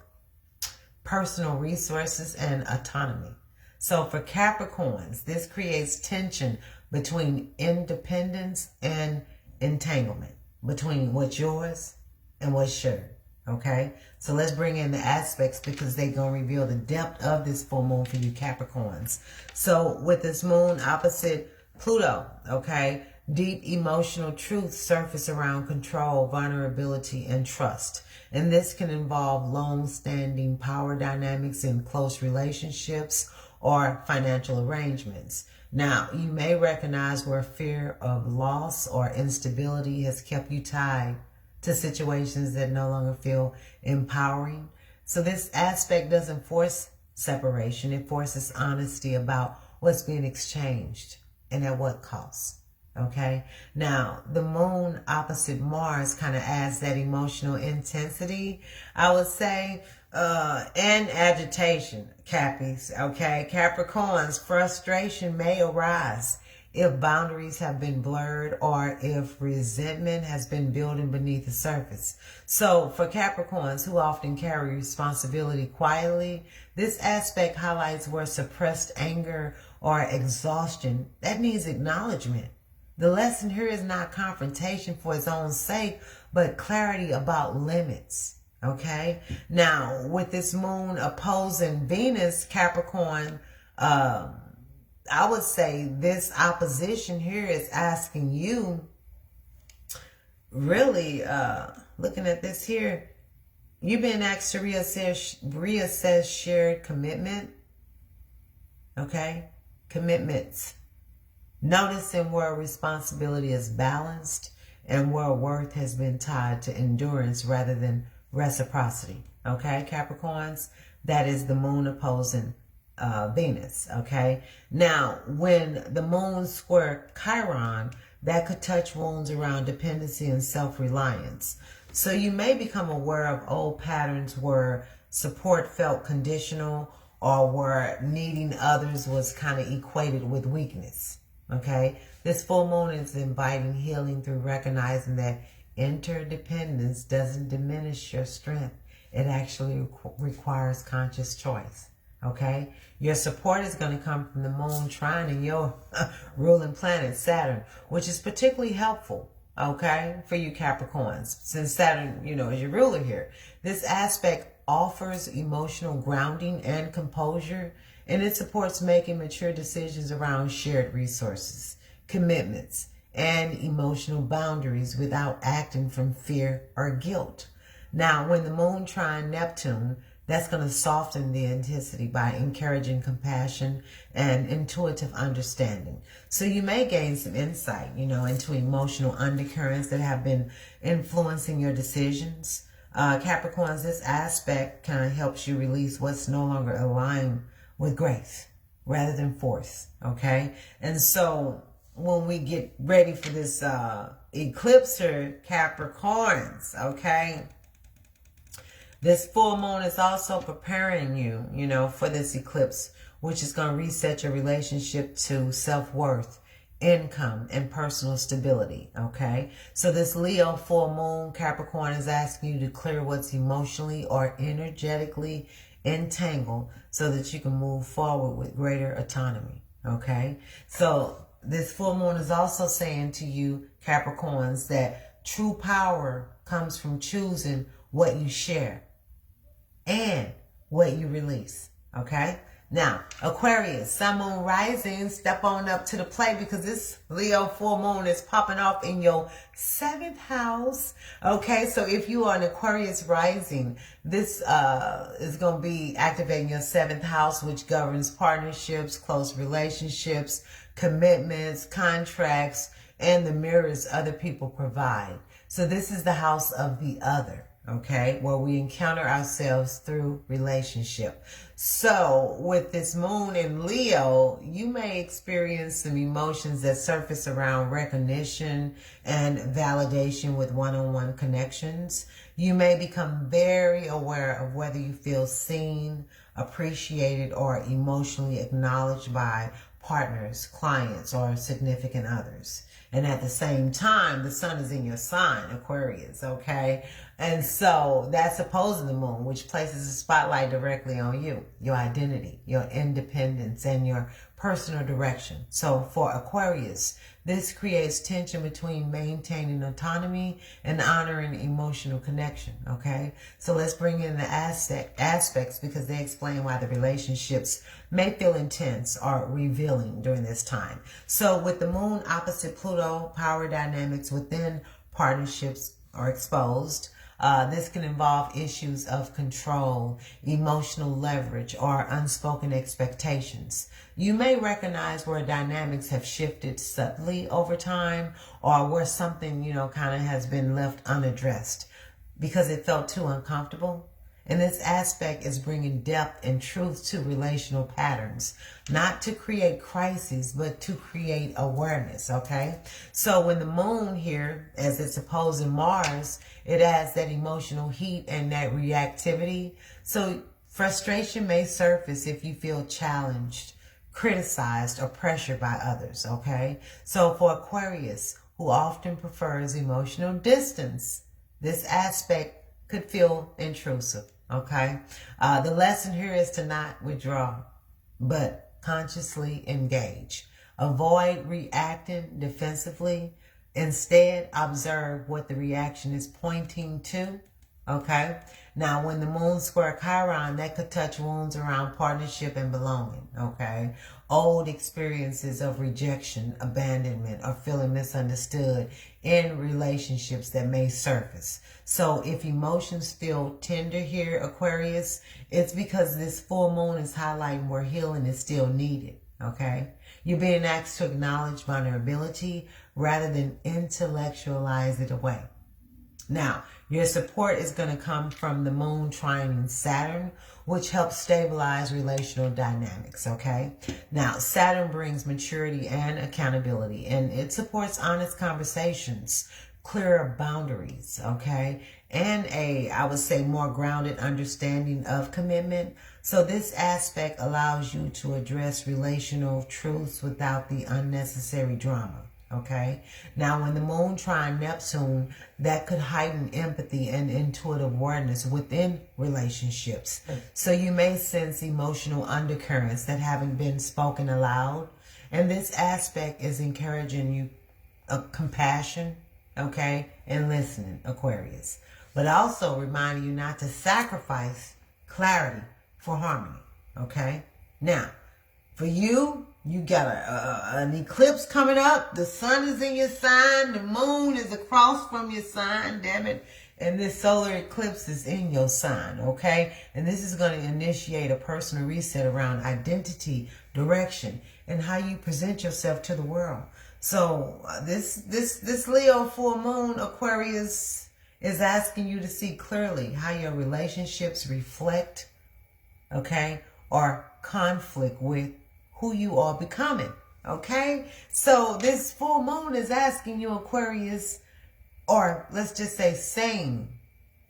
personal resources, and autonomy. So for Capricorns, this creates tension between independence and entanglement, between what's yours and what's shared, okay? So let's bring in the aspects because they're going to reveal the depth of this full moon for you Capricorns. So with this moon opposite Pluto, okay, deep emotional truths surface around control, vulnerability, and trust. And this can involve long-standing power dynamics in close relationships or financial arrangements. Now, you may recognize where fear of loss or instability has kept you tied to situations that no longer feel empowering. So this aspect doesn't force separation. It forces honesty about what's being exchanged and at what cost. Okay. Now, the moon opposite Mars kind of adds that emotional intensity, I would say, and agitation, Cappies. Okay. Capricorns, frustration may arise if boundaries have been blurred or if resentment has been building beneath the surface. So for Capricorns who often carry responsibility quietly, this aspect highlights where suppressed anger or exhaustion that needs acknowledgement. The lesson here is not confrontation for its own sake, but clarity about limits. Okay. Now, with this moon opposing Venus, Capricorn, I would say this opposition here is asking you, really, looking at this here, you've been asked to reassess shared commitment. Okay. Commitments. Noticing where responsibility is balanced and where worth has been tied to endurance rather than reciprocity. Okay, Capricorns, that is the moon opposing Venus. Okay, now when the moon square Chiron, that could touch wounds around dependency and self-reliance. So you may become aware of old patterns where support felt conditional or where needing others was kind of equated with weakness. Okay, this full moon is inviting healing through recognizing that interdependence doesn't diminish your strength. It actually requires conscious choice. Okay, your support is going to come from the moon trining your ruling planet Saturn, which is particularly helpful. Okay, for you Capricorns, since Saturn, is your ruler here. This aspect offers emotional grounding and composure, and it supports making mature decisions around shared resources, commitments, and emotional boundaries without acting from fear or guilt. Now, when the moon trine Neptune, that's going to soften the intensity by encouraging compassion and intuitive understanding. So you may gain some insight, into emotional undercurrents that have been influencing your decisions. Capricorns, this aspect kind of helps you release what's no longer aligned with grace rather than force. Okay. And so when we get ready for this eclipse here, Capricorns, okay, this full moon is also preparing you, for this eclipse, which is going to reset your relationship to self-worth, income, and personal stability. Okay. So this Leo full moon, Capricorn, is asking you to clear what's emotionally or energetically entangled so that you can move forward with greater autonomy. Okay. So this full moon is also saying to you, Capricorns, that true power comes from choosing what you share and what you release. Okay. Now, Aquarius, sun, moon, rising, step on up to the plate because this Leo full moon is popping off in your 7th house. Okay, so if you are an Aquarius rising, this is going to be activating your 7th house, which governs partnerships, close relationships, commitments, contracts, and the mirrors other people provide. So this is the house of the other. Okay, where we encounter ourselves through relationship. So with this moon in Leo, you may experience some emotions that surface around recognition and validation with one-on-one connections. You may become very aware of whether you feel seen, appreciated, or emotionally acknowledged by partners, clients, or significant others. And at the same time, the sun is in your sign, Aquarius, okay? And so that's opposing the moon, which places a spotlight directly on you, your identity, your independence, and your personal direction. So for Aquarius, this creates tension between maintaining autonomy and honoring emotional connection, okay? So let's bring in the aspects because they explain why the relationships may feel intense or revealing during this time. So with the moon opposite Pluto, power dynamics within partnerships are exposed. This can involve issues of control, emotional leverage, or unspoken expectations. You may recognize where dynamics have shifted subtly over time or where something, kind of has been left unaddressed because it felt too uncomfortable. And this aspect is bringing depth and truth to relational patterns, not to create crises, but to create awareness, okay? So when the moon here, as it's opposing Mars, it adds that emotional heat and that reactivity. So frustration may surface if you feel challenged, criticized, or pressured by others, okay? So for Aquarius, who often prefers emotional distance, this aspect could feel intrusive, okay? The lesson here is to not withdraw, but consciously engage. Avoid reacting defensively. Instead, observe what the reaction is pointing to, okay? Now, when the moon square Chiron, that could touch wounds around partnership and belonging, okay? Old experiences of rejection, abandonment, or feeling misunderstood in relationships that may surface. So if emotions feel tender here, Aquarius, it's because this full moon is highlighting where healing is still needed, okay? You're being asked to acknowledge vulnerability rather than intellectualize it away. Now, your support is going to come from the moon trining Saturn, which helps stabilize relational dynamics, okay? Now, Saturn brings maturity and accountability, and it supports honest conversations, clearer boundaries, okay? And I would say, more grounded understanding of commitment. So this aspect allows you to address relational truths without the unnecessary drama. Okay. Now, when the moon trine Neptune, that could heighten empathy and intuitive awareness within relationships. So you may sense emotional undercurrents that haven't been spoken aloud. And this aspect is encouraging you compassion, okay, and listening, Aquarius. But also reminding you not to sacrifice clarity for harmony, okay? Now, for you, you got an eclipse coming up. The sun is in your sign. The moon is across from your sign, damn it. And this solar eclipse is in your sign, okay? And this is going to initiate a personal reset around identity, direction, and how you present yourself to the world. So this Leo full moon, Aquarius, is asking you to see clearly how your relationships reflect, okay, or conflict with who you are becoming, okay? So this full moon is asking you, Aquarius, or let's just say saying,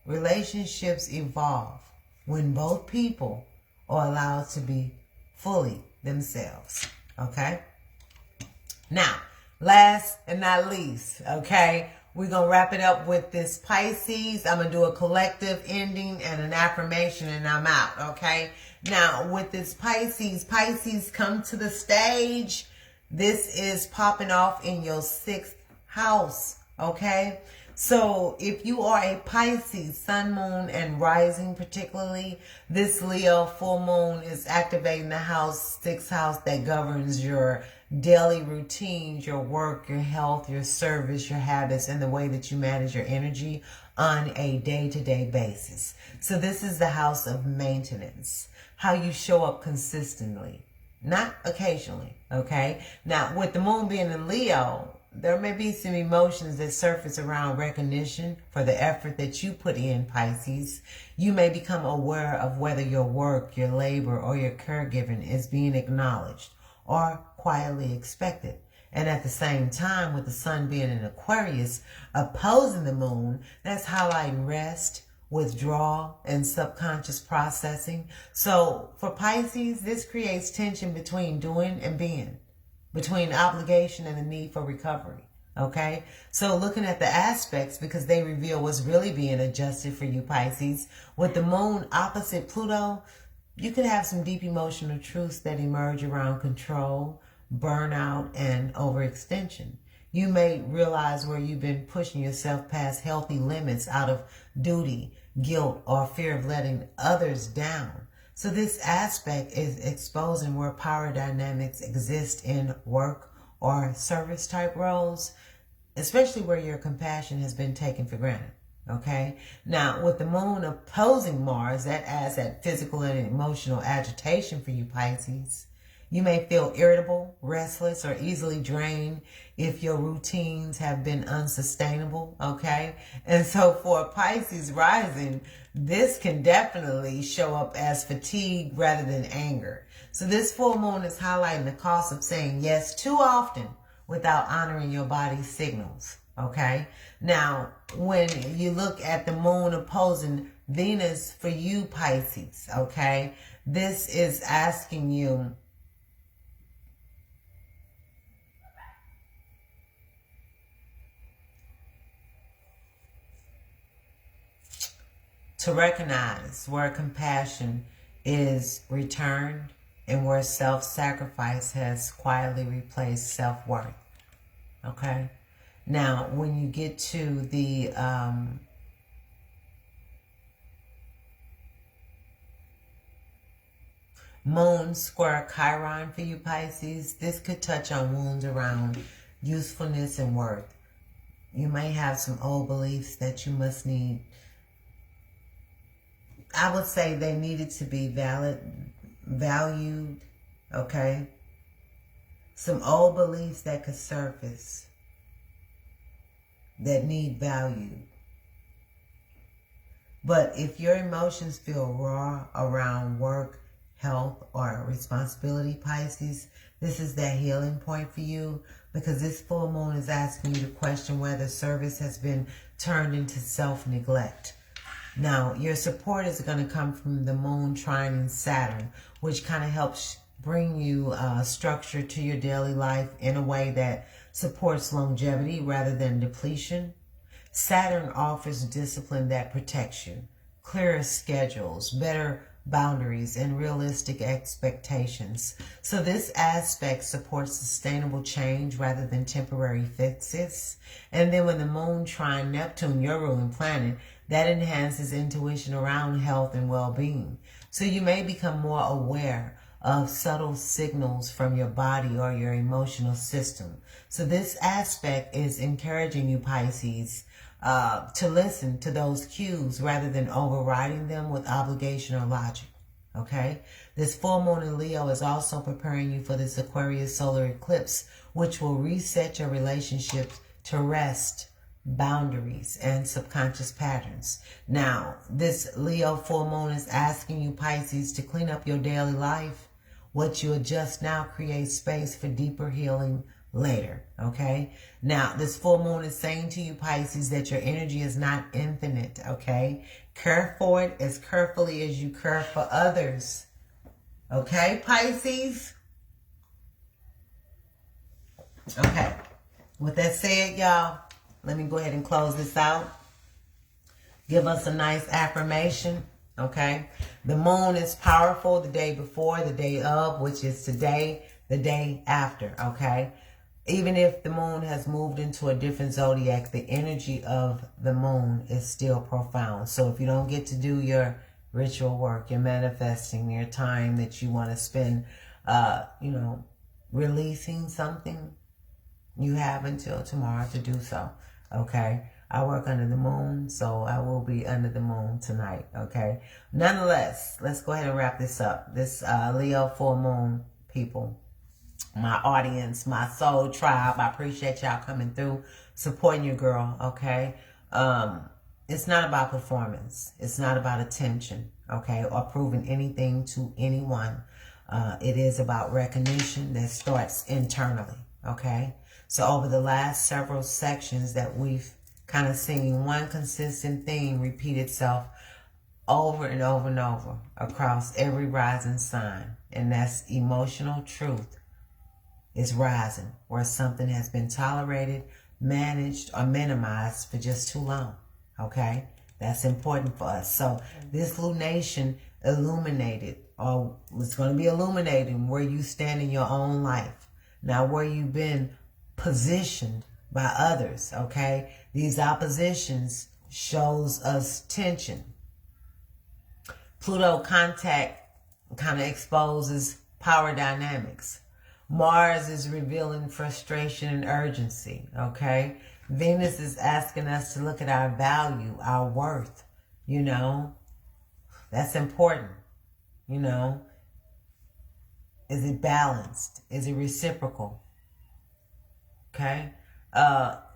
relationships evolve when both people are allowed to be fully themselves, okay? Now, last and not least, okay, we're going to wrap it up with this Pisces. I'm going to do a collective ending and an affirmation, and I'm out, okay? Now, with this Pisces, come to the stage. This is popping off in your 6th house, okay? So, if you are a Pisces, sun, moon, and rising particularly, this Leo full moon is activating the 6th house that governs your daily routines, your work, your health, your service, your habits, and the way that you manage your energy on a day-to-day basis. So this is the house of maintenance, how you show up consistently, not occasionally, okay? Now, with the moon being in Leo, there may be some emotions that surface around recognition for the effort that you put in, Pisces. You may become aware of whether your work, your labor, or your caregiving is being acknowledged or quietly expected. And at the same time, with the sun being in Aquarius, opposing the moon, that's highlighting rest, withdrawal, and subconscious processing. So for Pisces, this creates tension between doing and being, between obligation and the need for recovery. Okay? So looking at the aspects, because they reveal what's really being adjusted for you, Pisces. With the moon opposite Pluto, you could have some deep emotional truths that emerge around control, burnout, and overextension. You may realize where you've been pushing yourself past healthy limits out of duty, guilt, or fear of letting others down. So this aspect is exposing where power dynamics exist in work or service type roles, especially where your compassion has been taken for granted. Okay. Now, with the moon opposing Mars, that adds that physical and emotional agitation for you, Pisces. You may feel irritable, restless, or easily drained if your routines have been unsustainable, okay? And so for Pisces rising, this can definitely show up as fatigue rather than anger. So this full moon is highlighting the cost of saying yes too often without honoring your body's signals, okay? Now, when you look at the moon opposing Venus for you, Pisces, okay? This is asking you to recognize where compassion is returned and where self-sacrifice has quietly replaced self-worth. Okay? Now, when you get to the Moon square Chiron for you, Pisces, this could touch on wounds around usefulness and worth. You may have some old beliefs that you must need. I would say they needed to be valued, okay? Some old beliefs that could surface that need value. But if your emotions feel raw around work, health, or responsibility, Pisces, this is that healing point for you, because this full moon is asking you to question whether service has been turned into self-neglect. Now, your support is going to come from the moon trining Saturn, which kind of helps bring you structure to your daily life in a way that supports longevity rather than depletion. Saturn offers discipline that protects you, clearer schedules, better boundaries, and realistic expectations. So this aspect supports sustainable change rather than temporary fixes. And then when the moon trine Neptune, your ruling planet, that enhances intuition around health and well-being. So you may become more aware of subtle signals from your body or your emotional system. So this aspect is encouraging you, Pisces, to listen to those cues rather than overriding them with obligation or logic. Okay? This full moon in Leo is also preparing you for this Aquarius Solar Eclipse, which will reset your relationships to rest, boundaries, and subconscious patterns. Now, this Leo full moon is asking you, Pisces, to clean up your daily life. What you adjust now creates space for deeper healing later, okay? Now, this full moon is saying to you, Pisces, that your energy is not infinite, okay? Care for it as carefully as you care for others, okay, Pisces? Okay, with that said, y'all, let me go ahead and close this out. Give us a nice affirmation, okay? The moon is powerful the day before, the day of, which is today, the day after, okay? Even if the moon has moved into a different zodiac, the energy of the moon is still profound. So if you don't get to do your ritual work, your manifesting, your time that you want to spend, releasing something, you have until tomorrow to do so, okay? I work under the moon, so I will be under the moon tonight, okay? Nonetheless, let's go ahead and wrap this up. This Leo full moon, people, my audience, my soul tribe, I appreciate y'all coming through, supporting your girl, okay? It's not about performance. It's not about attention, okay, or proving anything to anyone. It is about recognition that starts internally, okay? So over the last several sections that we've kind of seen one consistent theme repeat itself over and over and over across every rising sign, and that's emotional truth is rising, where something has been tolerated, managed, or minimized for just too long, okay? That's important for us. So this lunation illuminated, or it's going to be illuminating where you stand in your own life. Now, where you've been positioned by others, okay? These oppositions shows us tension. Pluto contact kind of exposes power dynamics. Mars is revealing frustration and urgency, okay? Venus is asking us to look at our value, our worth, you know? That's important, you know? Is it balanced? Is it reciprocal? Okay.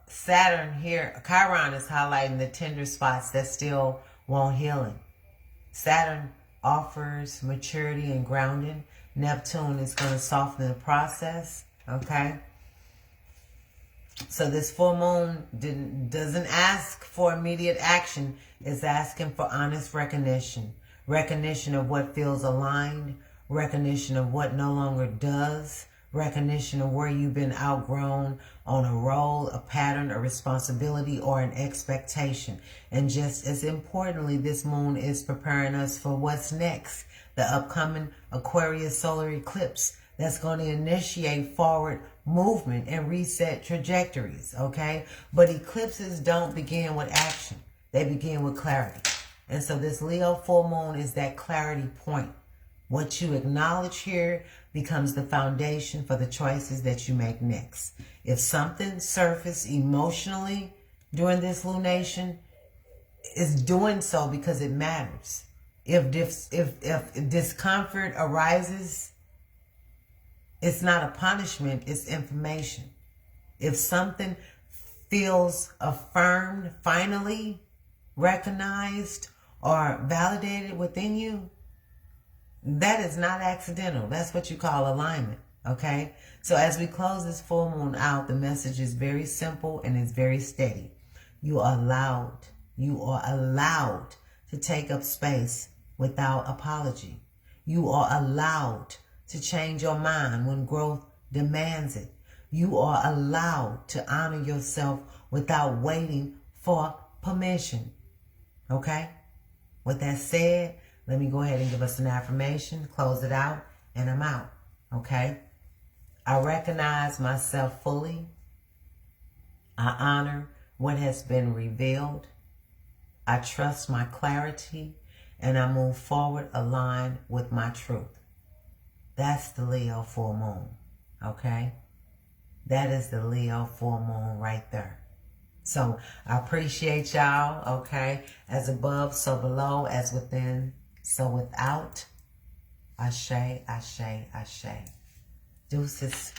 Saturn here, Chiron is highlighting the tender spots that still want healing. Saturn offers maturity and grounding. Neptune is going to soften the process. Okay. So this full moon doesn't ask for immediate action. It's asking for honest recognition. Recognition of what feels aligned. Recognition of what no longer does. Recognition of where you've been outgrown on a role, a pattern, a responsibility, or an expectation. And just as importantly, this moon is preparing us for what's next. The upcoming Aquarius Solar Eclipse that's going to initiate forward movement and reset trajectories, okay? But eclipses don't begin with action. They begin with clarity. And so this Leo full moon is that clarity point. What you acknowledge here becomes the foundation for the choices that you make next. If something surfaced emotionally during this lunation, it's doing so because it matters. If discomfort arises, it's not a punishment, it's information. If something feels affirmed, finally recognized or validated within you, that is not accidental. That's what you call alignment, okay? So as we close this full moon out, the message is very simple and it's very steady. You are allowed to take up space without apology. You are allowed to change your mind when growth demands it. You are allowed to honor yourself without waiting for permission. Okay? With that said, let me go ahead and give us an affirmation, close it out, and I'm out. Okay? I recognize myself fully. I honor what has been revealed. I trust my clarity, and I move forward aligned with my truth. That's the Leo full moon, okay? That is the Leo full moon right there. So I appreciate y'all, okay? As above, so below, as within, so without. Ashe, ashe, ashe. Deuces.